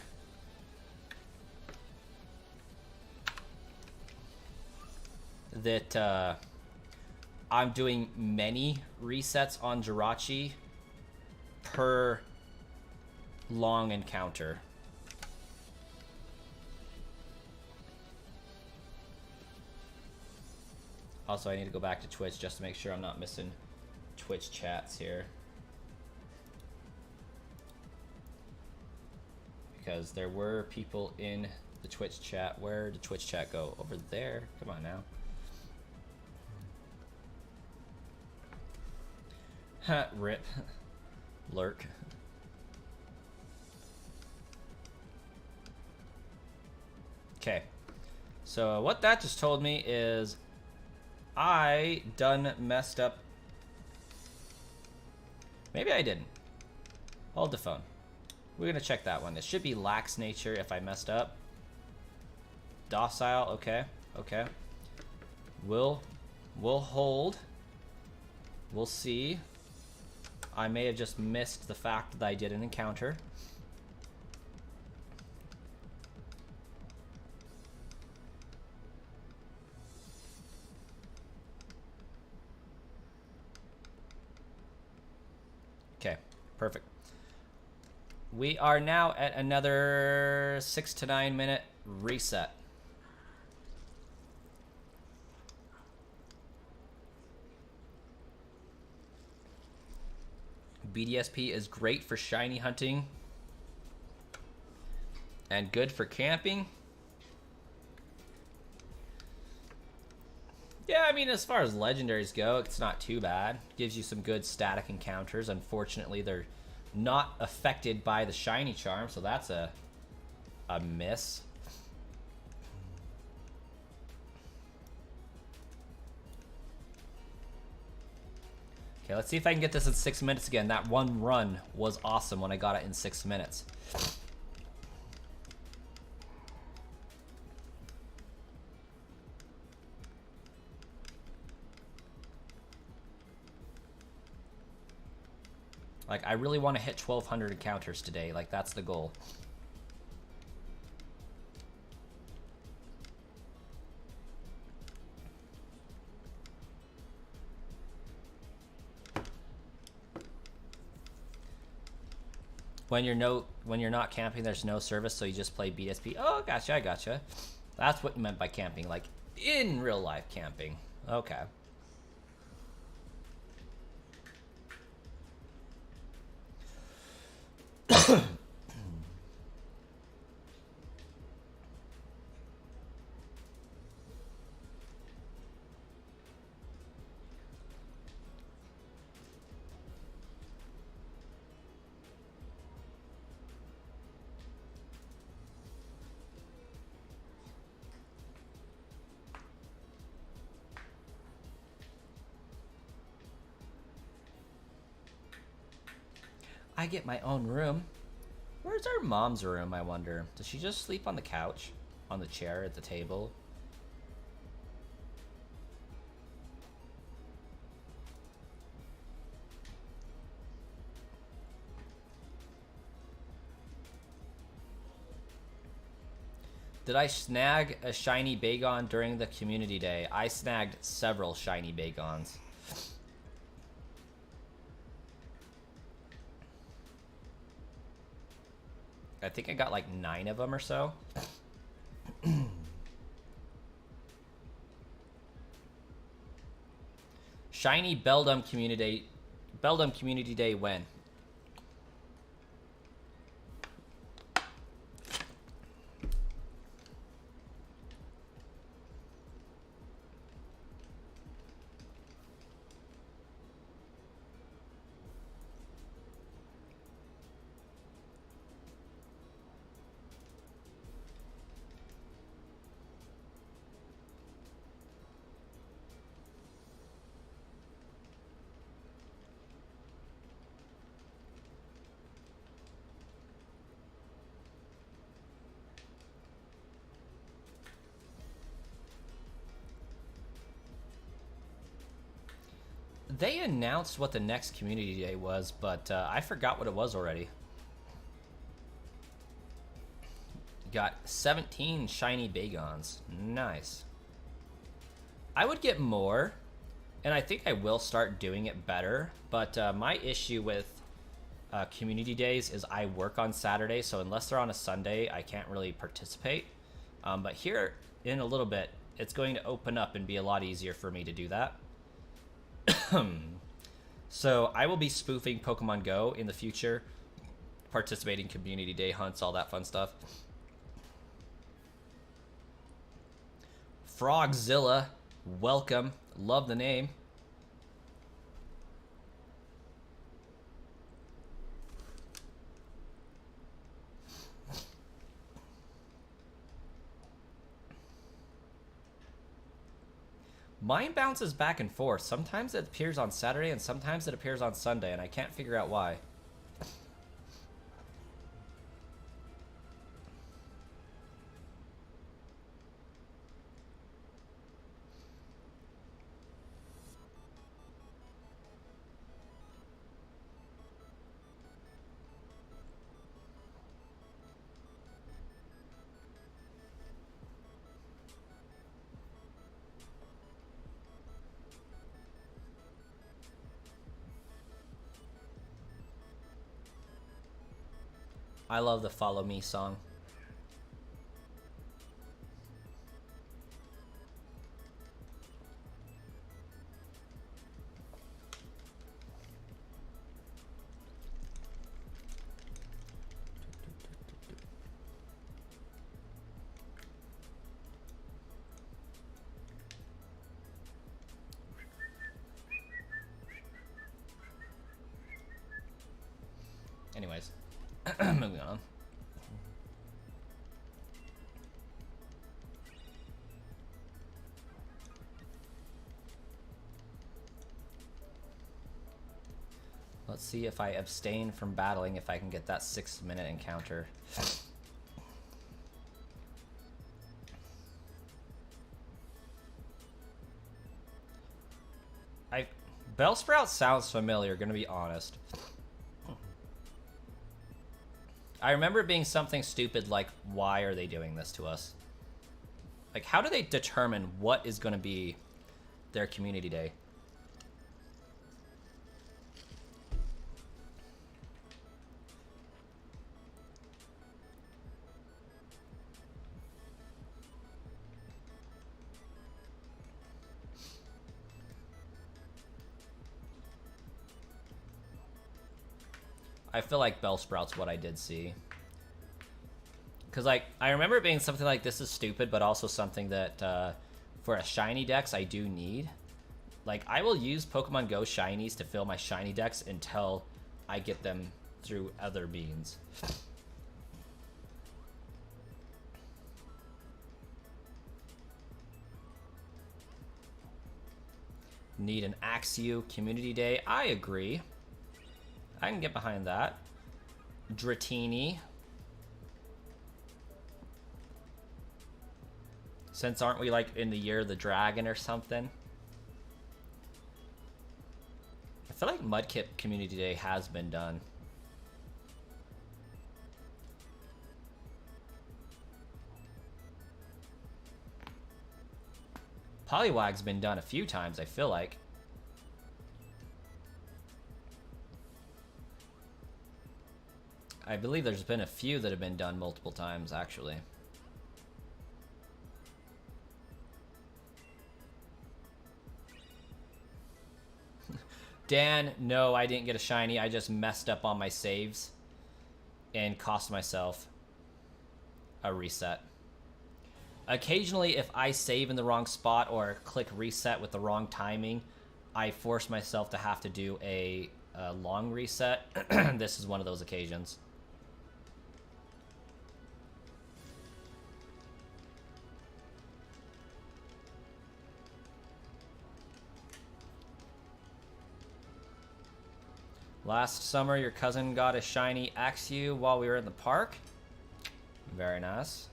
that I'm doing many resets on Jirachi per long encounter. Also, I need to go back to Twitch just to make sure I'm not missing Twitch chats here, because there were people in the Twitch chat. Where did Twitch chat go? Over there. Come on now. Rip. Lurk. Okay. So what that just told me is I done messed up. Maybe I didn't. Hold the phone. We're gonna check that one. It should be lax nature if I messed up. Docile, okay, okay. We'll hold. We'll see. I may have just missed the fact that I did an encounter. Okay, perfect. We are now at another 6 to 9 minute reset. BDSP is great for shiny hunting and good for camping. Yeah, I mean, as far as legendaries go, it's not too bad. Gives you some good static encounters. Unfortunately, they're not affected by the shiny charm, so that's a miss. Okay, let's see if I can get this in 6 minutes again. That one run was awesome when I got it in 6 minutes. Like, I really want to hit 1,200 encounters today. Like, that's the goal. When you're not camping, there's no service, so you just play BSP. Oh, gotcha, I gotcha. That's what you meant by camping, like in real life camping. Okay. I get my own room. Where's our mom's room, I wonder? Does she just sleep on the couch? On the chair at the table? Did I snag a shiny Bagon during the community day? I snagged several shiny Bagons. I think I got like 9 of them or so. Shiny Beldum Community Day when? They announced what the next community day was, but I forgot what it was already. Got 17 shiny Bagons. Nice. I would get more, and I think I will start doing it better, but my issue with community days is I work on Saturday, so unless they're on a Sunday, I can't really participate. But here in a little bit, it's going to open up and be a lot easier for me to do that. So I will be spoofing Pokemon Go in the future, participating in community day hunts, all that fun stuff. Frogzilla, welcome. Love the name. Mine bounces back and forth. Sometimes it appears on Saturday and sometimes it appears on Sunday, and I can't figure out why. I love the Follow Me song. Anyways, moving on. Let's see if I abstain from battling, if I can get that 6-minute encounter. Bellsprout sounds familiar, gonna be honest. I remember it being something stupid like, why are they doing this to us? Like, how do they determine what is going to be their community day? I feel like Bellsprout's what I did see. Because, like, I remember it being something like, this is stupid, but also something that, for a shiny dex, I do need. Like, I will use Pokemon Go shinies to fill my shiny dex until I get them through other means. Need an Axew community day. I agree. I can get behind that. Dratini. Since aren't we like in the year of the dragon or something? I feel like Mudkip Community Day has been done. Poliwag's been done a few times, I feel like. I believe there's been a few that have been done multiple times, actually. Dan, no, I didn't get a shiny. I just messed up on my saves and cost myself a reset. Occasionally, if I save in the wrong spot or click reset with the wrong timing, I force myself to have to do a long reset. This is one of those occasions. Last summer, your cousin got a shiny Axew while we were in the park. Very nice.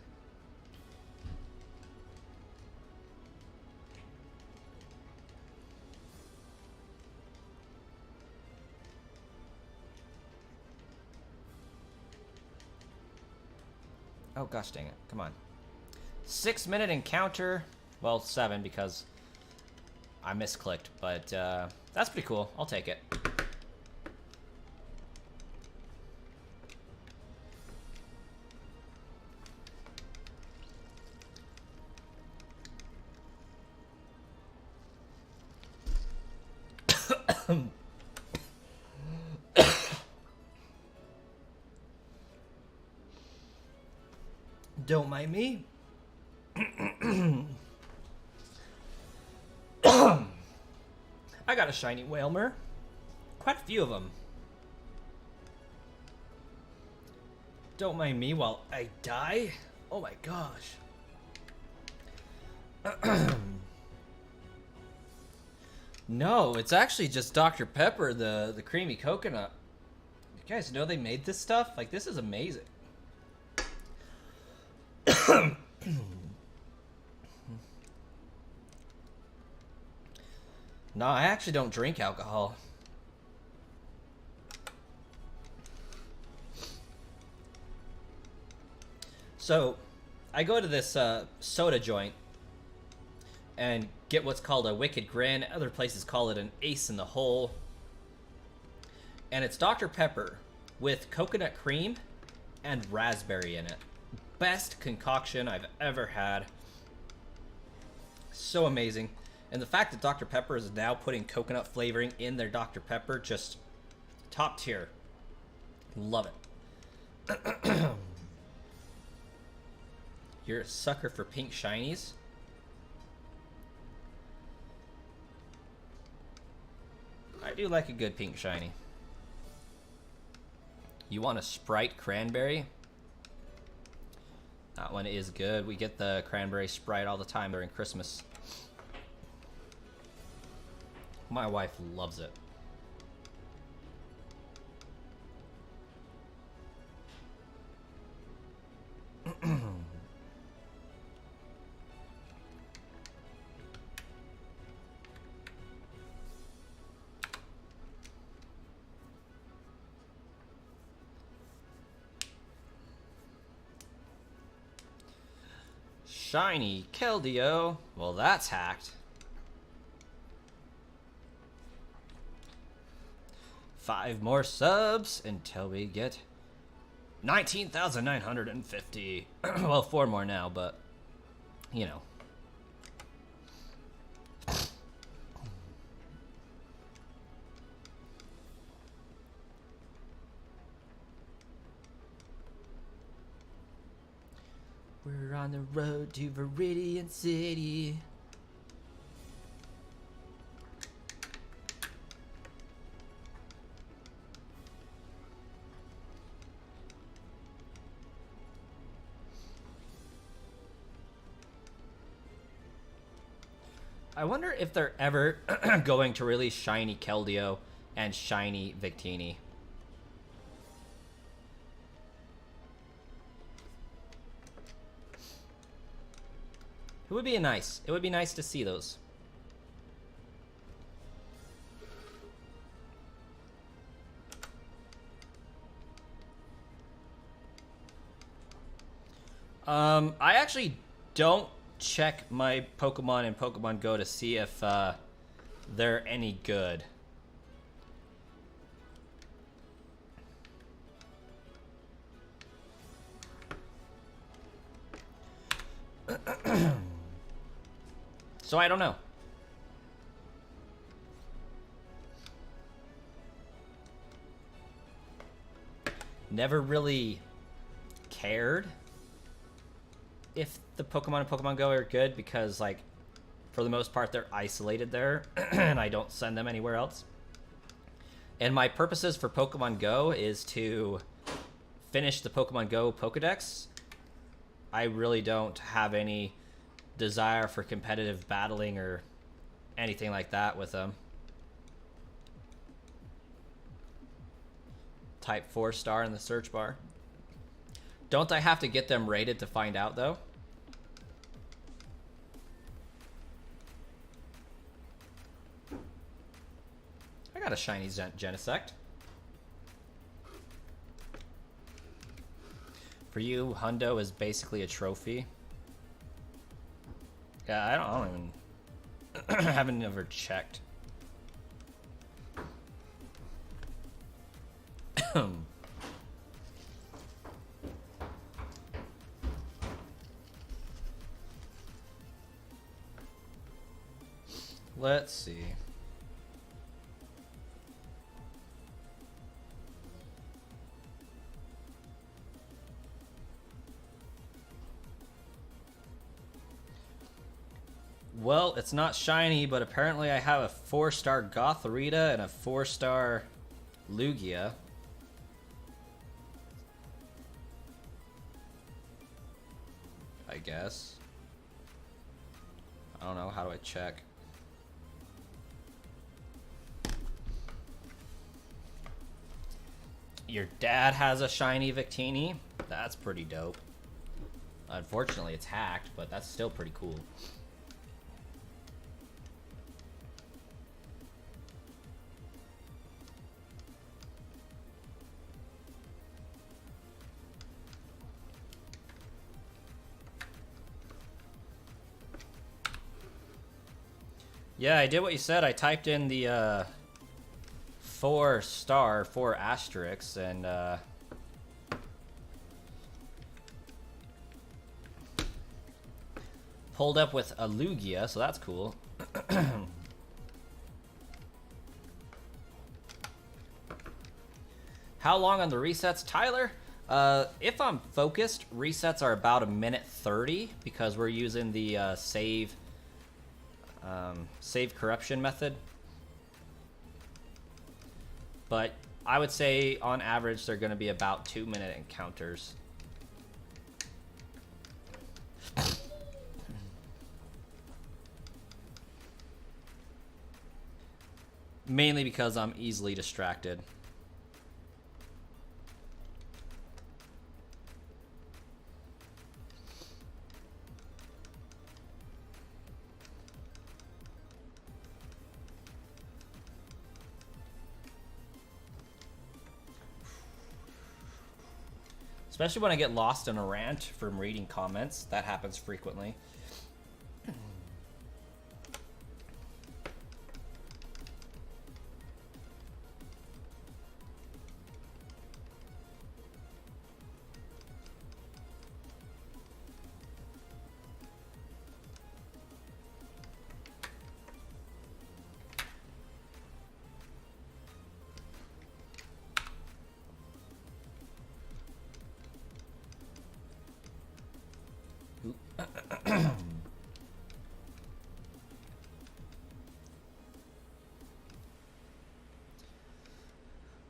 Oh, gosh dang it. Come on. 6-minute encounter. Well, 7 because I misclicked, but that's pretty cool. I'll take it. Don't mind me. I got a shiny Whalmer. Quite a few of them. Don't mind me while I die. Oh my gosh. No, it's actually just Dr. Pepper, the creamy coconut. You guys know they made this stuff? Like, this is amazing. No, I actually don't drink alcohol. So, I go to this soda joint and get what's called a Wicked Grin. Other places call it an Ace in the Hole. And it's Dr. Pepper with coconut cream and raspberry in it. Best concoction I've ever had. So amazing. And the fact that Dr. Pepper is now putting coconut flavoring in their Dr. Pepper, just top tier. Love it. You're a sucker for pink shinies? I do like a good pink shiny. You want a Sprite Cranberry? That one is good. We get the Cranberry Sprite all the time during Christmas. My wife loves it. Shiny Keldeo. Well, that's hacked. 5 more subs until we get 19,950. Well, 4 more now, but you know. We're on the road to Viridian City. I wonder if they're ever going to release shiny Keldeo and shiny Victini. It would be nice. It would be nice to see those. I actually don't check my Pokemon in Pokemon Go to see if they're any good. So I don't know. Never really cared if the Pokemon in Pokemon Go are good because, like, for the most part, they're isolated there, and I don't send them anywhere else. And my purposes for Pokemon Go is to finish the Pokemon Go Pokedex. I really don't have any desire for competitive battling or anything like that with them. Type 4-star in the search bar. Don't I have to get them rated to find out, though? I got a shiny Genesect. For you, Hundo is basically a trophy. Yeah, I don't even... I haven't ever checked. Let's see. Well, it's not shiny, but apparently I have a 4-star Gothorita and a 4-star Lugia. I guess. I don't know. How do I check? Your dad has a shiny Victini? That's pretty dope. Unfortunately, it's hacked, but that's still pretty cool. Yeah, I did what you said. I typed in the 4-star, 4 asterisks, and pulled up with a Lugia, so that's cool. How long on the resets, Tyler? If I'm focused, resets are about 1:30 because we're using the save corruption method. But I would say on average they're going to be about 2-minute encounters. Mainly because I'm easily distracted. Especially when I get lost in a rant from reading comments. That happens frequently.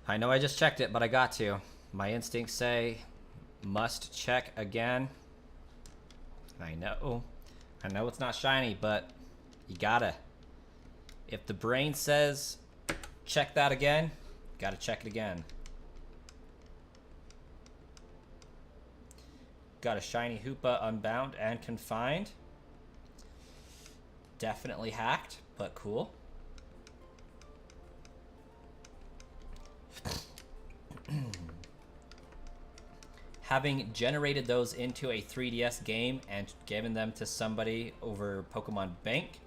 I know I just checked it, but I got to. My instincts say must check again. I know it's not shiny, but you gotta. If the brain says check that again, gotta check it again. Got a shiny Hoopa Unbound and Confined. Definitely hacked, but cool. Having generated those into a 3DS game and given them to somebody over Pokemon Bank,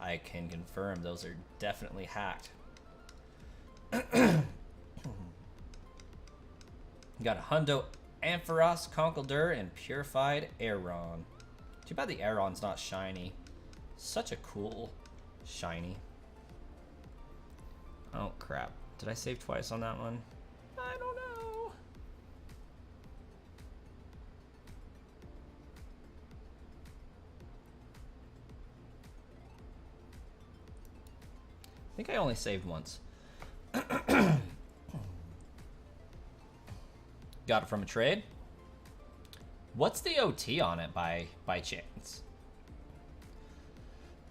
I can confirm those are definitely hacked. Got a Hundo Ampharos, Conkeldurr, and Purified Aeron. Too bad the Aeron's not shiny. Such a cool shiny. Oh crap. Did I save twice on that one? I don't know. I think I only saved once. Got it from a trade. What's the OT on it by chance?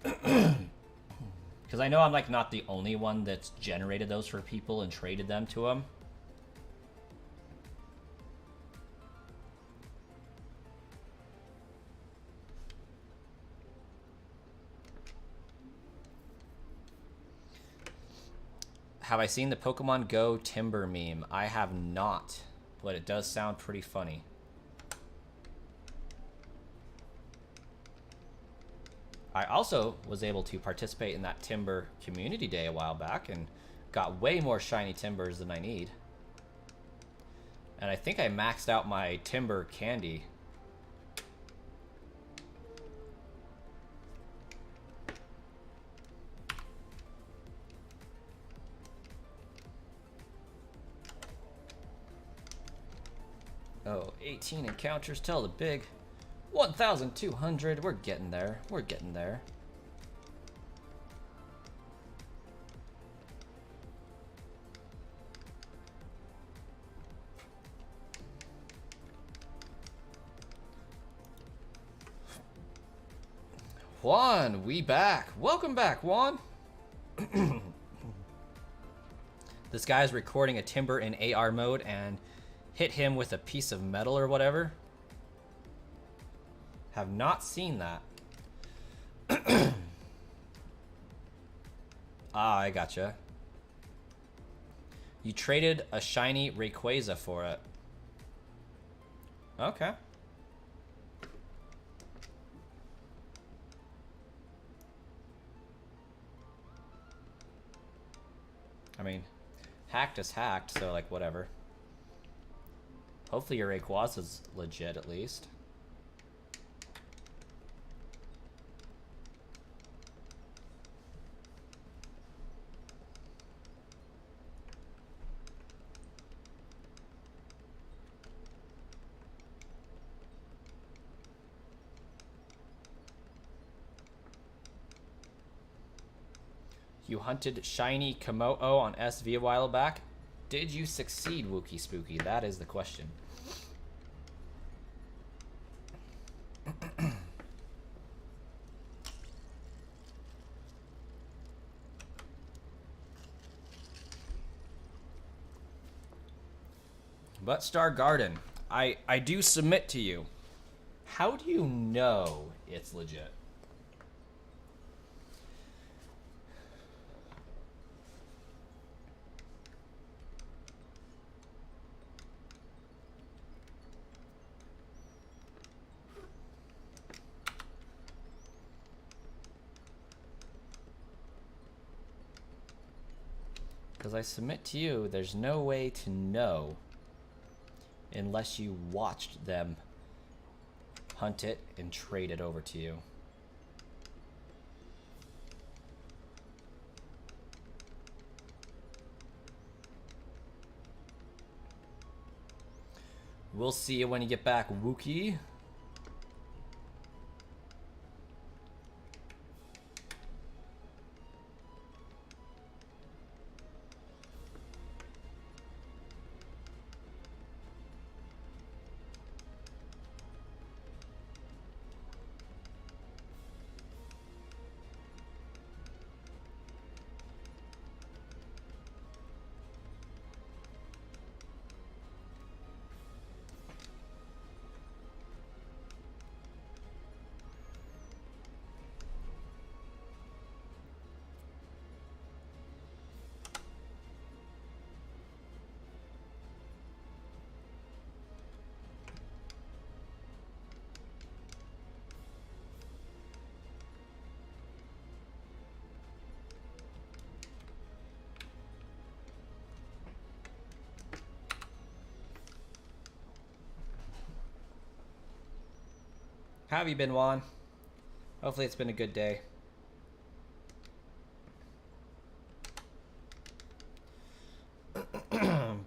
Because I know I'm like not the only one that's generated those for people and traded them to them. Have I seen the Pokemon Go Timber meme? I have not. but it does sound pretty funny. I also was able to participate in that timber community day a while back and got way more shiny timbers than I need. And I think I maxed out my timber candy. Oh, 18 encounters till the big 1,200. We're getting there. We're getting there. Juan, we back. Welcome back, Juan. This guy's recording a timber in AR mode and hit him with a piece of metal or whatever. Have not seen that. Ah, I gotcha. You traded a shiny Rayquaza for it. Okay. I mean, hacked is hacked, so like whatever. Hopefully your Rayquaza's legit at least. You hunted shiny Komodo on SV a while back. Did you succeed, Wookie Spooky? That is the question. But Star Garden, I do submit to you. How do you know it's legit? Because I submit to you, there's no way to know unless you watched them hunt it and trade it over to you. We'll see you when you get back, Wookie. How have you been, Juan? Hopefully it's been a good day.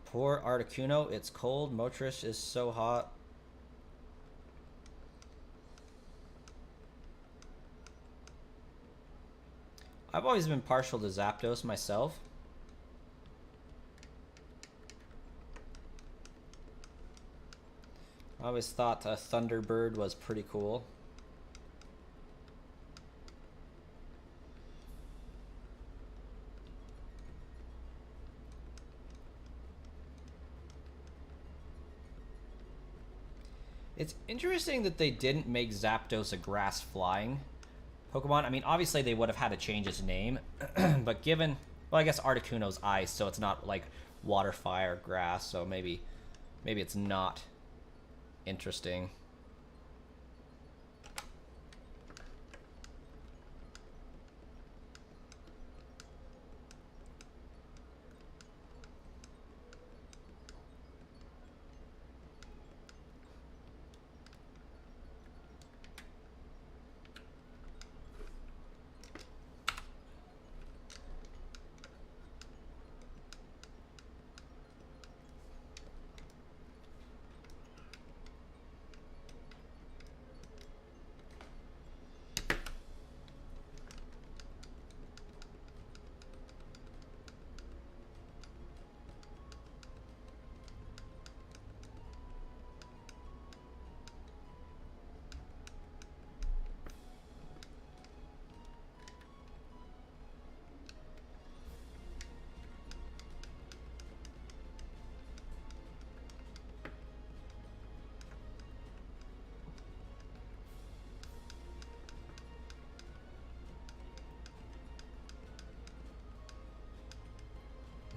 Poor Articuno, it's cold. Motrish is so hot. I've always been partial to Zapdos myself. I always thought a Thunderbird was pretty cool. It's interesting that they didn't make Zapdos a grass flying Pokemon. I mean, obviously they would have had to change its name, but given, well, I guess Articuno's ice, so it's not like water, fire, grass, so maybe maybe it's not interesting.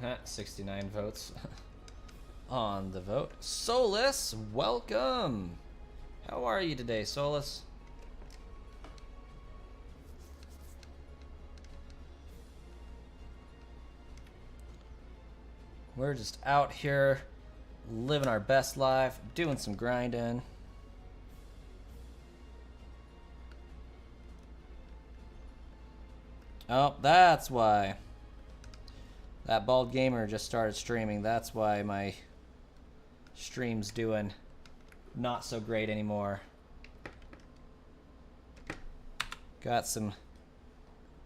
Huh, 69 votes on the vote. Solus, welcome. How are you today, Solus? We're just out here living our best life, doing some grinding. Oh, that's why. That bald gamer just started streaming. That's why my stream's doing not so great anymore. Got some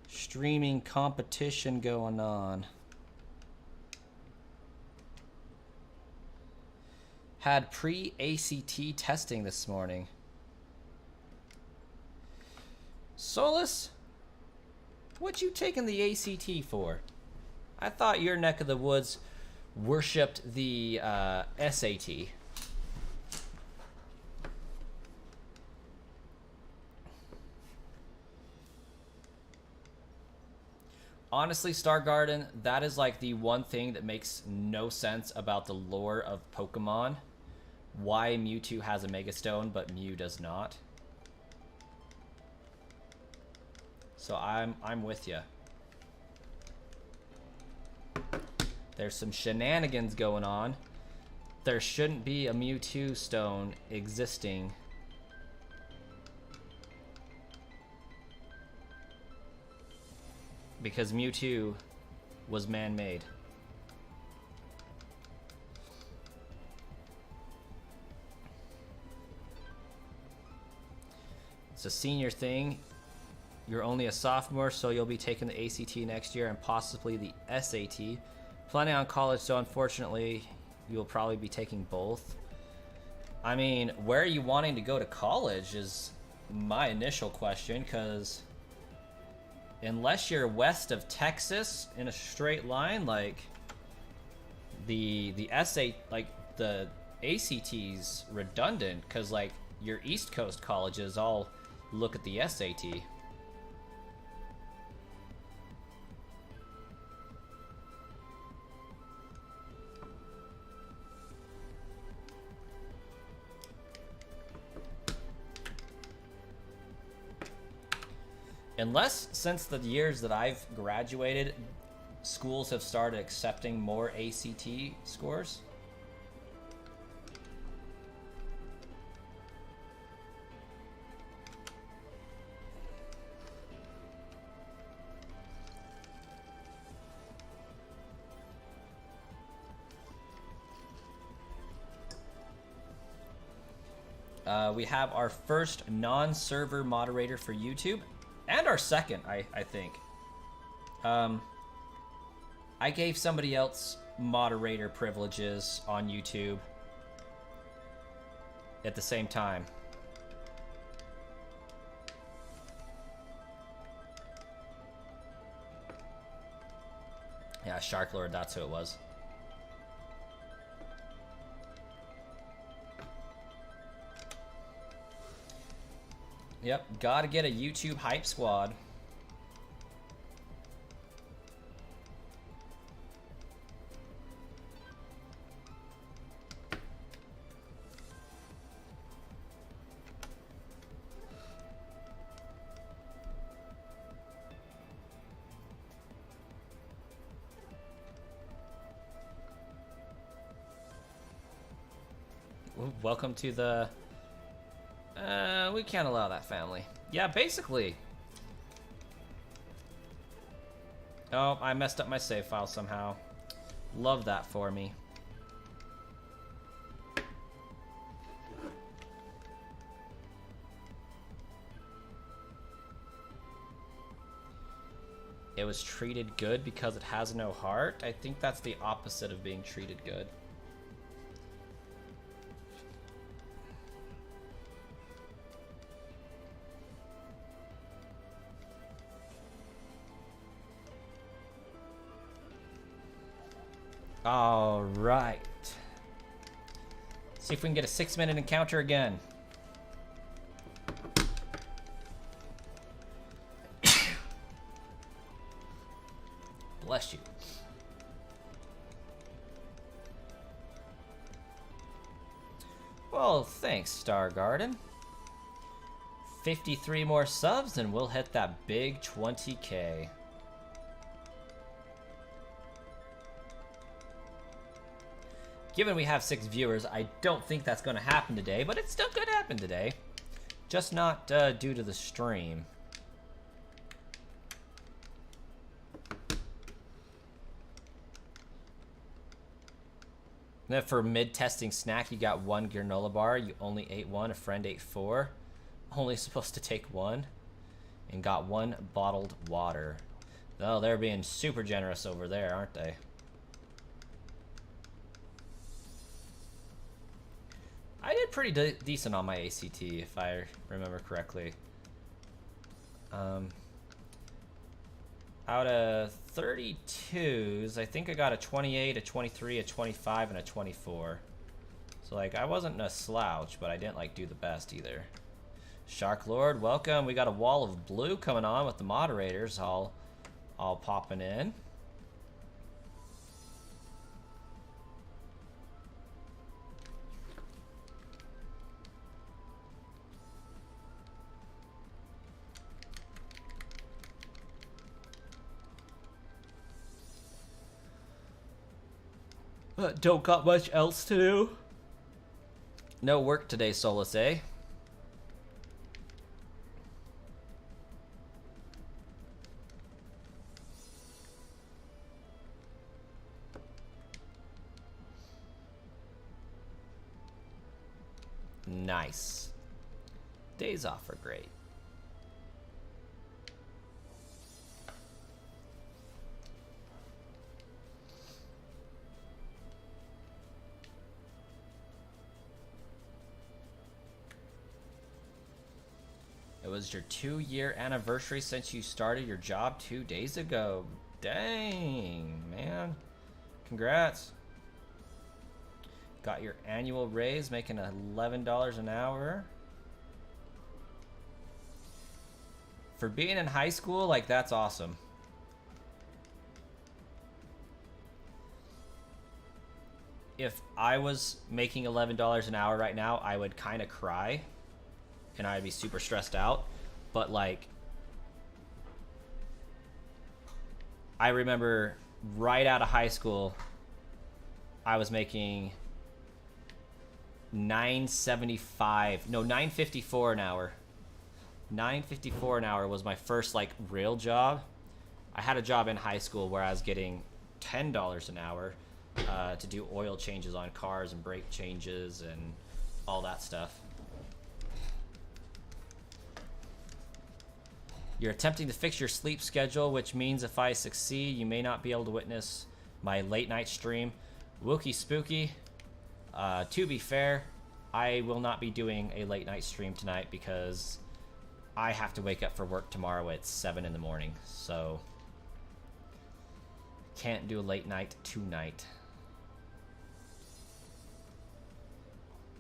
streaming competition going on. Had pre-ACT testing this morning. Solus, what you taking the ACT for? I thought your neck of the woods worshipped the SAT. Honestly, Star Garden, that is like the one thing that makes no sense about the lore of Pokemon. Why Mewtwo has a Mega Stone, but Mew does not. So I'm with you. There's some shenanigans going on. There shouldn't be a Mewtwo stone existing. Because Mewtwo was man-made. It's a senior thing. You're only a sophomore, so you'll be taking the ACT next year and possibly the SAT. Planning on college, so unfortunately, you'll probably be taking both. I mean, where are you wanting to go to college is my initial question, because unless you're west of Texas in a straight line, like the ACT's redundant, because like your East Coast colleges all look at the SAT. Unless, since the years that I've graduated, schools have started accepting more ACT scores. We have our first non-server moderator for YouTube. And our second, I think. I gave somebody else moderator privileges on YouTube at the same time. Yeah, Shark Lord, that's who it was. Yep, gotta get a YouTube hype squad. welcome to the... we can't allow that family. Yeah, basically. Oh, I messed up my save file somehow. Love that for me. It was treated good because it has no heart. I think that's the opposite of being treated good. All right. See if we can get a 6-minute encounter again. Bless you. Well, thanks, Star Garden. 53 more subs and we'll hit that big 20K. Given we have 6 viewers, I don't think that's going to happen today, but it still could happen today. Just not due to the stream. Then for mid-testing snack, you got 1 granola bar. You only ate 1. A friend ate 4. Only supposed to take 1. And got 1 bottled water. Oh, they're being super generous over there, aren't they? I did pretty decent on my ACT, if I remember correctly. Out of 32s, I think I got a 28, a 23, a 25, and a 24. So, like, I wasn't a slouch, but I didn't, like, do the best either. Shark Lord, welcome. We got a wall of blue coming on with the moderators all popping in. Don't got much else to do. No work today, Solus, eh? Nice. Days off are great. It was your 2-year anniversary since you started your job 2 days ago. Dang, man. Congrats. Got your annual raise, making $11 an hour. For being in high school, like, that's awesome. If I was making $11 an hour right now, I would kind of cry. And I'd be super stressed out. But, like, I remember right out of high school, I was making $9.54 an hour. $9.54 an hour was my first, like, real job. I had a job in high school where I was getting $10 an hour to do oil changes on cars and brake changes and all that stuff. You're attempting to fix your sleep schedule, which means if I succeed, you may not be able to witness my late night stream. Wookie Spooky, to be fair, I will not be doing a late night stream tonight because I have to wake up for work tomorrow at 7 in the morning, so can't do a late night tonight.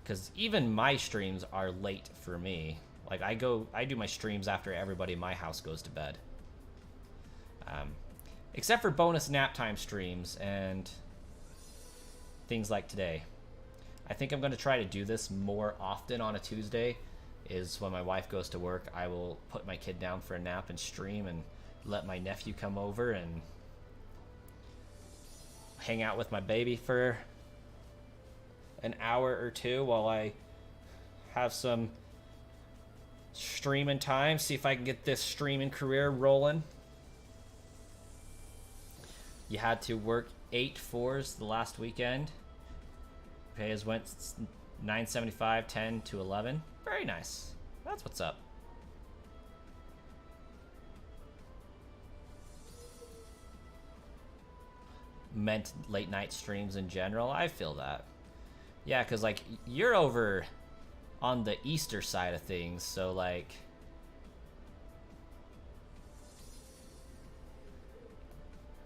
Because even my streams are late for me. Like, I do my streams after everybody in my house goes to bed. Except for bonus nap time streams and things like today. I think I'm going to try to do this more often on a Tuesday, is when my wife goes to work. I will put my kid down for a nap and stream and let my nephew come over and hang out with my baby for an hour or two while I have some streaming time. See if I can get this streaming career rolling. You had to work 8 fours the last weekend. Pays went 975, 10 to 11. Very nice. That's what's up. Meant late night streams in general. I feel that. Yeah, because like you're over on the Easter side of things, so like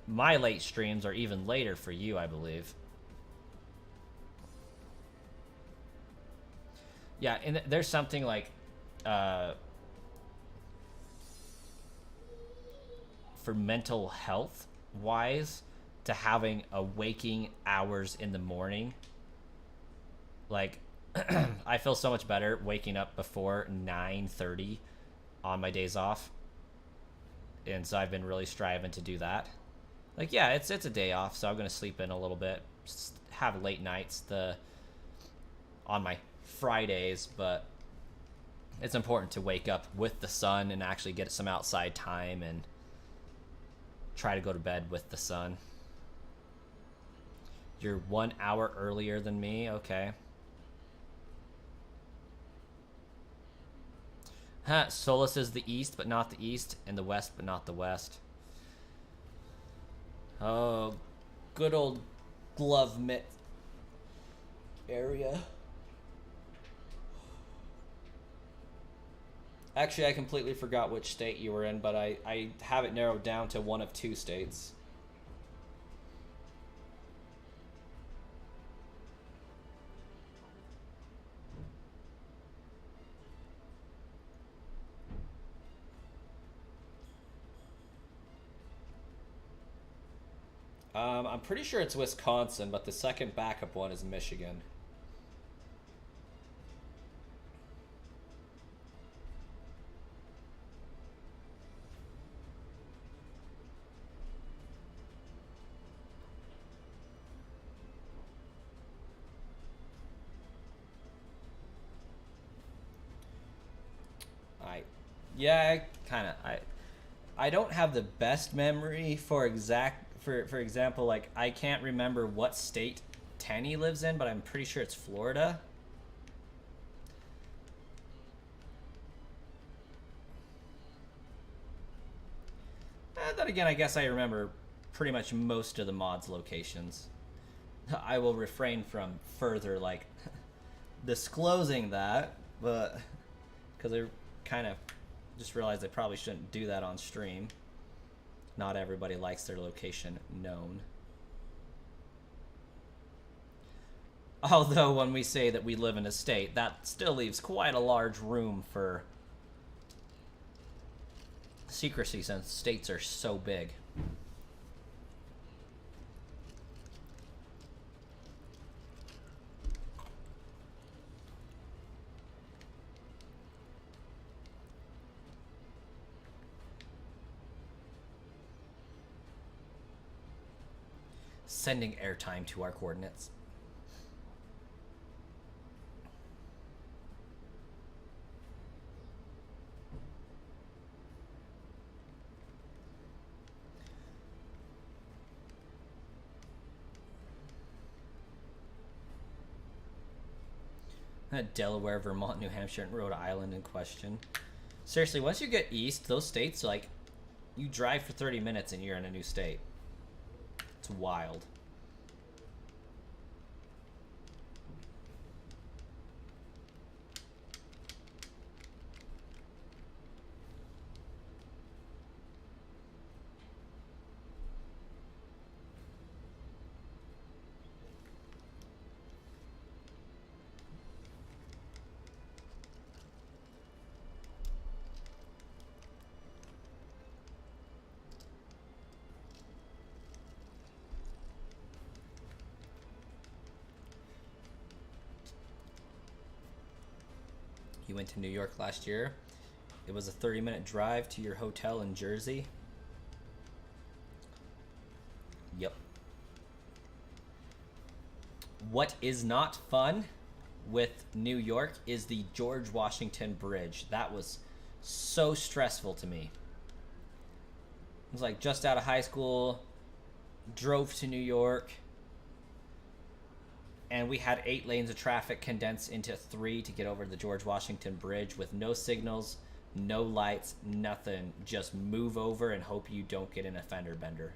my late streams are even later for you, I believe. Yeah, and there's something like for mental health wise to having a waking hours in the morning. Like I feel so much better waking up before 9:30 on my days off. And so I've been really striving to do that. Like yeah, it's a day off, so I'm going to sleep in a little bit, have late nights on my Fridays, but it's important to wake up with the sun and actually get some outside time and try to go to bed with the sun. You're 1 hour earlier than me, okay. Huh, Solus is the east, but not the east, and the west, but not the west. Oh, good old glove mitt area. Actually, I completely forgot which state you were in, but I have it narrowed down to one of 2 states. I'm pretty sure it's Wisconsin, but the second backup one is Michigan. I don't have the best memory for example, like I can't remember what state Tenny lives in, but I'm pretty sure it's Florida. And then again, I guess I remember pretty much most of the mods locations. I will refrain from further like disclosing that, but because I kind of just realized I probably shouldn't do that on stream. Not everybody likes their location known. Although when we say that we live in a state, that still leaves quite a large room for secrecy since states are so big. Sending airtime to our coordinates. Delaware, Vermont, New Hampshire, and Rhode Island in question. Seriously, once you get east, those states, like, you drive for 30 minutes and you're in a new state. It's wild. You went to New York last year. It was a 30-minute drive to your hotel in Jersey. Yep. What is not fun with New York is the George Washington Bridge. That was so stressful to me. It was like just out of high school, drove to New York, and we had 8 lanes of traffic condensed into 3 to get over the George Washington Bridge with no signals, no lights, nothing. Just move over and hope you don't get in a fender bender.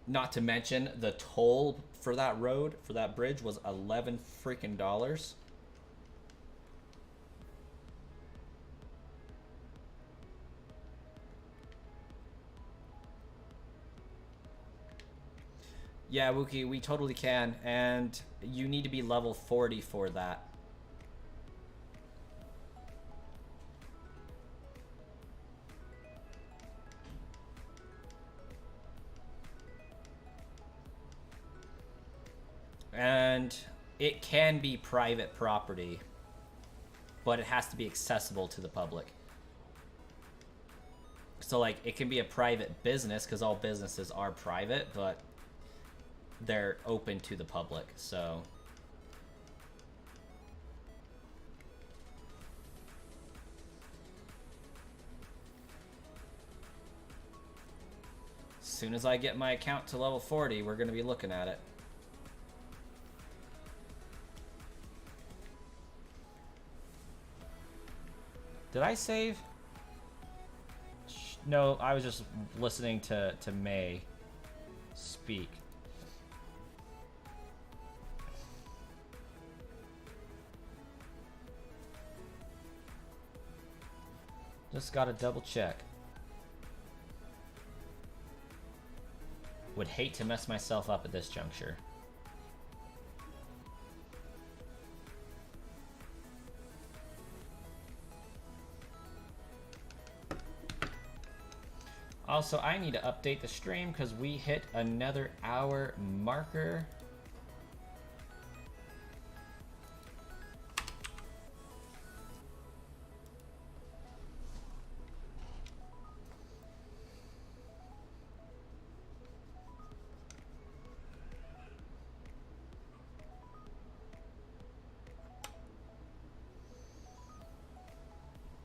Not to mention the toll for that road, for that bridge, was $11 freaking dollars. Yeah, Wookie, we totally can, and you need to be level 40 for that. And it can be private property, but it has to be accessible to the public. So, like, it can be a private business, because all businesses are private, but they're open to the public, so... As soon as I get my account to level 40, we're going to be looking at it. Did I save? No, I was just listening to May speak. Just gotta double check. Would hate to mess myself up at this juncture. Also, I need to update the stream because we hit another hour marker.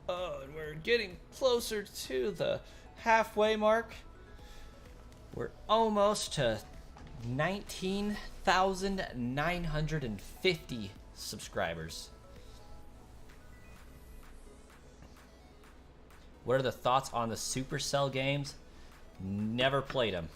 Oh, and we're getting closer to the halfway mark. We're almost to 19,950 subscribers. What are the thoughts on the Supercell games? Never played them.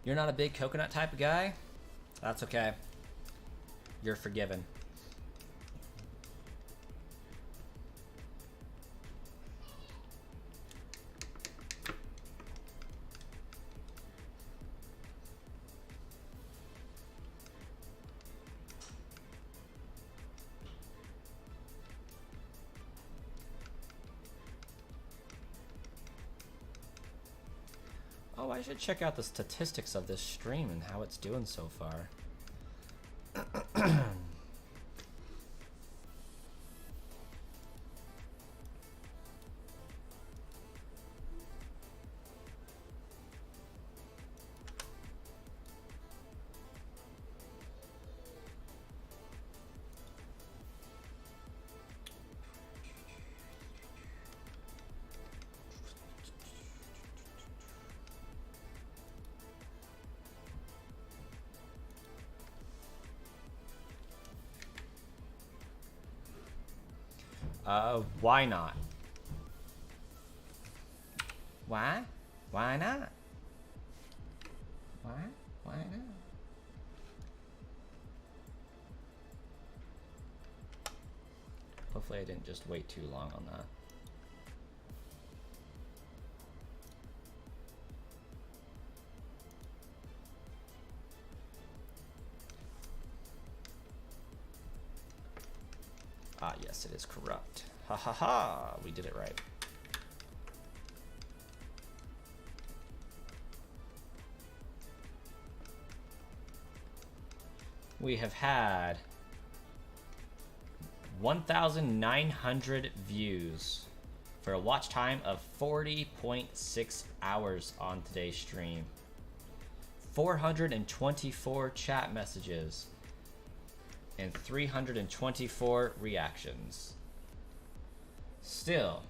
You're not a big coconut type of guy? That's okay. You're forgiven. Oh, I should check out the statistics of this stream and how it's doing so far. Why not? Why? Why not? Why? Why not? Hopefully I didn't just wait too long on that. Ah, yes, it is corrupt. Ha ha ha! We did it right. We have had 1,900 views for a watch time of 40.6 hours on today's stream. 424 chat messages and 324 reactions. Still,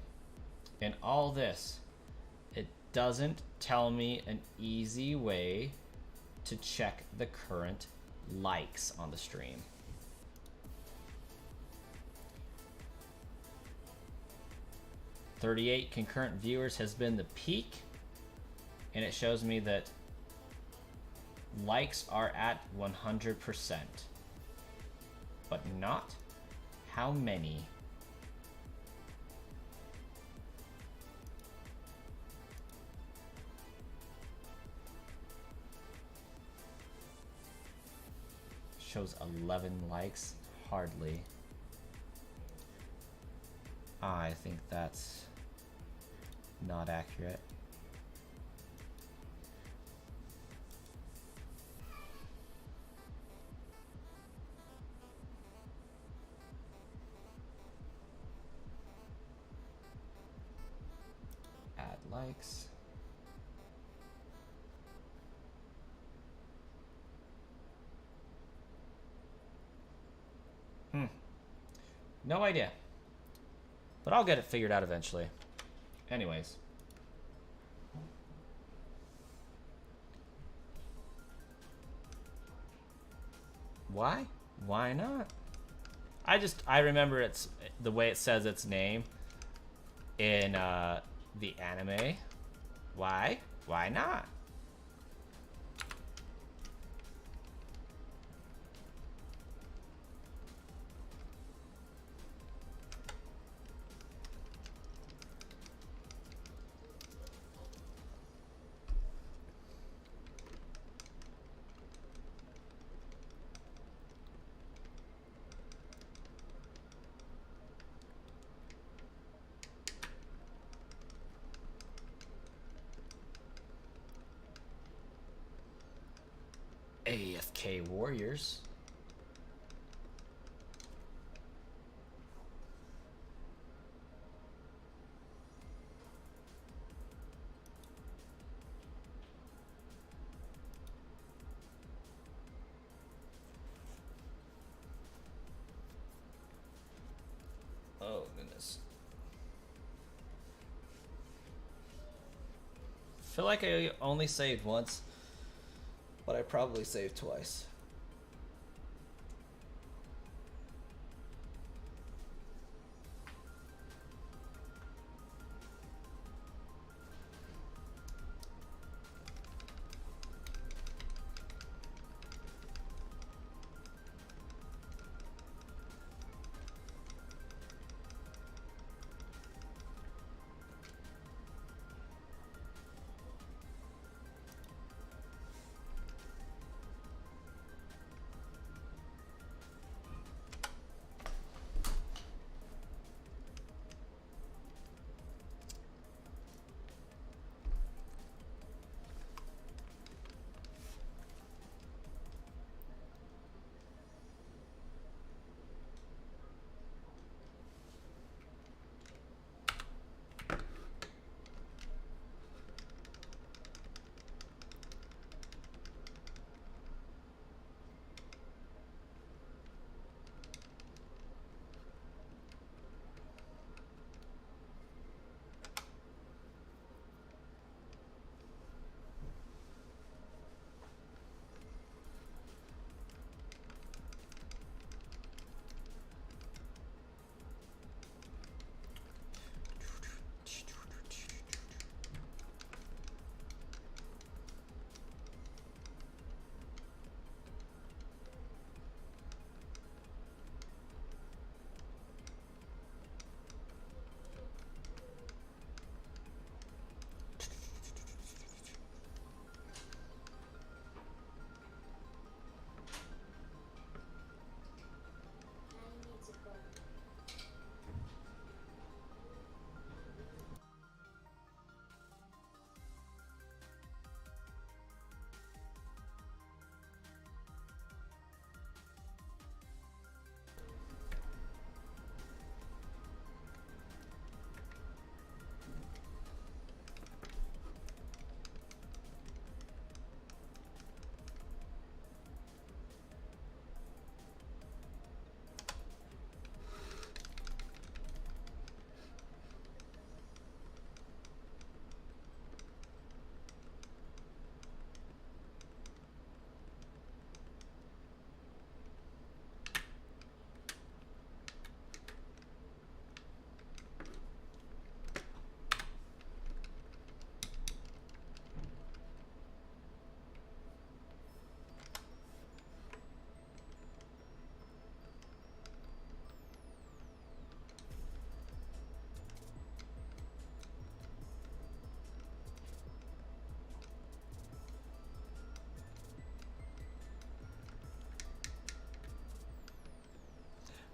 in all this, it doesn't tell me an easy way to check the current likes on the stream. "38 concurrent viewers has been the peak, and it shows me that likes are at 100%, but not how many. Shows 11 likes, hardly. I think that's not accurate. Add likes. No idea. But I'll get it figured out eventually. Anyways. Why? Why not? I remember it's the way it says its name in the anime. Why? Why not? AFK Warriors. Oh, goodness. I feel like I only saved once, but I probably saved twice.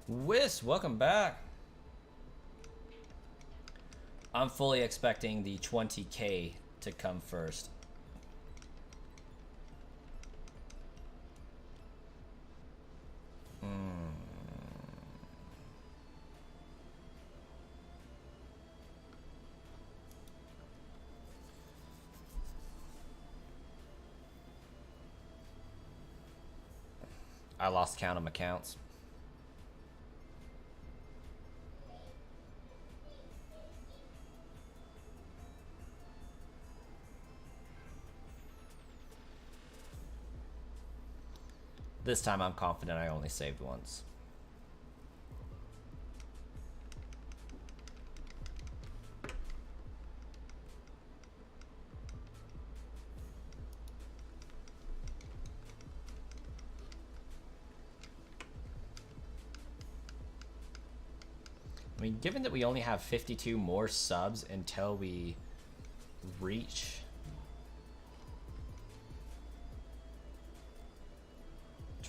Whis, welcome back. I'm fully expecting the 20K to come first. I lost count of my counts. This time I'm confident I only saved once. I mean, given that we only have 52 more subs until we reach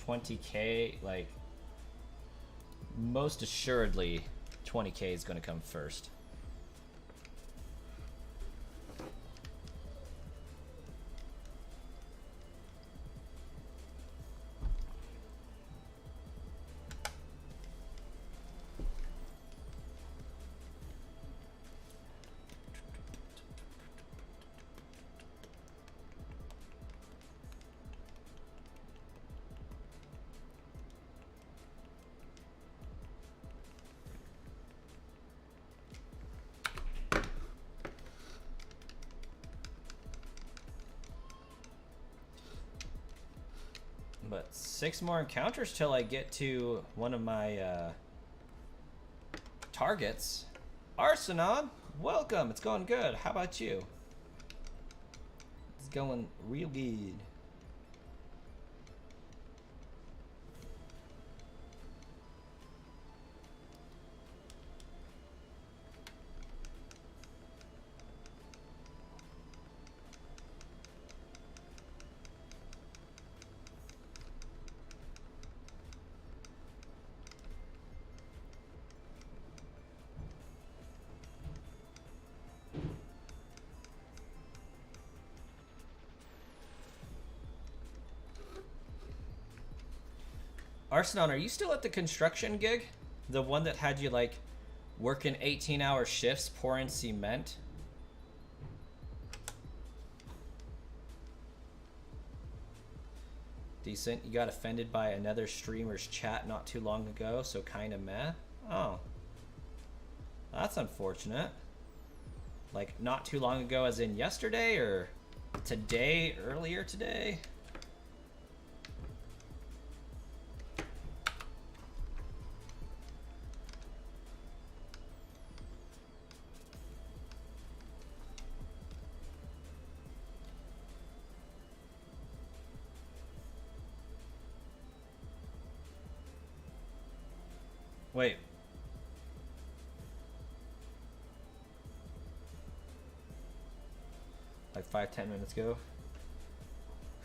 20K, like, most assuredly 20K is going to come first. But 6 more encounters till I get to one of my targets. Arsenon, welcome. It's going good. How about you? It's going real good. Arsenon, are you still at the construction gig? The one that had you, like, working 18-hour shifts pouring cement? Decent. You got offended by another streamer's chat not too long ago, so kinda meh? Oh. That's unfortunate. Like, not too long ago as in yesterday, or today, earlier today? Wait. Like 5-10 minutes ago.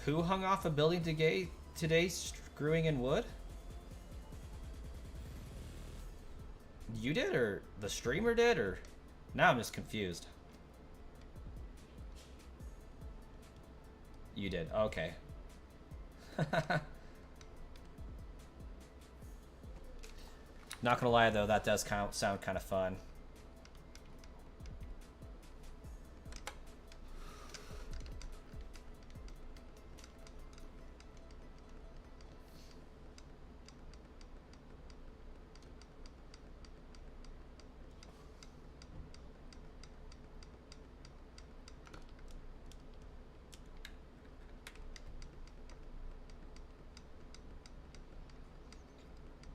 Who hung off a building today screwing in wood? You did, or the streamer did, or now I'm just confused. You did. Okay. Not gonna lie though, that does sound kind of fun.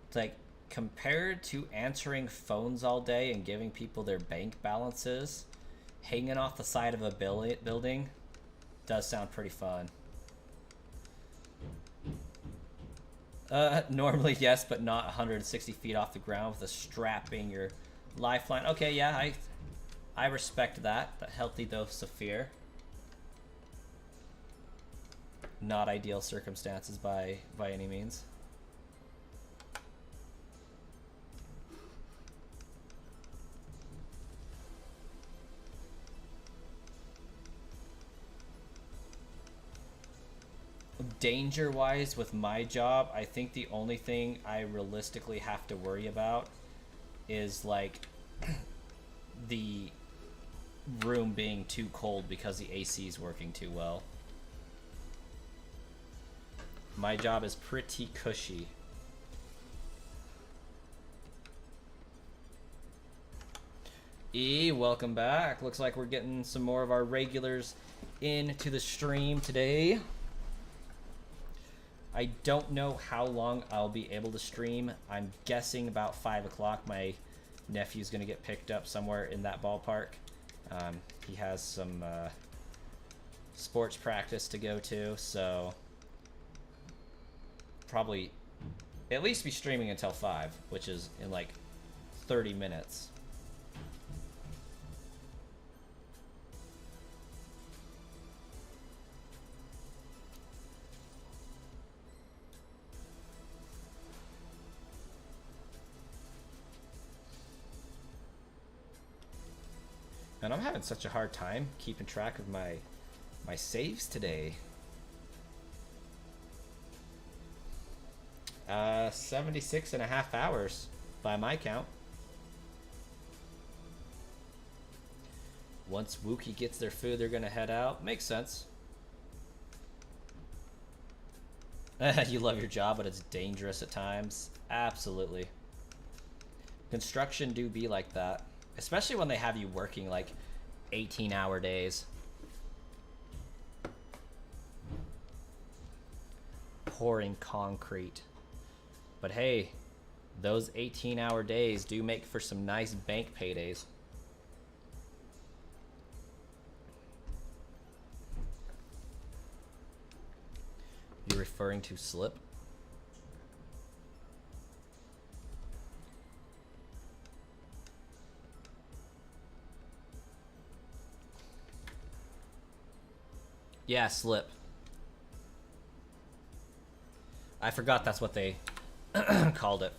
It's like, compared to answering phones all day and giving people their bank balances, hanging off the side of a building does sound pretty fun. Normally yes, but not 160 feet off the ground with a strap being your lifeline. Okay, yeah, I respect that. A healthy dose of fear. Not ideal circumstances by any means. danger-wise with my job, I think the only thing I realistically have to worry about is like the room being too cold because the AC is working too well. My job is pretty cushy. Welcome back. Looks like we're getting some more of our regulars into the stream today. I don't know how long I'll be able to stream. I'm guessing about 5 o'clock. My nephew's going to get picked up somewhere in that ballpark. He has some sports practice to go to, so probably at least be streaming until 5, which is in like 30 minutes. And I'm having such a hard time keeping track of my saves today. 76.5 hours by my count. Once Wookie gets their food, they're gonna head out. Makes sense. You love your job, but it's dangerous at times. Absolutely. Construction do be like that. Especially when they have you working like 18-hour days. Pouring concrete. But hey, those 18-hour days do make for some nice bank paydays. You're referring to slip? Yeah, slip. I forgot that's what they called it.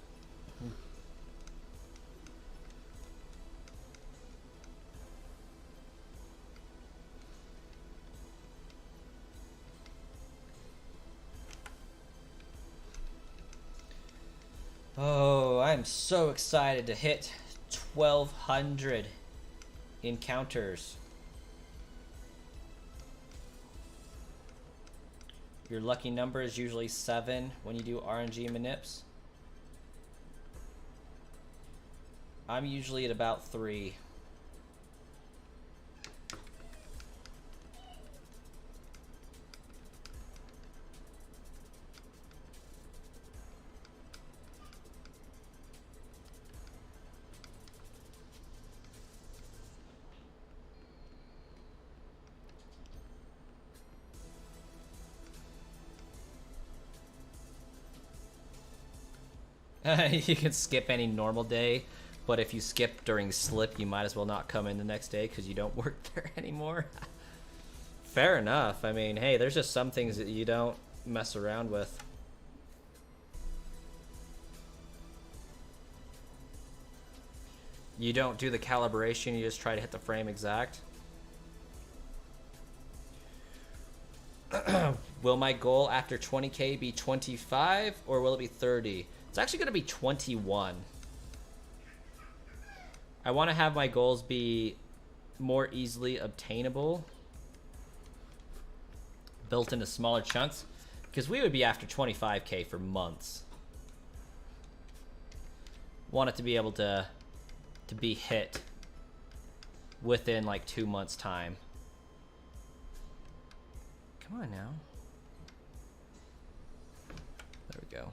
Oh, I'm so excited to hit 1,200 encounters. Your lucky number is usually 7 when you do RNG manips. I'm usually at about 3. You can skip any normal day, but if you skip during slip, you might as well not come in the next day because you don't work there anymore. Fair enough. I mean, hey, there's just some things that you don't mess around with. You don't do the calibration, you just try to hit the frame exact. Will my goal after 20k be 25 or will it be 30? It's actually going to be 21. I want to have my goals be more easily obtainable, built into smaller chunks, because we would be after 25k for months. Want it to be able to be hit within like 2 months time. Come on now. There we go.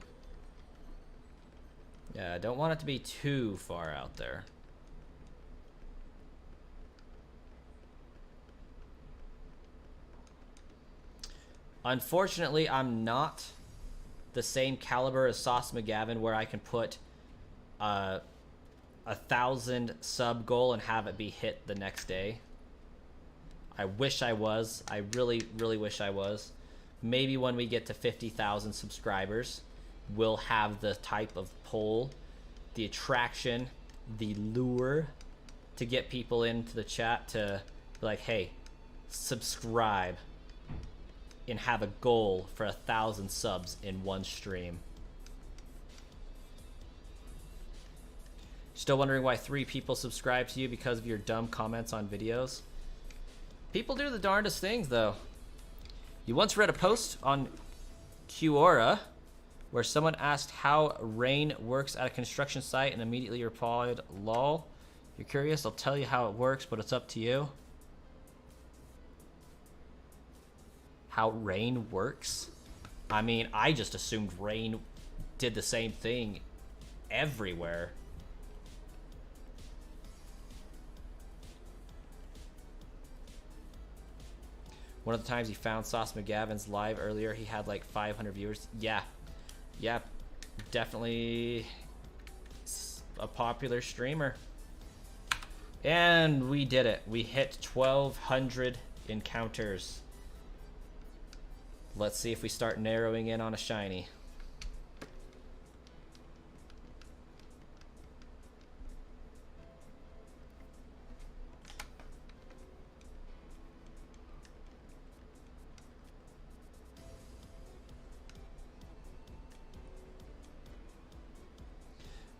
Yeah, I don't want it to be too far out there. Unfortunately, I'm not the same caliber as Sauce McGavin where I can put a 1,000 sub goal and have it be hit the next day. I wish I was. I really, really wish I was. Maybe when we get to 50,000 subscribers, we'll have the type of poll, the attraction, the lure to get people into the chat to be like, hey, subscribe. and have a goal for 1,000 subs in one stream. Still wondering why 3 people subscribe to you because of your dumb comments on videos? People do the darndest things, though. You once read a post on Quora where someone asked how rain works at a construction site and immediately replied, lol. If you're curious, I'll tell you how it works, but it's up to you. How rain works? I mean, I just assumed rain did the same thing everywhere. One of the times he found Sauce McGavin's live earlier, he had like 500 viewers. Yeah, definitely a popular streamer. And we did it. We hit 1,200 encounters. Let's see if we start narrowing in on a shiny.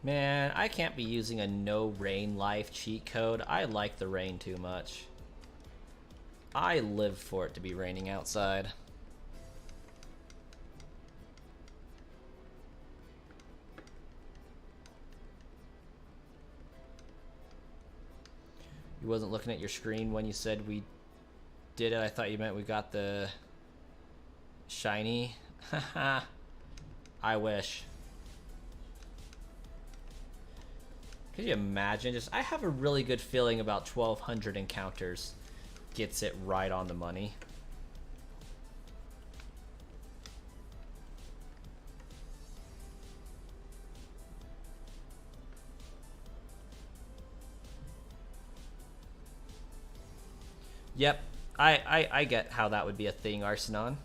Man, I can't be using a no rain life cheat code. I like the rain too much. I live for it to be raining outside. You wasn't looking at your screen when you said we did it. I thought you meant we got the shiny. Haha. I wish. Could you imagine? Just, I have a really good feeling about 1,200 encounters gets it right on the money. Yep, I get how that would be a thing, Arsenon.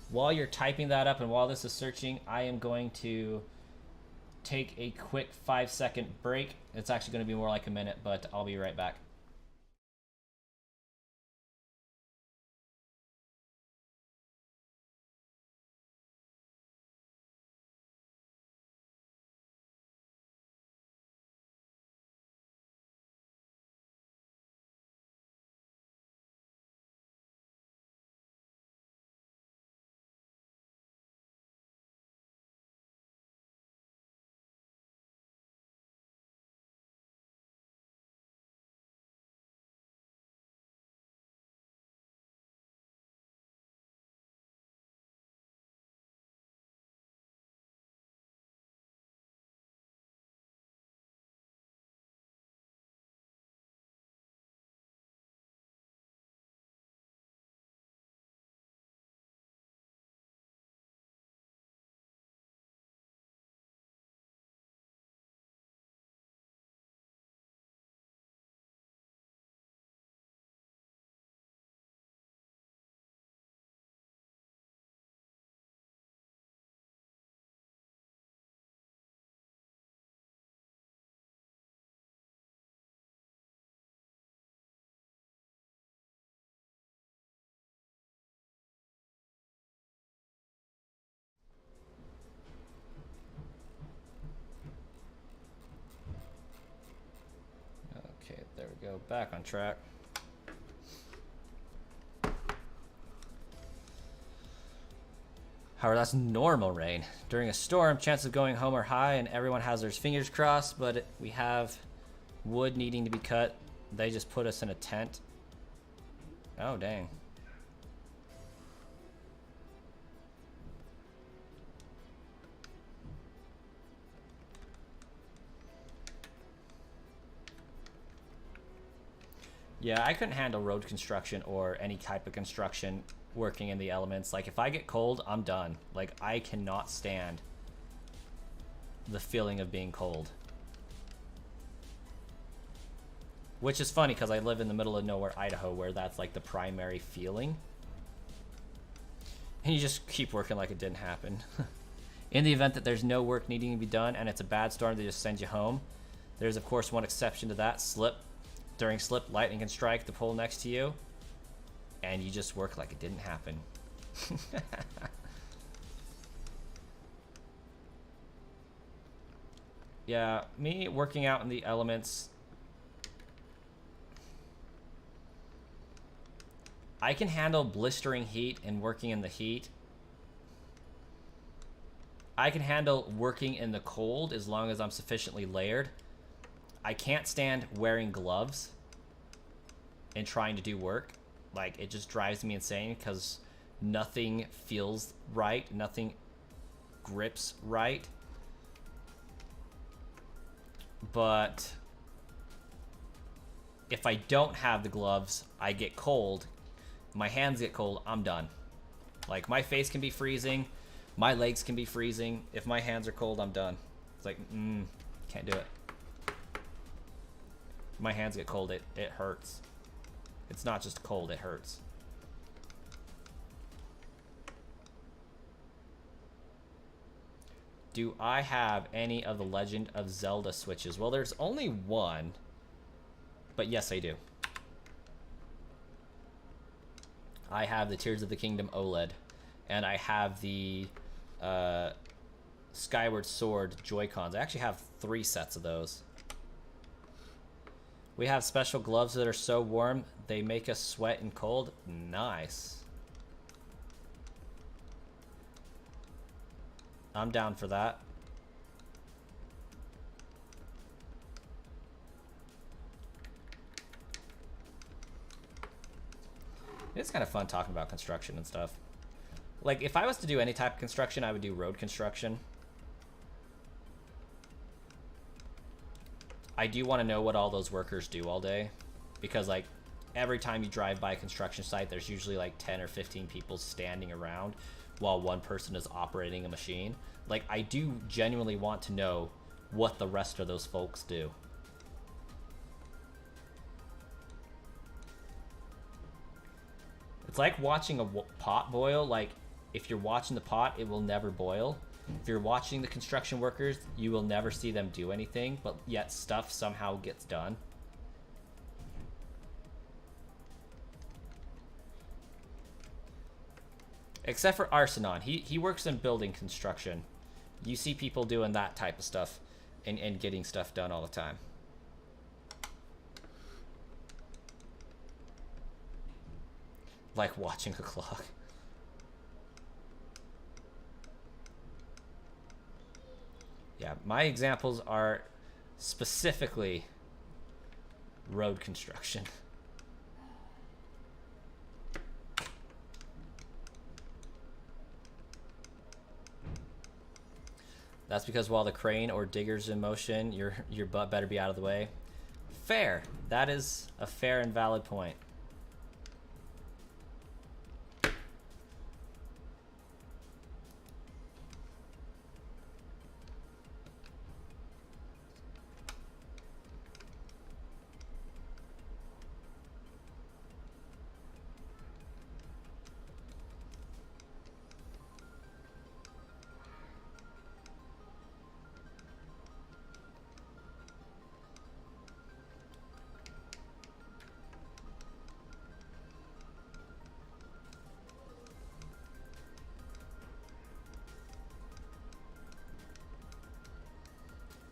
While you're typing that up and while this is searching, I am going to take a quick 5-second break. It's actually going to be more like a minute, but I'll be right back. Okay, there we go. Back on track. However, that's normal rain. During a storm, chances of going home are high and everyone has their fingers crossed, but we have wood needing to be cut. They just put us in a tent. Oh, dang. Yeah, I couldn't handle road construction or any type of construction working in the elements. Like, if I get cold, I'm done. Like, I cannot stand the feeling of being cold. Which is funny, because I live in the middle of nowhere, Idaho, where that's, like, the primary feeling. And you just keep working like it didn't happen. In the event that there's no work needing to be done and it's a bad storm, they just send you home. There's, of course, one exception to that, slip. During slip, lightning can strike the pole next to you. and you just work like it didn't happen. Yeah, me working out in the elements, I can handle blistering heat and working in the heat. I can handle working in the cold as long as I'm sufficiently layered. I can't stand wearing gloves and trying to do work. Like, it just drives me insane because nothing feels right, nothing grips right. But if I don't have the gloves, I get cold. My hands get cold, I'm done. Like, my face can be freezing, my legs can be freezing. If my hands are cold, I'm done. It's like, can't do it. My hands get cold, it hurts. It's not just cold, it hurts. Do I have any of the Legend of Zelda Switches? Well, there's only one, but yes, I do. I have the Tears of the Kingdom OLED, and I have the Skyward Sword Joy-Cons. I actually have 3 sets of those. We have special gloves that are so warm, they make us sweat in cold. Nice. I'm down for that. It's kind of fun talking about construction and stuff. Like, if I was to do any type of construction, I would do road construction. I do want to know what all those workers do all day. Because, like, every time you drive by a construction site, there's usually like 10 or 15 people standing around while one person is operating a machine. Like, I do genuinely want to know what the rest of those folks do. It's like watching a pot boil. Like, if you're watching the pot, it will never boil. If you're watching the construction workers, you will never see them do anything, but yet stuff somehow gets done. Except for Arsenon. He works in building construction. You see people doing that type of stuff and getting stuff done all the time. Like watching a clock. Yeah, my examples are specifically road construction. That's because while the crane or digger's in motion, your butt better be out of the way. Fair. That is a fair and valid point.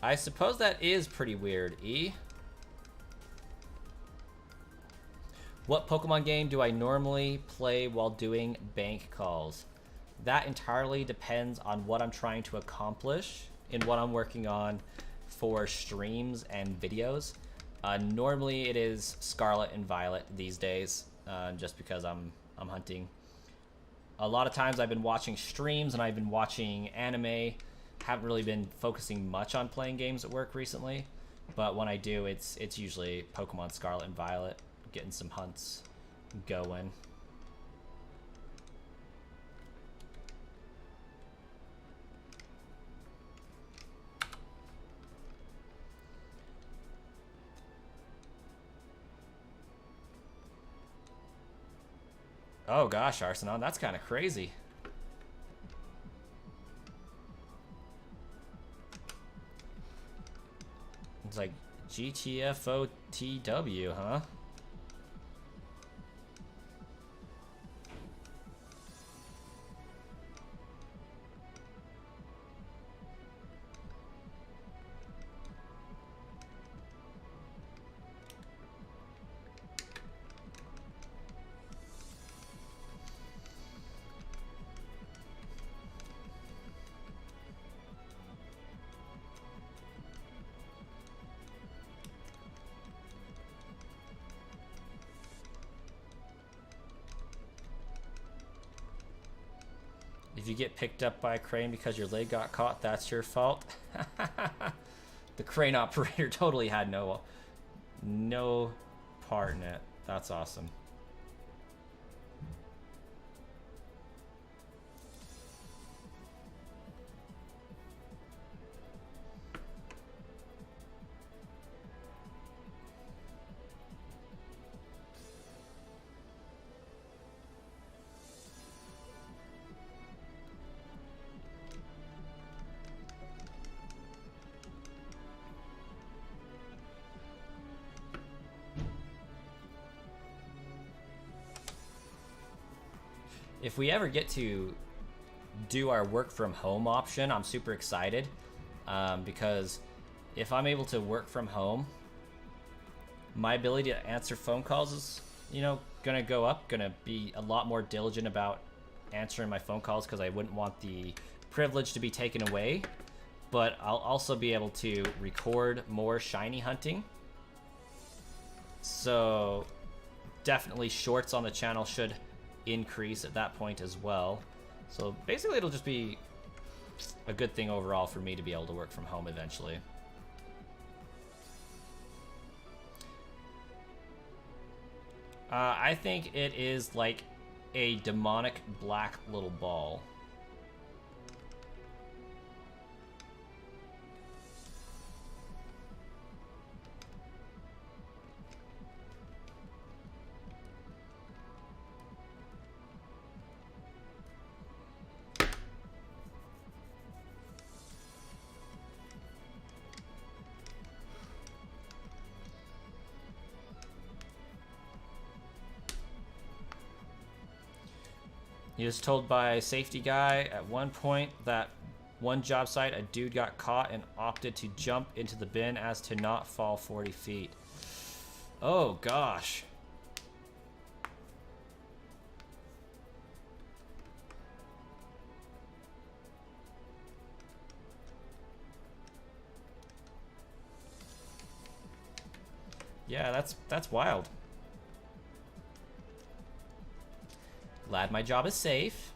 I suppose that is pretty weird, E. What Pokemon game do I normally play while doing bank calls? That entirely depends on what I'm trying to accomplish and what I'm working on for streams and videos. Normally it is Scarlet and Violet these days, just because I'm hunting. A lot of times I've been watching streams and I've been watching anime. Haven't really been focusing much on playing games at work recently, but when I do, it's usually Pokemon Scarlet and Violet, getting some hunts going. Oh gosh, Arsenon, that's kind of crazy. It's like GTFOTW, huh? If you get picked up by a crane because your leg got caught, that's your fault. The crane operator totally had no part in it. That's awesome. If we ever get to do our work from home option, I'm super excited because if I'm able to work from home, my ability to answer phone calls is, you know, gonna go up. Gonna be a lot more diligent about answering my phone calls because I wouldn't want the privilege to be taken away. But I'll also be able to record more shiny hunting. So definitely shorts on the channel should increase at that point as well. So basically it'll just be a good thing overall for me to be able to work from home eventually. I think it is like a demonic black little ball. He was told by a safety guy at one point that one job site, a dude got caught and opted to jump into the bin as to not fall 40 feet. Oh, gosh. Yeah, that's wild. Glad my job is safe.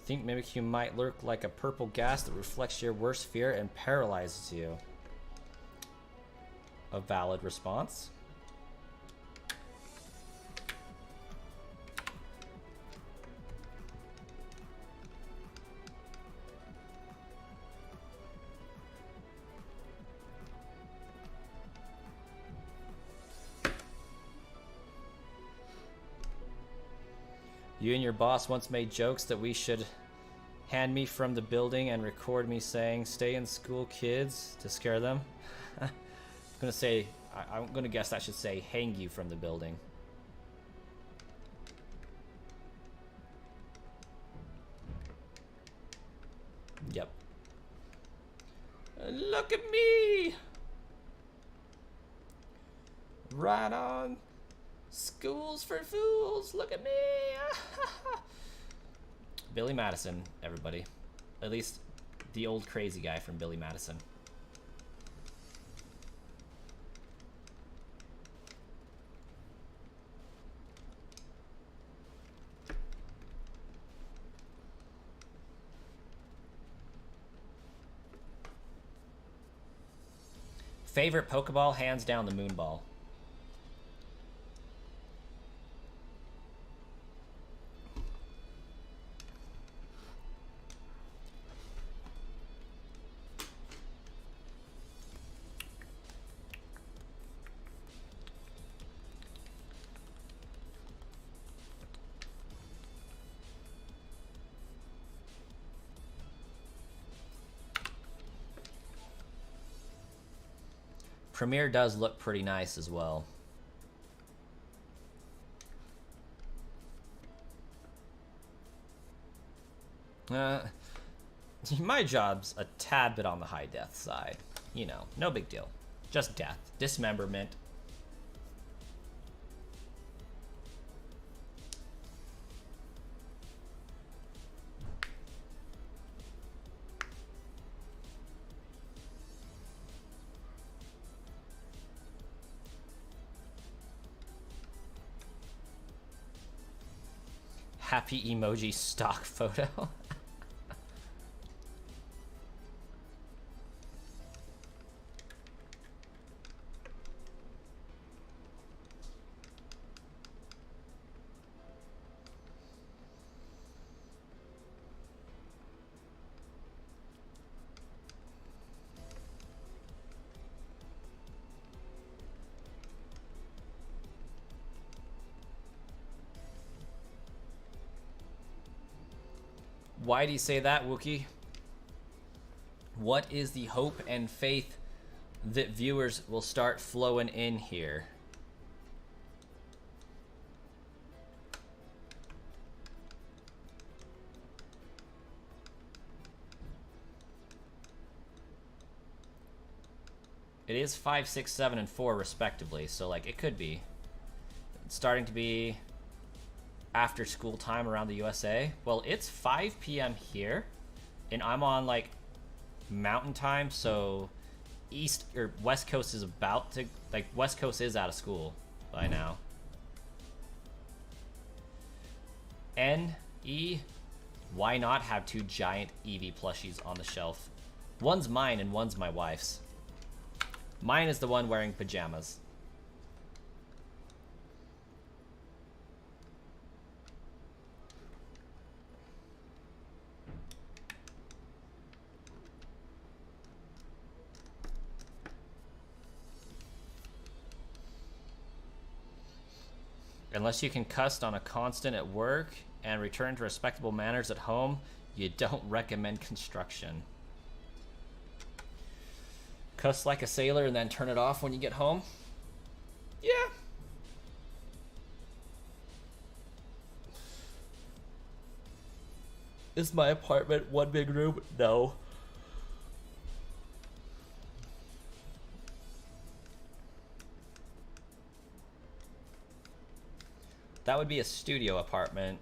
Think Mimikyu might lurk like a purple gas that reflects your worst fear and paralyzes you. A valid response. You and your boss once made jokes that we should hand me from the building and record me saying, "Stay in school, kids," to scare them. I'm gonna say, I'm gonna guess that should say, "Hang you from the building." Yep. Look at me! Right on. Schools for fools, look at me! Billy Madison, everybody. At least the old crazy guy from Billy Madison. Favorite Pokeball, hands down the Moonball. Premier does look pretty nice as well. My job's a tad bit on the high death side. You know, no big deal. Just death. Dismemberment. Happy emoji stock photo. Why do you say that, Wookie? What is the hope and faith that viewers will start flowing in here? It is 5, 6, 7, and 4 respectively, so like it could be. It's starting to be after school time around the USA. Well, it's 5 p.m. here, and I'm on like mountain time, so East or West Coast is about to, like, West Coast is out of school by now. N.E. Why not have 2 giant Eevee plushies on the shelf? One's mine and one's my wife's. Mine is the one wearing pajamas. Unless you can cuss on a constant at work and return to respectable manners at home, you don't recommend construction. Cuss like a sailor and then turn it off when you get home? Yeah. Is my apartment one big room? No. That would be a studio apartment.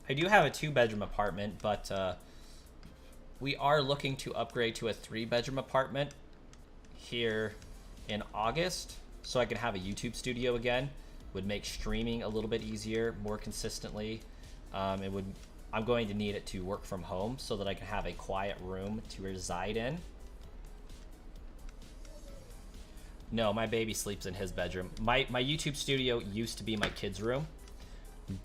I do have a 2-bedroom apartment, but we are looking to upgrade to a 3-bedroom apartment here in August, so I can have a YouTube studio again. Would make streaming a little bit easier, more consistently. I'm going to need it to work from home so that I can have a quiet room to reside in. No, my baby sleeps in his bedroom. My YouTube studio used to be my kid's room,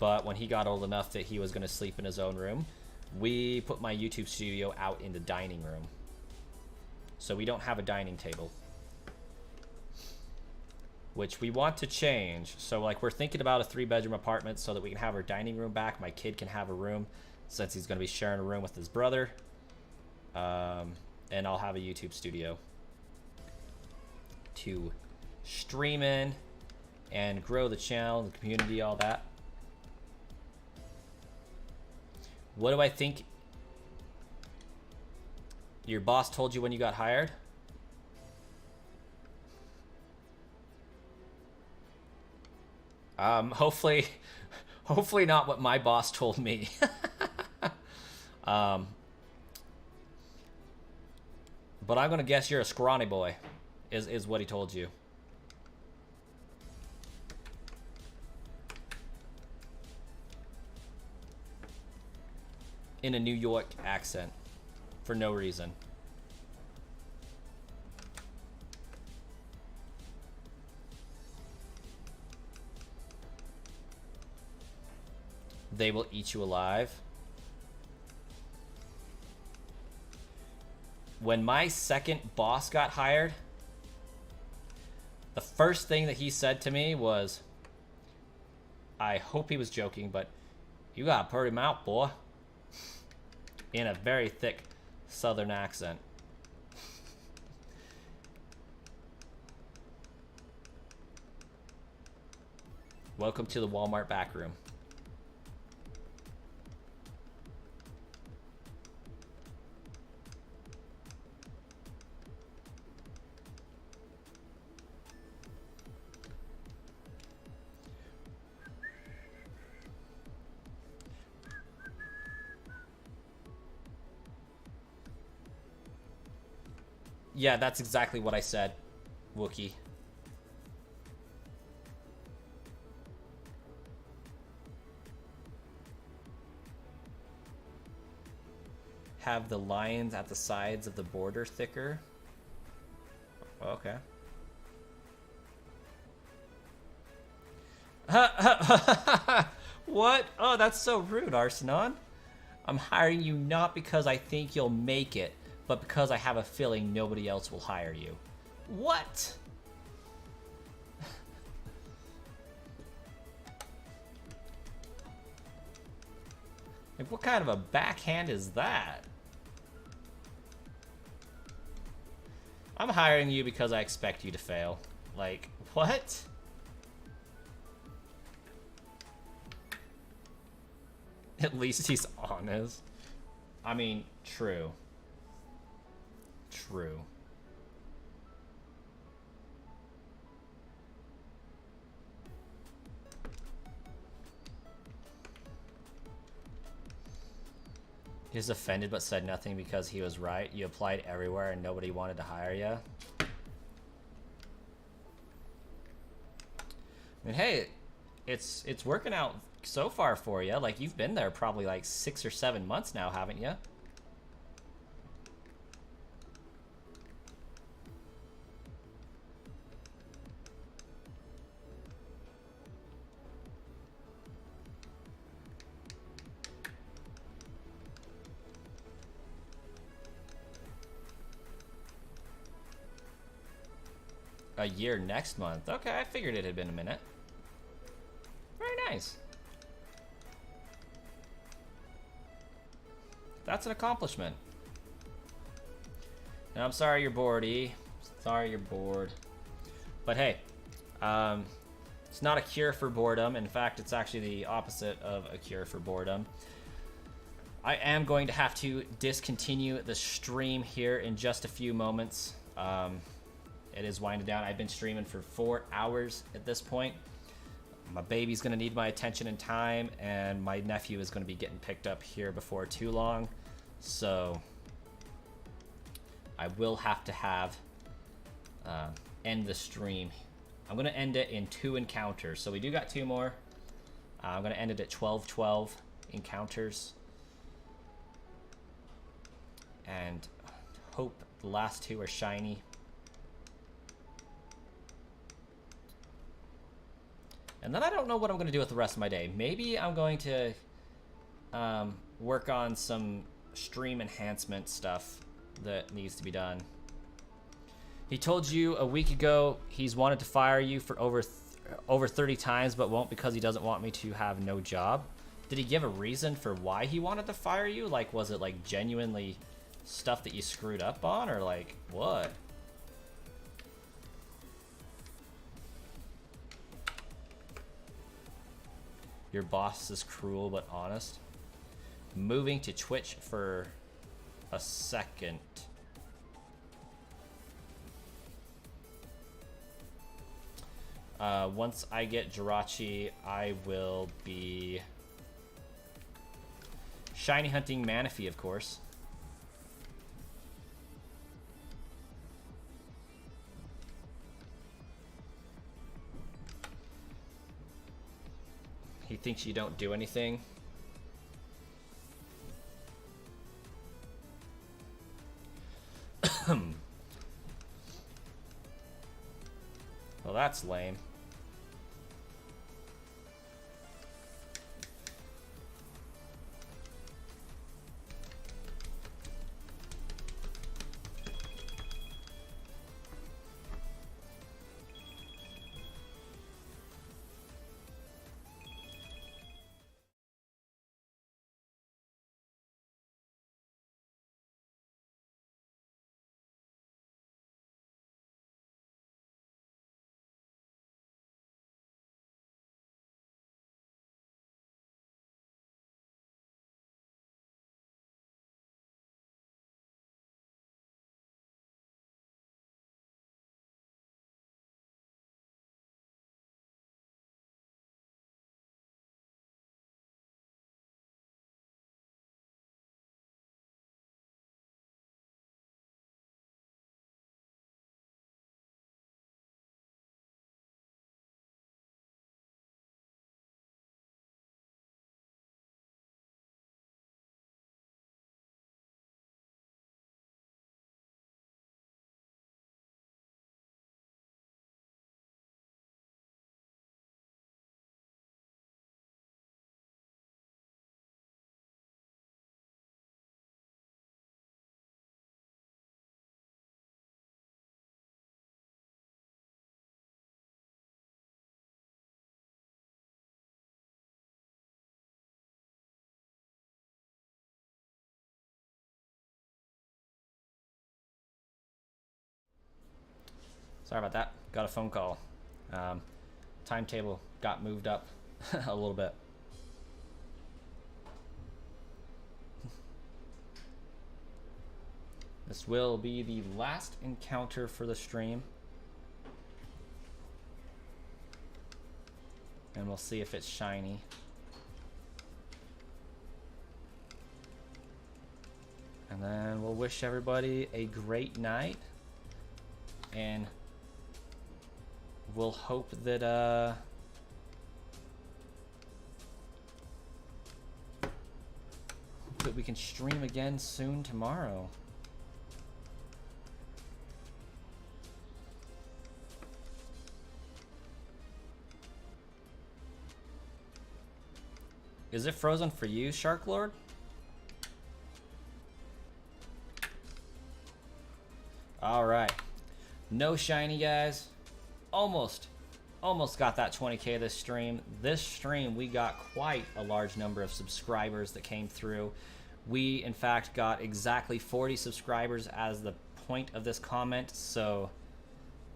but when he got old enough that he was going to sleep in his own room, we put my YouTube studio out in the dining room. So we don't have a dining table, which we want to change. So like we're thinking about a 3-bedroom apartment so that we can have our dining room back. My kid can have a room since he's going to be sharing a room with his brother. And I'll have a YouTube studio to stream in and grow the channel, the community, all that. What do I think your boss told you when you got hired? Hopefully not what my boss told me. But I'm gonna guess you're a scrawny boy, is what he told you. In a New York accent, for no reason. They will eat you alive. When my second boss got hired, the first thing that he said to me was, I hope he was joking, but you got a pretty mouth, boy. In a very thick southern accent. Welcome to the Walmart back room. Yeah, that's exactly what I said, Wookie. Have the lines at the sides of the border thicker. Okay. What? Oh, that's so rude, Arsenon. I'm hiring you not because I think you'll make it, but because I have a feeling nobody else will hire you. What? Like, what kind of a backhand is that? I'm hiring you because I expect you to fail. Like, what? At least he's honest. I mean, true. True. He was offended but said nothing because he was right. You applied everywhere and nobody wanted to hire you. I mean, hey, it's working out so far for you. Like, you've been there probably like 6 or 7 months now, haven't you? A year next month. Okay, I figured it had been a minute. Very nice. That's an accomplishment. And I'm sorry you're bored, E. Sorry you're bored. But hey, it's not a cure for boredom. In fact, it's actually the opposite of a cure for boredom. I am going to have to discontinue the stream here in just a few moments. It is winding down. I've been streaming for 4 hours at this point. My baby's going to need my attention and time, and my nephew is going to be getting picked up here before too long. So I will have to end the stream. I'm going to end it in 2 encounters. So we do got 2 more. I'm going to end it at 12 encounters. And hope the last 2 are shiny. And then I don't know what I'm going to do with the rest of my day. Maybe I'm going to work on some stream enhancement stuff that needs to be done. He told you a week ago he's wanted to fire you for over 30 times, but won't because he doesn't want me to have no job. Did he give a reason for why he wanted to fire you? Like, was it like genuinely stuff that you screwed up on, or like what? Your boss is cruel but honest. Moving to Twitch for a second. Once I get Jirachi, I will be shiny hunting Manaphy, of course. He thinks you don't do anything. Well, that's lame. Sorry about that. Got a phone call. Timetable got moved up a little bit. This will be the last encounter for the stream. And we'll see if it's shiny. And then we'll wish everybody a great night. And we'll hope that we can stream again soon tomorrow. Is it frozen for you, Shark Lord? All right. No shiny, guys. Almost got that 20K this stream. This stream, we got quite a large number of subscribers that came through. We, in fact, got exactly 40 subscribers as the point of this comment. So,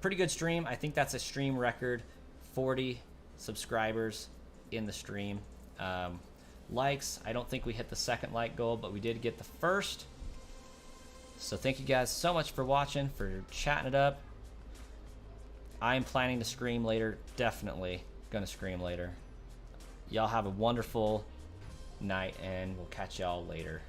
pretty good stream. I think that's a stream record. 40 subscribers in the stream. Likes, I don't think we hit the second like goal, but we did get the first. So thank you guys so much for watching, for chatting it up. I'm planning to stream later. Definitely gonna stream later. Y'all have a wonderful night, and we'll catch y'all later.